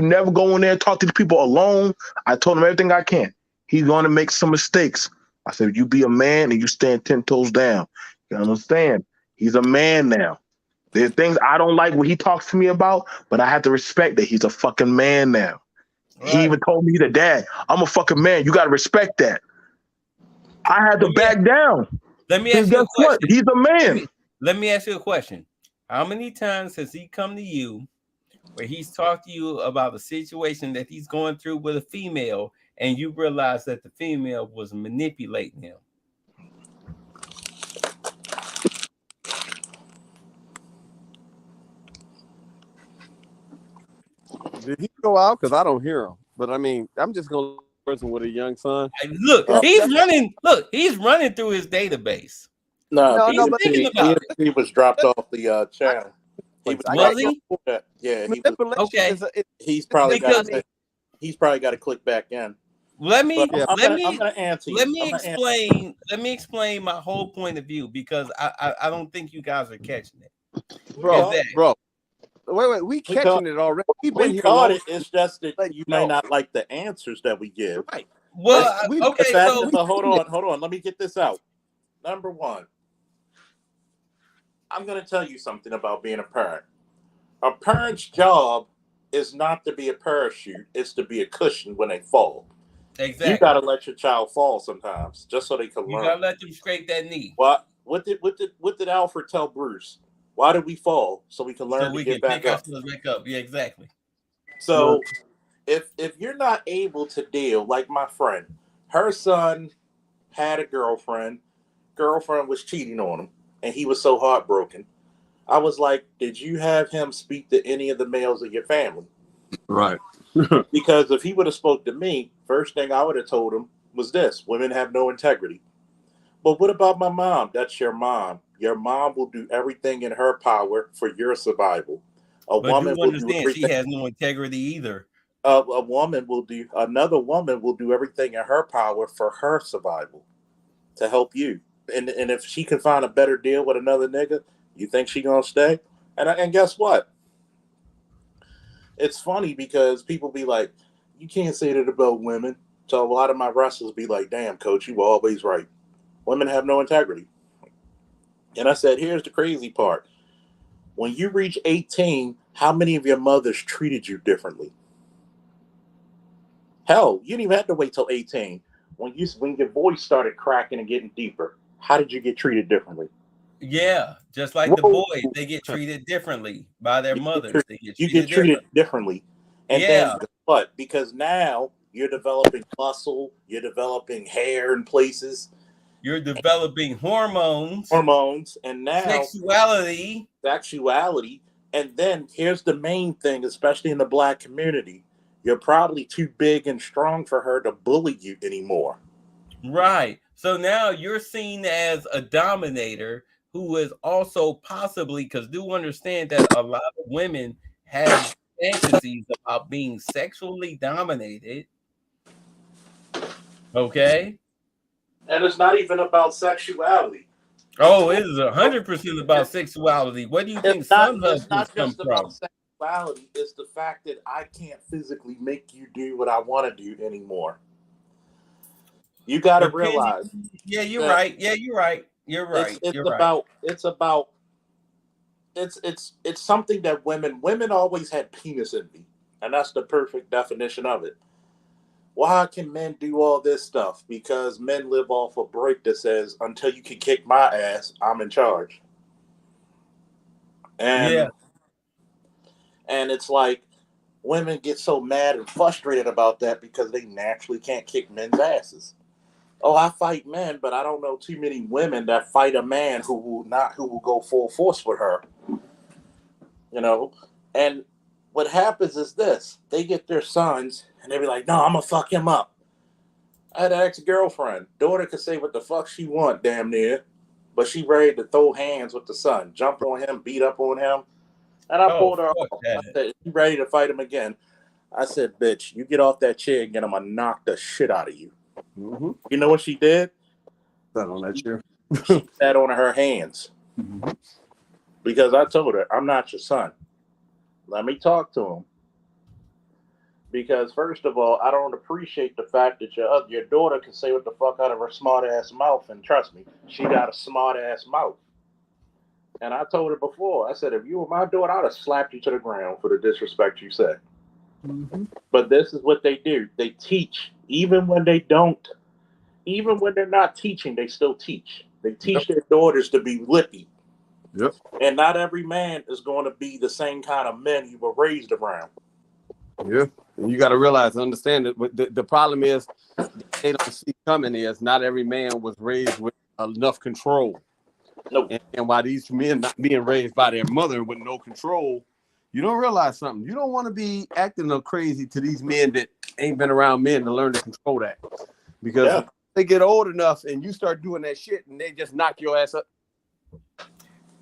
never go in there and talk to these people alone. I told him everything I can. He's gonna make some mistakes. I said, you be a man and you stand 10 toes down. You understand? He's a man now. There's things I don't like what he talks to me about, but I have to respect that he's a fucking man now. Right. He even told me that, Dad, I'm a fucking man. You got to respect that. I had to back down. Let me ask you a question. What? He's a man. Let me ask you a question. How many times has he come to you where he's talked to you about a situation that he's going through with a female and you realize that the female was manipulating him? Did he go out? Because I don't hear him. But I mean, I'm just gonna person with a young son. Look, he's running. Look, he's running through his database. No, he's thinking about it. He was dropped off the channel. Was he? Yeah, he was. Okay. He's probably Because he's probably got to click back in. Let me I'm gonna answer you. Let me explain my whole point of view, because I don't think you guys are catching it. Bro. Wait, we catching it already. We've been here caught long. it. It's just that you may not like the answers that we give. Right. Well, okay. So hold on. Let me get this out. Number one, I'm going to tell you something about being a parent. A parent's job is not to be a parachute; it's to be a cushion when they fall. Exactly. You got to let your child fall sometimes, just so they can learn. You got to let them scrape that knee. What did Alfred tell Bruce? Why did we fall? So we can learn to get back up. Yeah, exactly. So if you're not able to deal, like my friend, her son had a girlfriend was cheating on him, and he was so heartbroken. I was like, did you have him speak to any of the males of your family? Right. Because if he would have spoke to me, first thing I would have told him was this: women have no integrity. But what about my mom? That's your mom. Your mom will do everything in her power for your survival. Woman will do everything. She has no integrity either. Another woman will do everything in her power for her survival to help you. And if she can find a better deal with another nigga, you think she gonna stay? And guess what? It's funny because people be like, you can't say that about women. So a lot of my wrestlers be like, damn, coach, you were always right. Women have no integrity. And I said, here's the crazy part. When you reach 18, how many of your mothers treated you differently? Hell, you didn't even have to wait till 18. When your voice started cracking and getting deeper, how did you get treated differently? Yeah, just like the boys, they get treated differently by their mothers. You get treated differently. And then what? Because now you're developing muscle, you're developing hair in places. You're developing hormones, and now sexuality. And then here's the main thing, especially in the Black community. You're probably too big and strong for her to bully you anymore. Right. So now you're seen as a dominator who is also possibly, because do understand that a lot of women have fantasies about being sexually dominated. Okay. And it's not even about sexuality. Oh, it is 100% about sexuality. What do you think some husbands come from? About sexuality. It's the fact that I can't physically make you do what I want to do anymore. You got to realize. Yeah, you're right. Yeah, you're right. You're right. It's something that women always had penis envy, and that's the perfect definition of it. Why can men do all this stuff? Because men live off a break that says, until you can kick my ass, I'm in charge. And it's like women get so mad and frustrated about that because they naturally can't kick men's asses. Oh, I fight men, but I don't know too many women that fight a man who will go full force with her. You know? And what happens is this: they get their sons and they be like, no, I'm gonna fuck him up. I had an ex-girlfriend. Daughter could say what the fuck she want, damn near, but she ready to throw hands with the son, jump on him, beat up on him. And I pulled her off. I said, you ready to fight him again? I said, bitch, you get off that chair again, I'm gonna knock the shit out of you. Mm-hmm. You know what she did? Sat on that chair. She sat on her hands. Mm-hmm. Because I told her, I'm not your son. Let me talk to him. Because first of all, I don't appreciate the fact that your daughter can say what the fuck out of her smart ass mouth, and trust me, she got a smart ass mouth. And I told her before, I said, if you were my daughter, I'd have slapped you to the ground for the disrespect you said. Mm-hmm. But this is what they do. They teach, even when they're not teaching, they still teach. They teach their daughters to be lippy. Yep. And not every man is going to be the same kind of men you were raised around. Yeah. And you got to realize and understand that the problem is they don't see coming is not every man was raised with enough control. Nope. And while these men not being raised by their mother with no control, You don't realize something. You don't want to be acting no crazy to these men that ain't been around men to learn to control that. Because they get old enough and you start doing that shit and they just knock your ass up.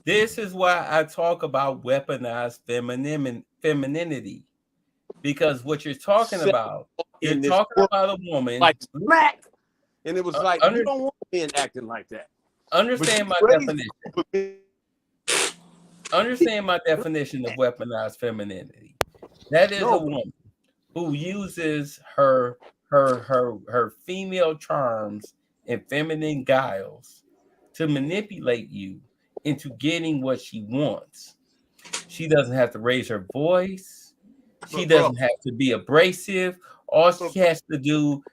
This is why I talk about weaponized femininity. Because what you're talking about, you're talking about a woman like smack. And it was like, you don't want men acting like that. Understand my definition. Understand my definition of weaponized femininity. That is a woman who uses her female charms and feminine guiles to manipulate you into getting what she wants. She doesn't have to raise her voice. She doesn't have to be abrasive. All she has to do,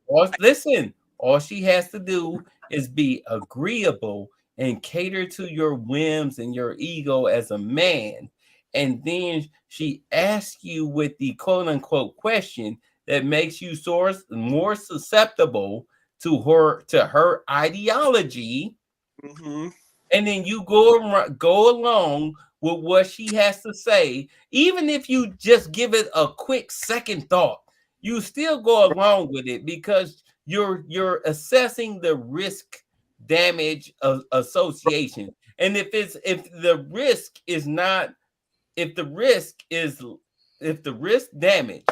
all she has to do is be agreeable and cater to your whims and your ego as a man. And then she asks you with the quote unquote question that makes you more susceptible to her ideology. Mm-hmm. And then you go along with what she has to say, even if you just give it a quick second thought, you still go along with it because you're assessing the risk damage association. And if the risk damage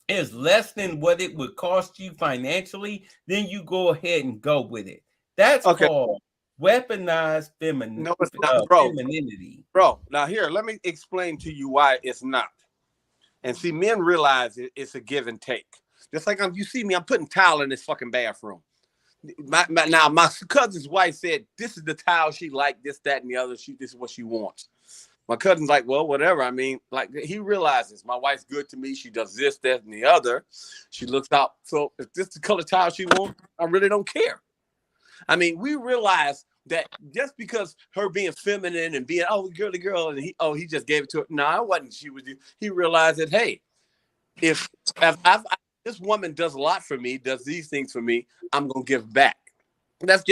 is less than what it would cost you financially, then you go ahead and go with it. That's called weaponized femininity. Bro, now here, let me explain to you why it's not. And see, men realize it's a give and take. Just like you see me, I'm putting tile in this fucking bathroom. My cousin's wife said, this is the tile she liked, this, that, and the other. This is what she wants. My cousin's like, well, whatever. I mean, like, he realizes my wife's good to me. She does this, that, and the other. She looks out. So if this is the color tile she wants, I really don't care. I mean, we realize that just because her being feminine and being, girly girl, and he just gave it to her. No, it wasn't. He realized that, hey, if this woman does a lot for me, does these things for me, I'm gonna give back. That's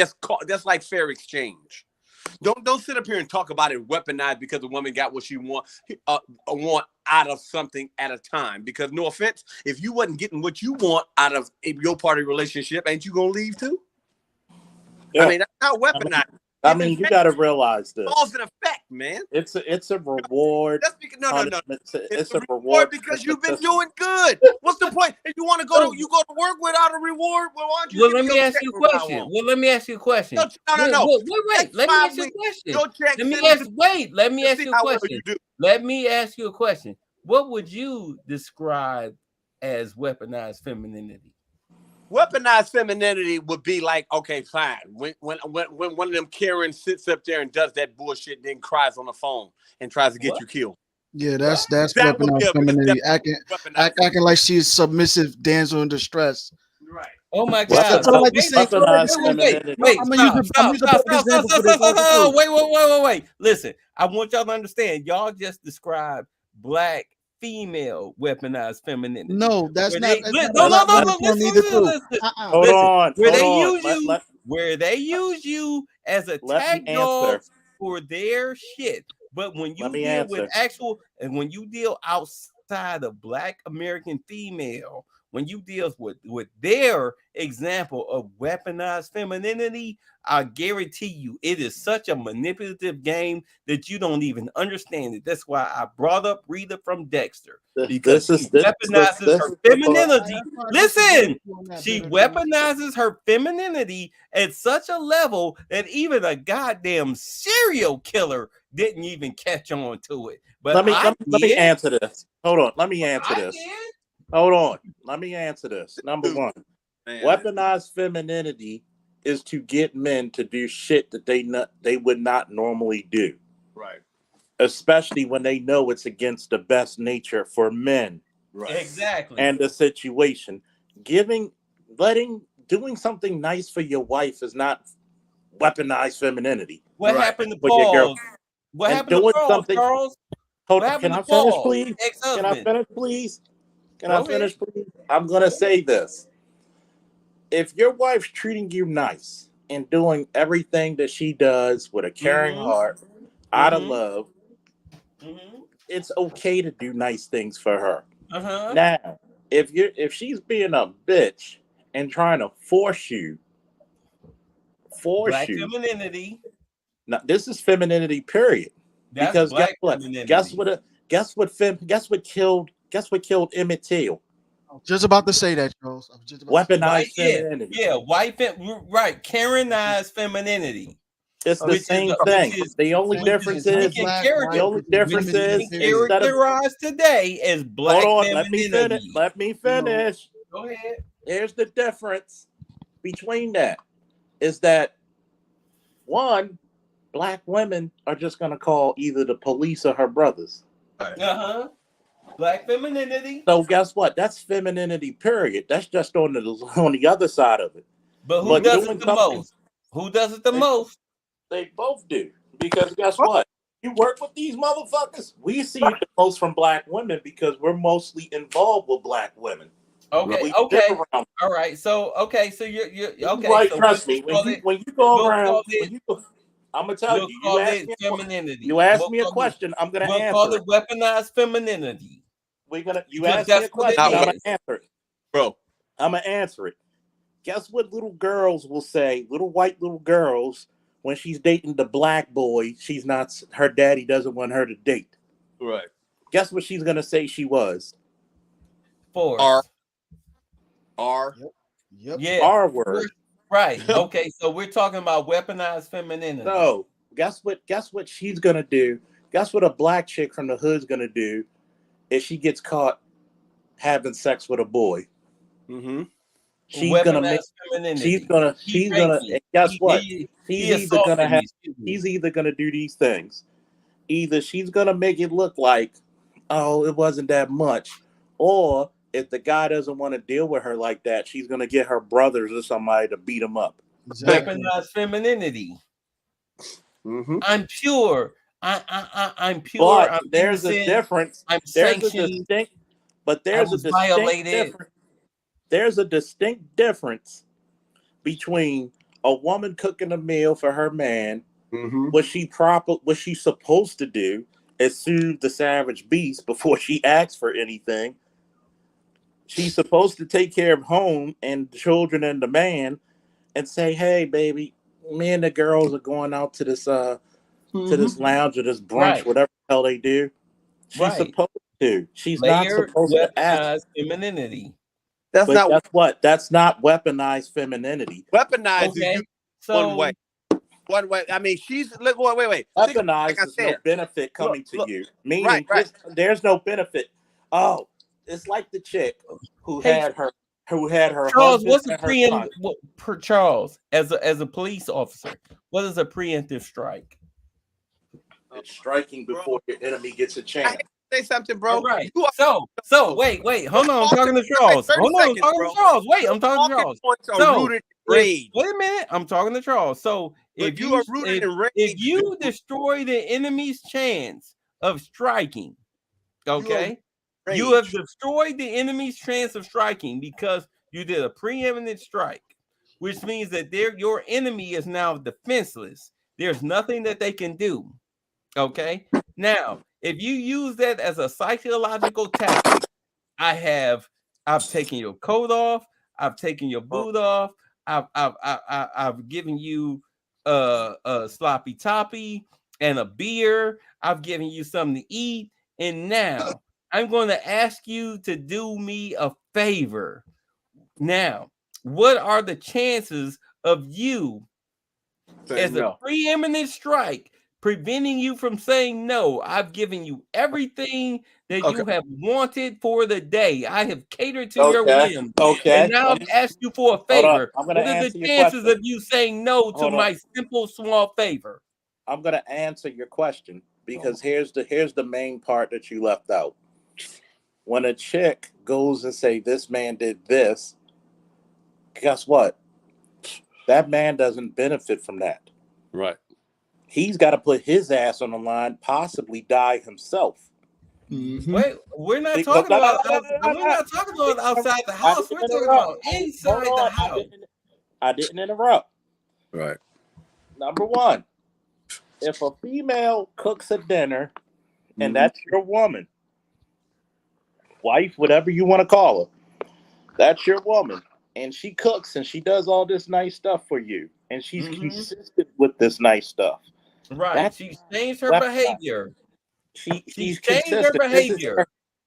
like fair exchange. Don't sit up here and talk about it weaponized because the woman got what she want out of something at a time. Because no offense, if you wasn't getting what you want out of your part of the relationship, ain't you gonna leave too? Yeah. I mean, that's not weaponized. I mean, you got to realize this. Cause and effect, man. It's a reward. That's because, no. It's a reward because you've been doing good. What's the point? If you want to go to work without a reward, well, why don't you? Well, let me ask you a question. No. Wait. Let me ask you a question. Let me ask you a question. What would you describe as weaponized femininity? Weaponized femininity would be like, okay, fine. When one of them Karens sits up there and does that bullshit, then cries on the phone and tries to get you killed. Yeah, that's weaponized femininity. Acting like she's submissive damsel in distress. Right. Oh my God. Wait. Listen, I want y'all to understand. Y'all just described black female weaponized femininity. No, that's not. Hold on. Where they use you as a tag dog for their shit. But when you deal with when you deal outside of black American female, when you deal with their example of weaponized femininity, I guarantee you it is such a manipulative game that you don't even understand it. That's why I brought up Rita from Dexter, because she weaponizes her femininity. Listen, she weaponizes her femininity at such a level that even a goddamn serial killer didn't even catch on to it. But let me answer this. Hold on. Let me answer this. Hold on. Let me answer this. Number one, weaponized femininity is to get men to do shit that they would not normally do. Right. Especially when they know it's against the best nature for men. Right. Exactly. And the situation. Doing something nice for your wife is not weaponized femininity. What happened to Paul? What happened to Paul, Charles? Hold on. Can I finish, please? Can I finish, please? I'm going to say this. If your wife's treating you nice and doing everything that she does with a caring heart, out of love, it's okay to do nice things for her. Uh-huh. Now, if she's being a bitch and trying to force you, Black femininity. now this is femininity, period. That's Because guess black what? femininity. Guess what killed Emmett Till? I was just about to say that, Charles. I was just about to say that. Weaponized femininity. Yeah, right. Karenized femininity. It's the Which same is thing. Same The only thing. difference It's not is black, the white. only It's difference femininity, is period. instead of characterized today as black hold on, femininity. Let me finish. Go ahead. Here's the difference between that is that one, black women are just gonna call either the police or her brothers. Uh-huh. Black femininity. So guess what? That's femininity, period. That's just on the other side of it. But who But does doing it the something, most? Who does it the most? they both do. Because guess what? You work with these motherfuckers. We see it the most from black women because we're mostly involved with black women. Okay, We okay. live around. All right. So so you're okay. Right, So trust me. When you go around, I'm gonna tell we'll you. call it femininity. You ask We'll me a call question. I'm gonna We'll answer call it. it weaponized femininity. You Because ask me that's a what it question. I'm gonna is. answer it, Bro. I'm gonna answer it. Guess what? Little girls will say. Little white little girls when she's dating the black boy, she's not. Her daddy doesn't want her to date. Right. Guess what she's gonna say she was? Force. R. Yep. Yeah. R word. Right. Okay. So we're talking about weaponized femininity. So guess what she's gonna do? Guess what a black chick from the hood's gonna do if she gets caught having sex with a boy? Mm-hmm. She's gonna make. She's gonna. And guess what? She's either gonna do these things. Either she's gonna make it look like, oh, it wasn't that much, or if the guy doesn't want to deal with her like that, she's gonna get her brothers or somebody to beat him up. Exactly. Weaponized femininity. Mm-hmm. I'm pure. I'm pure. But I'm there's innocent. a difference. I'm There's a sanctioned. distinct. But I was violated. There's a distinct difference between a woman cooking a meal for her man. Mm-hmm. What she's supposed to do is soothe the savage beast before she asks for anything. She's supposed to take care of home and the children and the man and say, hey baby, me and the girls are going out to this to this lounge or this brunch, Right. whatever the hell they do. She's supposed to. She's not supposed to ask. Femininity. Guess what? That's not weaponized femininity. Weaponized is you one way. One way. I mean, she's wait. Weaponized like I is said, no benefit coming to you. Meaning, right. There's no benefit. Oh, it's like the chick who had her Charles, husband what's a and her son. Charles, as a police officer, what is a preemptive strike? It's striking before your enemy gets a chance. Say something, bro. All right. So wait. Hold on. I'm talking to Charles. Hold on. I'm talking to Charles. Wait. I'm talking to Charles. Wait a minute. I'm talking to Charles. So if you destroy the enemy's chance of striking, okay, you have destroyed the enemy's chance of striking because you did a preeminent strike, which means that your enemy is now defenseless. There's nothing that they can do. Okay. Now, if you use that as a psychological tactic, I've taken your coat off, I've taken your boot off, I've given you a sloppy toppy and a beer, I've given you something to eat, and now I'm going to ask you to do me a favor. Now, what are the chances of you as a preeminent strike preventing you from saying no? I've given you everything that you have wanted for the day. I have catered to your whims. Okay. And now I've asked you for a favor. I'm gonna what are answer the your chances question. of you saying no to my simple, small favor? I'm gonna answer your question because here's the main part that you left out. When a chick goes and say this man did this, guess what? That man doesn't benefit from that. Right. He's got to put his ass on the line, possibly die himself. Mm-hmm. Wait, we're not talking about outside the house. We're talking about inside the house. I didn't interrupt. Right. Number one, if a female cooks a dinner and that's your woman, wife, whatever you want to call her. That's your woman, and she cooks and she does all this nice stuff for you, and she's consistent with this nice stuff. Right. She's changed her behavior. She's changed her consistent. behavior.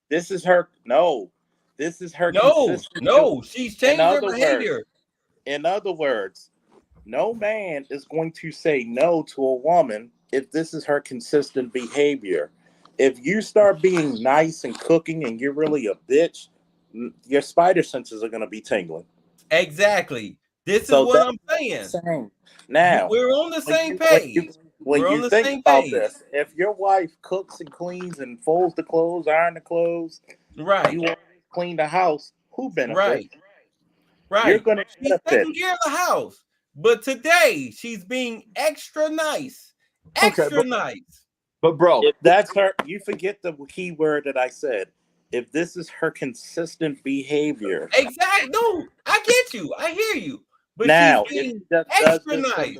This is her. No, this is her. No. She's changed her behavior. In other words, no man is going to say no to a woman if this is her consistent behavior. If you start being nice and cooking and you're really a bitch, your spider senses are going to be tingling. Exactly. This is what I'm saying. Now, we're on the same page. When you think about this, if your wife cooks and cleans and folds the clothes, iron the clothes, right, you clean the house, who benefits? Right. You're going to She's taking care of the house. But today, she's being extra nice. Nice. But bro, if that's her, you forget the key word that I said. If this is her consistent behavior. Exactly. No, I get you. I hear you. But now, she's being extra nice.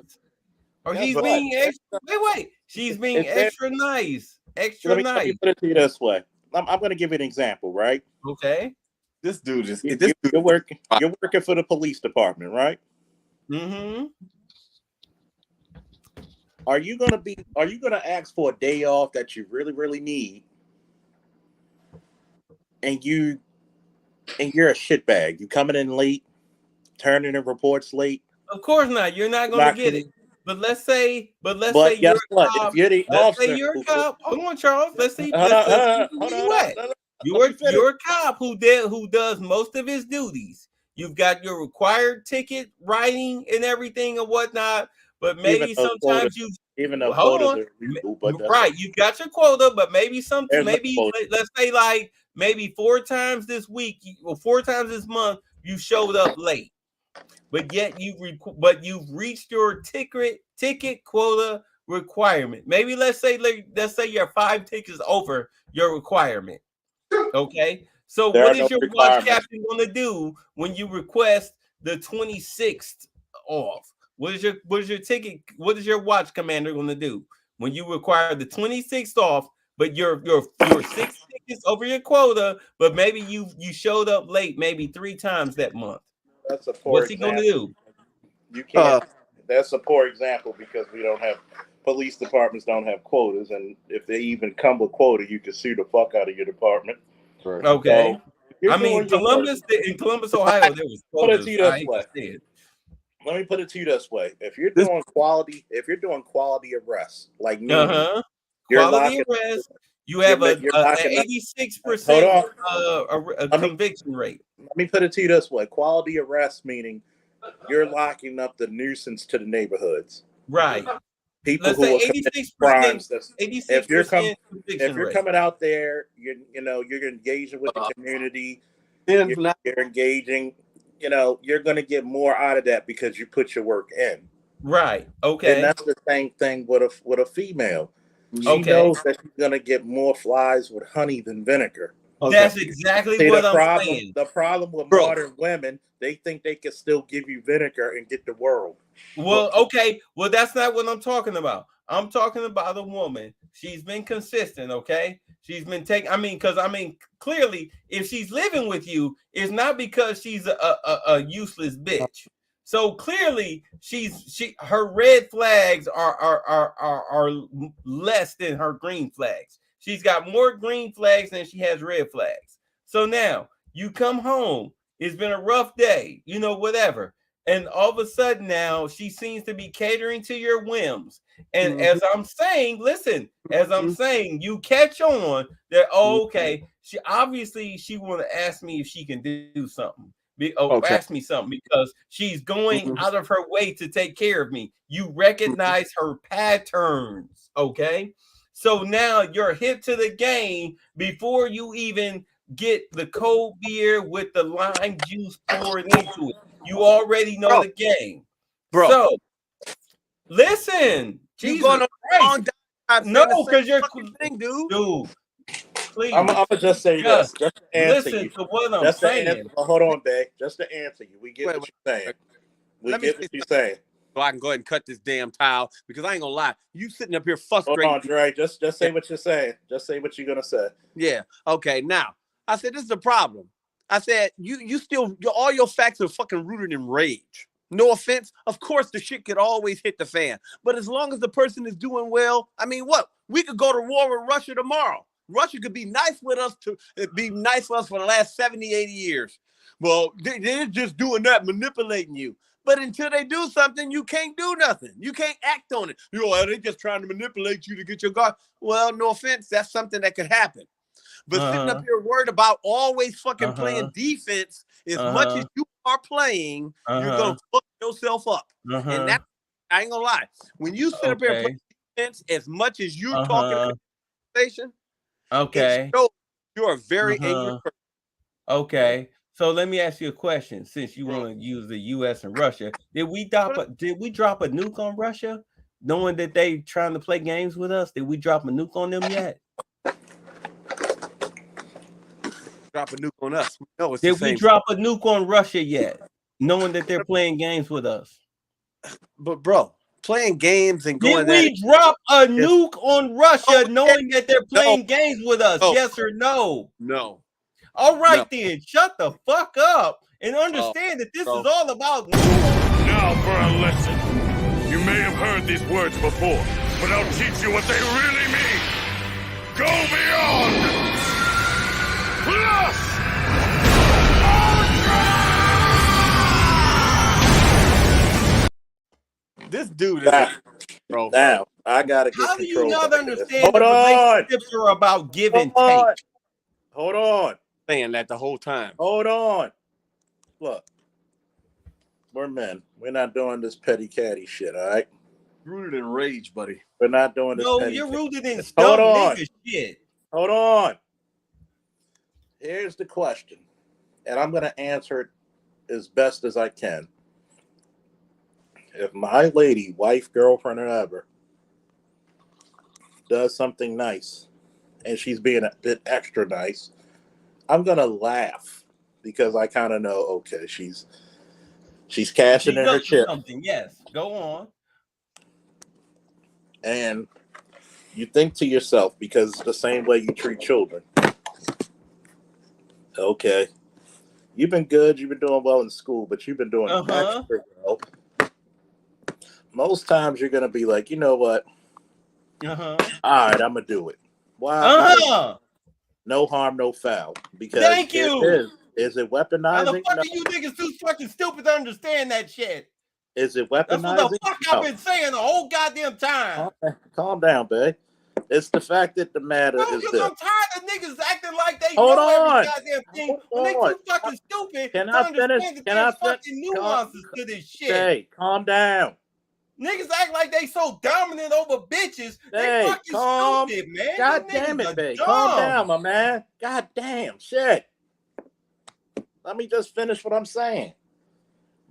Or she's being extra. Wait. She's being extra nice. Extra nice. Let me put it to you this way. I'm going to give you an example, right? Okay. This dude is. You're working for the police department, right? Mm-hmm. Are you gonna ask for a day off that you really, really need? And you're a shitbag. You coming in late, turning in reports late. Of course not. You're not gonna get it. But let's say you're a cop. If you're the officer, say you're a cop. Hold on, Charles. Let's see. You're a cop who does most of his duties. You've got your required ticket writing and everything and whatnot. But maybe sometimes you've you've got your quota, but maybe let's say like maybe 4 times this week or 4 times this month you showed up late. But yet you've reached your ticket quota requirement. Maybe let's say you're 5 tickets over your requirement. Okay. So what is your watch captain going to do when you request the 26th off? What is your ticket? What is your watch commander going to do when you require the 26th off? But you're 6 tickets over your quota, but maybe you showed up late maybe 3 times that month. That's a poor What's he going to do? You can't. That's a poor example because we don't have police departments don't have quotas, and if they even come with quota, you can sue the fuck out of your department. Right. Okay. So, I mean, in Columbus, Ohio, there was quotas. Let me put it to you this way: if you're doing quality arrests, like me, quality arrest, you have an 86% conviction rate. Let me put it to you this way: quality arrest meaning you're locking up the nuisance to the neighborhoods. Right. People who are committing crimes. If you're coming out there, you're engaging with the community. You're engaging. You're going to get more out of that because you put your work in. Right. Okay. And that's the same thing with a female. She knows that she's going to get more flies with honey than vinegar. Okay. That's exactly what I'm saying. The problem with modern women, they think they can still give you vinegar and get the world. Well, okay. Well, that's not what I'm talking about. I'm talking about a woman. She's been consistent, okay? She's been clearly, if she's living with you, it's not because she's a useless bitch. So clearly, her red flags are less than her green flags. She's got more green flags than she has red flags. So now you come home. It's been a rough day, whatever. And all of a sudden now she seems to be catering to your whims. And as I'm saying, you catch on that, okay, she want to ask me if she can do something. Ask me something because she's going out of her way to take care of me. You recognize her patterns, okay? So now you're hip to the game before you even get the cold beer with the lime juice poured into it. You already know the game. Bro. So listen. You're going on no, because you're thing, dude. Please. I'm gonna just say this. Just to answer listen you. to what I'm saying. Hold on, babe. Just to answer you. We get what you're saying. We get what you're saying. so I can go ahead and cut this damn towel because I ain't gonna lie. You sitting up here Hold frustrating. on, Dre. Just say what you're saying. Just say what you're gonna say. Yeah. Okay. Now I said this is the problem. I said you still all your facts are fucking rooted in rage. No offense. Of course, the shit could always hit the fan. But as long as the person is doing well, I mean, what? We could go to war with Russia tomorrow. Russia could be nice with us for the last 70, 80 years. Well, they're just doing that, manipulating you. But until they do something, you can't do nothing. You can't act on it. They're just trying to manipulate you to get your guard. Well, no offense. That's something that could happen. But sitting up here worried about always fucking playing defense as much as you are playing, you're going to fuck yourself up. And that, I ain't going to lie. When you sit up here and play defense as much as you're talking conversation, it shows you're a very angry person. Okay. So let me ask you a question. Since you want to use the U.S. and Russia, did we drop a nuke on Russia, knowing that they trying to play games with us? Did we drop a nuke on them yet? Drop a nuke on us. No, it's Did we drop a nuke on Russia yet, knowing that they're playing games with us? But bro, playing games and going. Did we drop a nuke on Russia, knowing that they're playing games with us? Yes or no? No. All right, then. Shut the fuck up and understand that this is all about. Now for a lesson. You may have heard these words before, but I'll teach you what they really mean. Go beyond. Plus. This dude is bro. Now I gotta get How do you not understand Hold that on. relationships are about give and take? Hold on. Saying that the whole time. Hold on. Look, we're men. We're not doing this petty catty shit, all right? Rooted in rage, buddy. We're not doing this. No, petty you're rooted in Hold dumb on. nigga shit. Hold on. Here's the question, and I'm gonna answer it as best as I can. If my lady, wife, girlfriend, or whatever, does something nice, and she's being a bit extra nice, I'm gonna laugh because I kind of know, okay, she's cashing in her chip. Something, yes. Go on. And you think to yourself, because it's the same way you treat children. Okay, you've been good, you've been doing well in school, but you've been doing extra well. Most times you're gonna be like, you know what? All right, I'm gonna do it. Why? No harm, no foul. Because thank you. Is it weaponizing? How the fuck are you niggas too fucking stupid to understand that shit? Is it weaponizing? That's what the fuck I've been saying the whole goddamn time. Calm down, babe. It's the fact that the matter is because this. I'm tired of niggas acting like they Hold know on. every goddamn thing when they too fucking stupid Can to I understand finish? that there's fucking nuances to this shit. Hey, calm down. Niggas act like they so dominant over bitches. They fucking stupid, man. God damn it, babe. Calm down, my man. God damn shit. Let me just finish what I'm saying.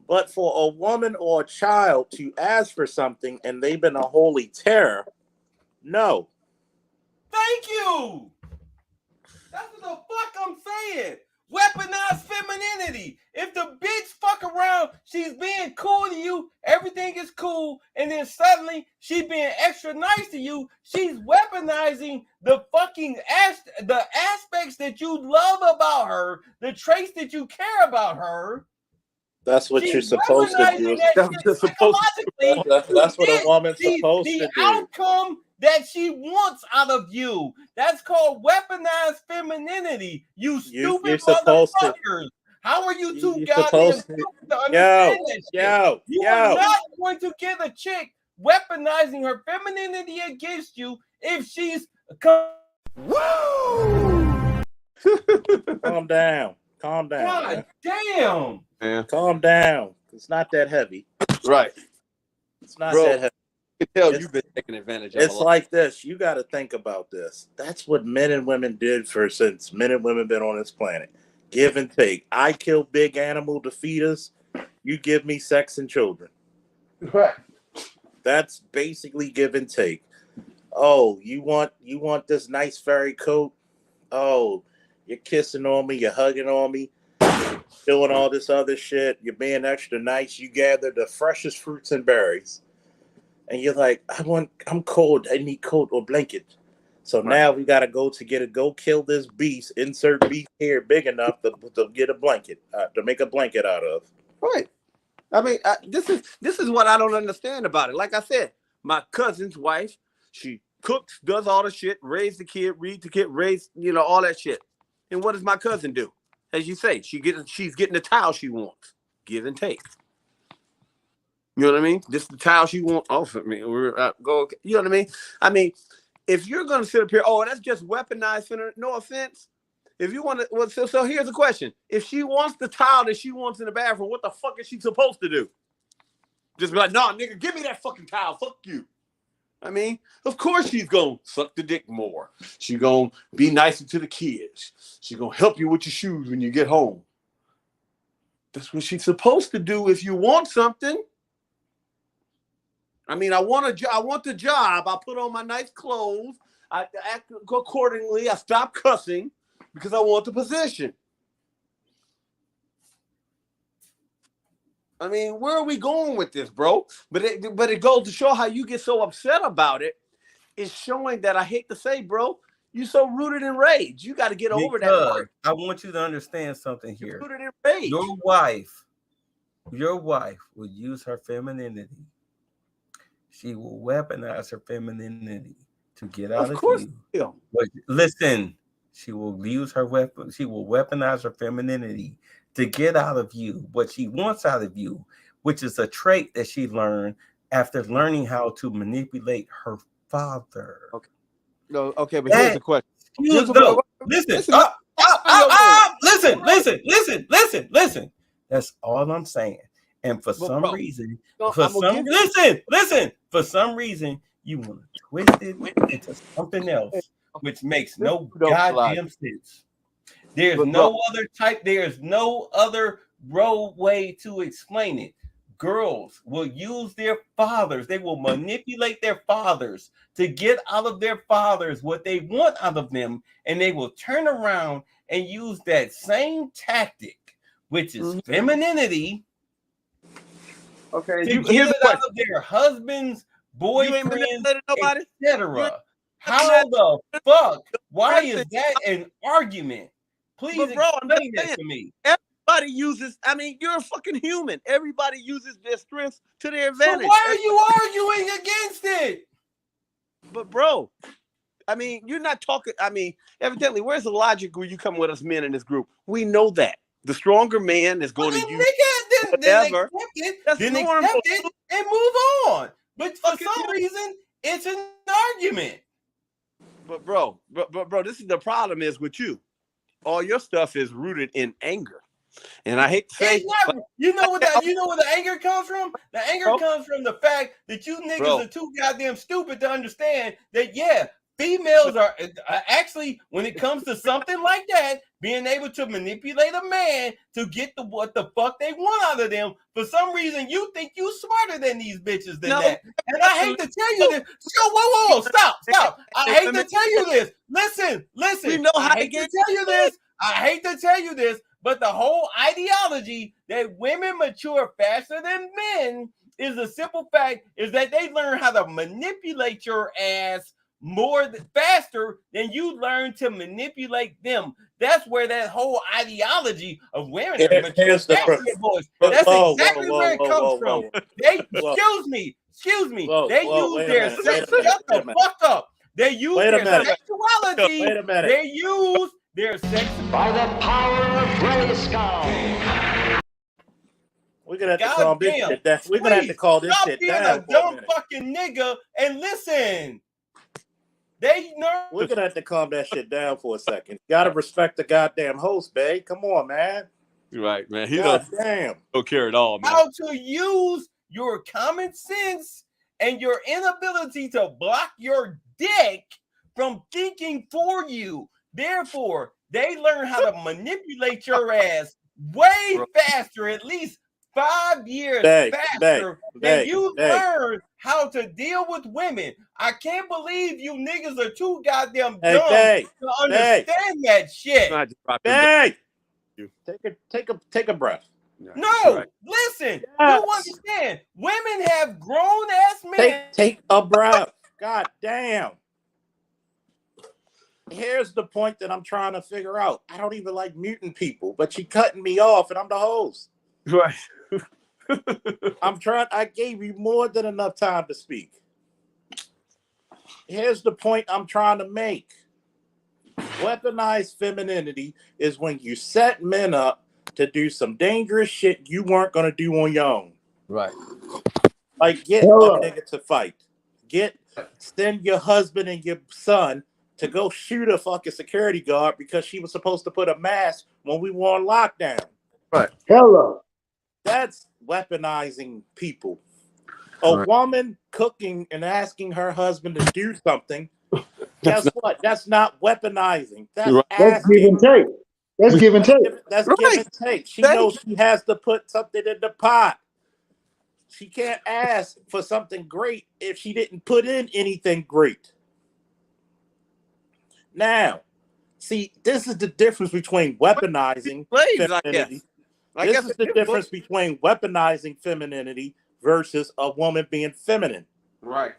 But for a woman or a child to ask for something and they've been a holy terror, no. Thank you. That's what the fuck I'm saying. Weaponized femininity. If the bitch fuck around, she's being cool to you, everything is cool, and then suddenly she being extra nice to you, she's weaponizing the fucking the aspects that you love about her, the traits that you care about her. That's what you're supposed to do. That's what a woman's supposed to do. The outcome that she wants out of you. That's called weaponized femininity. You stupid motherfuckers. How are you too goddamn stupid to understand that shit? You are not going to get a chick weaponizing her femininity against you if she's... Woo! Calm down. Calm down. God damn. Man. Calm down. It's not that heavy. Right. It's not that heavy. You can tell you've been taking advantage of it. It's like this. You got to think about this. That's what men and women did since men and women been on this planet. Give and take. I kill big animal to feed us. You give me sex and children. Right. That's basically give and take. Oh, you want this nice furry coat? Oh, you're kissing on me. You're hugging on me. doing all this other shit. You're being extra nice. You gather the freshest fruits and berries, and you're like, I'm cold. I need coat or blanket. So now we got to go kill this beast. Insert beast here big enough to get a blanket, to make a blanket out of. Right. I mean, this is what I don't understand about it. Like I said, my cousin's wife, she cooks, does all the shit, raise the kid, read the kid, raise, all that shit. And what does my cousin do? As you say, she's getting the towel she wants. Give and take. You know what I mean? This is the towel she wants off of me. Go. You know what I mean? I mean, if you're gonna sit up here, that's just weaponized. No offense. If you want to, well, so here's the question: if she wants the towel that she wants in the bathroom, what the fuck is she supposed to do? Just be like, nah, nigga, give me that fucking towel. Fuck you. I mean, of course she's gonna suck the dick more. She's gonna be nicer to the kids. She's gonna help you with your shoes when you get home. That's what she's supposed to do if you want something. I mean, I want the job. I put on my nice clothes. I act accordingly. I stop cussing because I want the position. I mean, where are we going with this, bro? But it goes to show how you get so upset about it. It's showing that, I hate to say, bro, you're so rooted in rage. You got to get over that. I want you to understand something here. You're rooted in rage. Your wife will use her femininity. She will weaponize her femininity to get out of you. But listen, she will use her weapon. She will weaponize her femininity to get out of you what she wants out of you, which is a trait that she learned after learning how to manipulate her father. Okay. No, okay, but here's the question. Listen. That's all I'm saying. And for some reason, you want to twist it into something else, which makes no goddamn sense. There's no other roadway to explain it. Girls will use their fathers. They will manipulate their fathers to get out of their fathers what they want out of them. And they will turn around and use that same tactic, which is femininity, to get it out of their husbands, boyfriends, etc. How the fuck? Why is that an argument? Please explain that to me. Everybody uses, you're a fucking human. Everybody uses their strengths to their advantage. So why are you arguing against it? But bro, you're not talking, evidently, where's the logic when you come with us men in this group? We know that. The stronger man is going to use whatever. Then accept it and move on. But for some reason, it's an argument. But bro, this is the problem is with you. All your stuff is rooted in anger. And I hate to say, you know where the anger comes from? The anger comes from the fact that you niggas are too goddamn stupid to understand that, females are actually, when it comes to something like that, being able to manipulate a man to get what the fuck they want out of them. For some reason, you think you smarter than these bitches than that. And I hate to tell you this. Whoa, stop. I hate to tell you this. Listen. I hate to tell you this, but the whole ideology that women mature faster than men is the simple fact is that they learn how to manipulate your ass faster than you learn to manipulate them. That's where that whole ideology of women are mature. That's exactly where it comes from. Excuse me. They use their sex. Shut the fuck up. They use their sexuality. They use their sex by the power of Grayskull. We're gonna have to call this shit down. We're gonna have to call this shit down. Stop being a dumb fucking nigga and listen. We're gonna have to calm that shit down for a second. You gotta respect the goddamn host, babe. Come on, man. You're right, man. He don't care at all, man. How to use your common sense and your inability to block your dick from thinking for you. Therefore, they learn how to manipulate your ass way faster, at least 5 years faster than you learn how to deal with women. I can't believe you niggas are too goddamn dumb to understand that shit. Take a breath. No, listen. Yes. You understand? Women have grown ass men. Take a breath. God damn. Here's the point that I'm trying to figure out. I don't even like muting people, but she cutting me off, and I'm the host. Right. I gave you more than enough time to speak. Here's the point I'm trying to make. Weaponized femininity is when you set men up to do some dangerous shit you weren't going to do on your own. Right. Like get a nigga to fight. Send your husband and your son to go shoot a fucking security guard because she was supposed to put a mask when we were on lockdown. Right. Hello. That's weaponizing people. A woman cooking and asking her husband to do something. Guess what? That's not weaponizing. That's That's give and take. That's give and take. That's give and take. She knows she has to put something in the pot. She can't ask for something great if she didn't put in anything great. Now, see, this is the difference between weaponizing femininity. This is the difference between weaponizing femininity versus a woman being feminine. Right.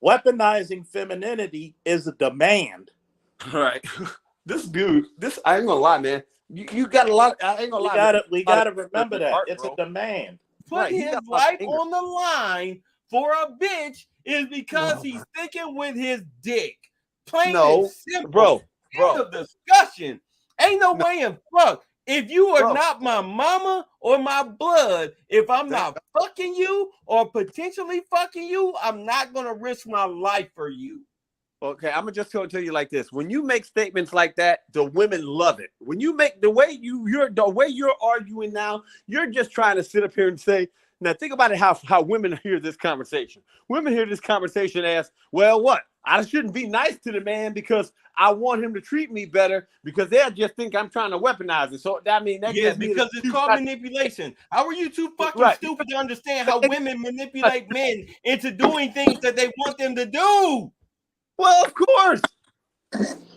Weaponizing femininity is a demand. Right. This dude, I ain't gonna lie, man. You got a lot. I ain't gonna lie. We gotta remember that it's a demand. Put his life on the line for a bitch is because he's sticking with his dick. Plain and simple. Bro. End of discussion. Ain't no way in fuck. If you are not my mama or my blood, if I'm not fucking you or potentially fucking you, I'm not gonna risk my life for you. Okay, I'm gonna just tell you like this. When you make statements like that, the women love it. When you make the way you're arguing now, you're just trying to sit up here and say, now think about it how women hear this conversation. Women hear this conversation as, well, what? I shouldn't be nice to the man because I want him to treat me better because they'll just think I'm trying to weaponize it. So that means that because it's called manipulation. How are you too fucking stupid to understand how women manipulate men into doing things that they want them to do? Well, of course.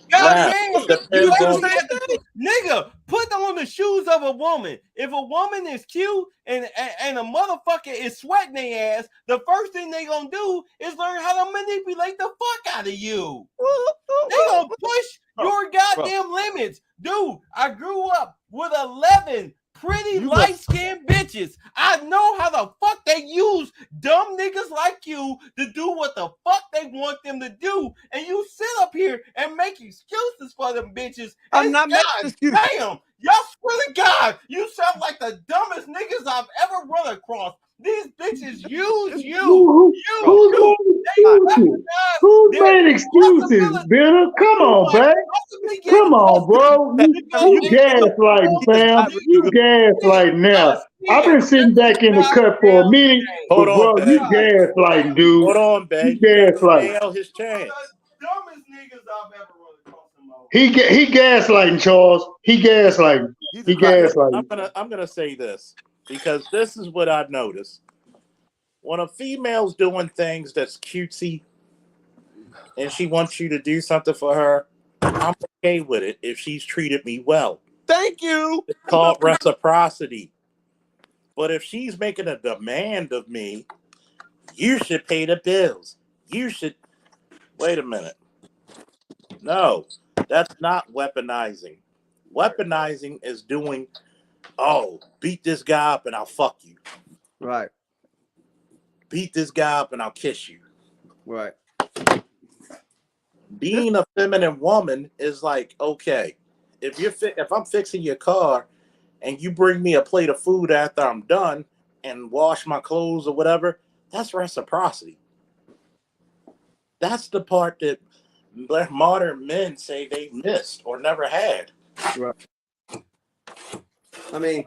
God damn, you actually have to nigga, put on the shoes of a woman. If a woman is cute and a motherfucker is sweating their ass, the first thing they gonna do is learn how to manipulate the fuck out of you. They gonna push your goddamn limits. Dude, I grew up with 11 pretty light-skinned bitches. I know how the fuck they use dumb niggas like you to do what the fuck they want them to do. And you sit up here and make excuses for them bitches. I'm not making excuses. Damn, y'all swear to God, you sound like the dumbest niggas I've ever run across. These bitches use you. Who's made excuses, Bitter? Come on, babe. Come on, bro. You gaslighting, fam. You gaslighting now. I've been sitting back in the cut for a minute. Hold on, bro, you gaslighting, dude. Hold on, babe. You gaslighting. Fail his chance. Dumbest niggas I've ever run across. He gaslighting, Charles. He gaslighting. He gaslighting. I'm gonna say this because this is what I've noticed. When a female's doing things that's cutesy and she wants you to do something for her, I'm okay with it if she's treated me well. Thank you. It's called reciprocity. But if she's making a demand of me, you should pay the bills. You should. Wait a minute. No, that's not weaponizing. Weaponizing is doing, beat this guy up and I'll fuck you. Right. Beat this guy up and I'll kiss you. Right. Being a feminine woman is like, okay, if I'm fixing your car and you bring me a plate of food after I'm done and wash my clothes or whatever, that's reciprocity. That's the part that modern men say they missed or never had. Right. I mean,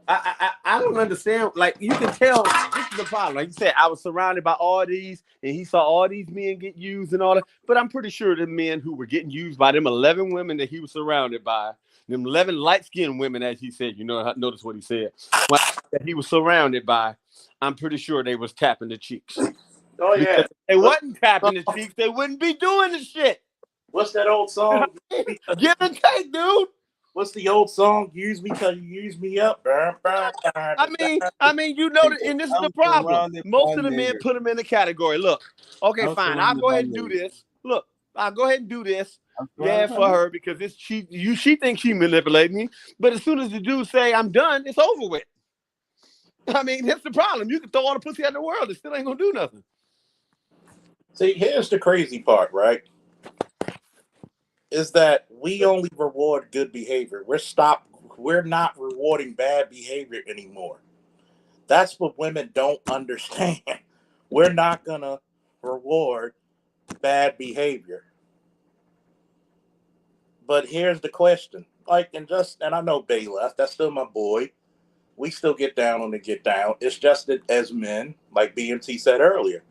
I don't understand. Like, you can tell this is the problem. Like you said, I was surrounded by all these, and he saw all these men get used and all that. But I'm pretty sure the men who were getting used by them 11 women that he was surrounded by, them 11 light-skinned women, as he said, notice what he said, that he was surrounded by, I'm pretty sure they was tapping the cheeks. Oh, yeah. Because if they wasn't tapping the cheeks, they wouldn't be doing the shit. What's that old song? Give and take, dude. what's the old song? Use me till you use me up. I mean, you know, and this is the problem. Most of the men put them in the category. Look, okay, fine. I'll go ahead and do this. Look, I'll go ahead and do this. Yeah, for her because she thinks she manipulating me. But as soon as the dude say I'm done, it's over with. I mean, that's the problem. You can throw all the pussy out in the world, it still ain't gonna do nothing. See, here's the crazy part, right? Is that we only reward good behavior. We're not rewarding bad behavior anymore. That's what women don't understand. We're not gonna reward bad behavior. But here's the question. And I know Bay left, that's still my boy. We still get down on the get down. It's just that as men, like BMT said earlier,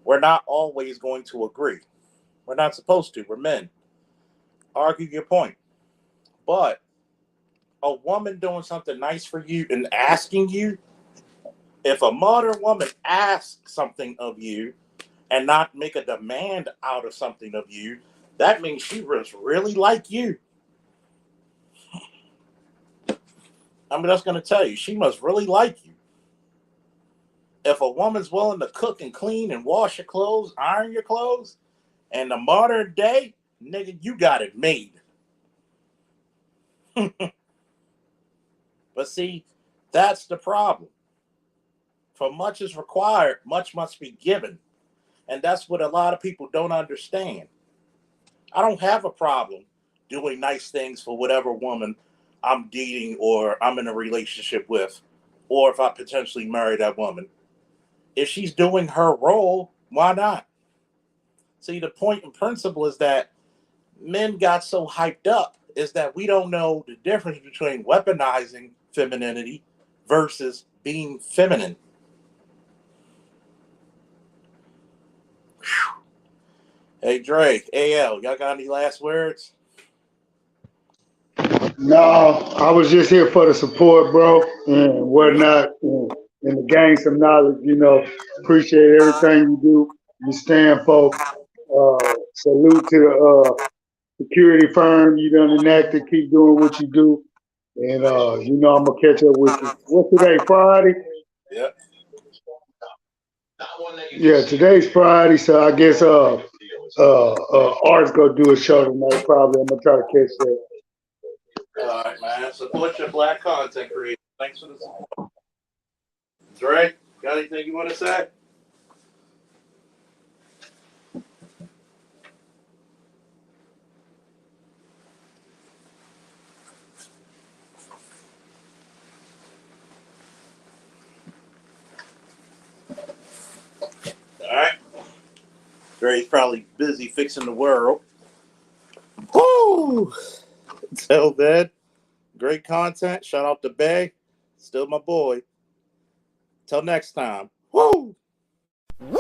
we're not always going to agree. We're not supposed to. We're men. Argue your point. But a woman doing something nice for you and asking you, if a modern woman asks something of you and not make a demand out of something of you, that means she must really like you. I'm just going to tell you, she must really like you. If a woman's willing to cook and clean and wash your clothes, iron your clothes, in the modern day, nigga, you got it made. But see, that's the problem. For much is required, much must be given. And that's what a lot of people don't understand. I don't have a problem doing nice things for whatever woman I'm dating or I'm in a relationship with, or if I potentially marry that woman. If she's doing her role, why not? See, the point and principle is that men got so hyped up is that we don't know the difference between weaponizing femininity versus being feminine. Whew. Hey, Drake, AL, y'all got any last words? No, I was just here for the support, bro, and whatnot, and to gain some knowledge. Appreciate everything you do. You stand for. Salute to the security firm. You done enacted. Keep doing what you do, and I'm gonna catch up with you. What's today? Friday. Yep. Yeah, today's Friday, so I guess Art's gonna do a show tonight. Probably, I'm gonna try to catch that. All right, man. Support your black content creators. Thanks for the support. Drake, got anything you want to say? All right. Drake's probably busy fixing the world. Woo! Until then, great content. Shout out to Bay. Still my boy. Till next time. Woo! Woo!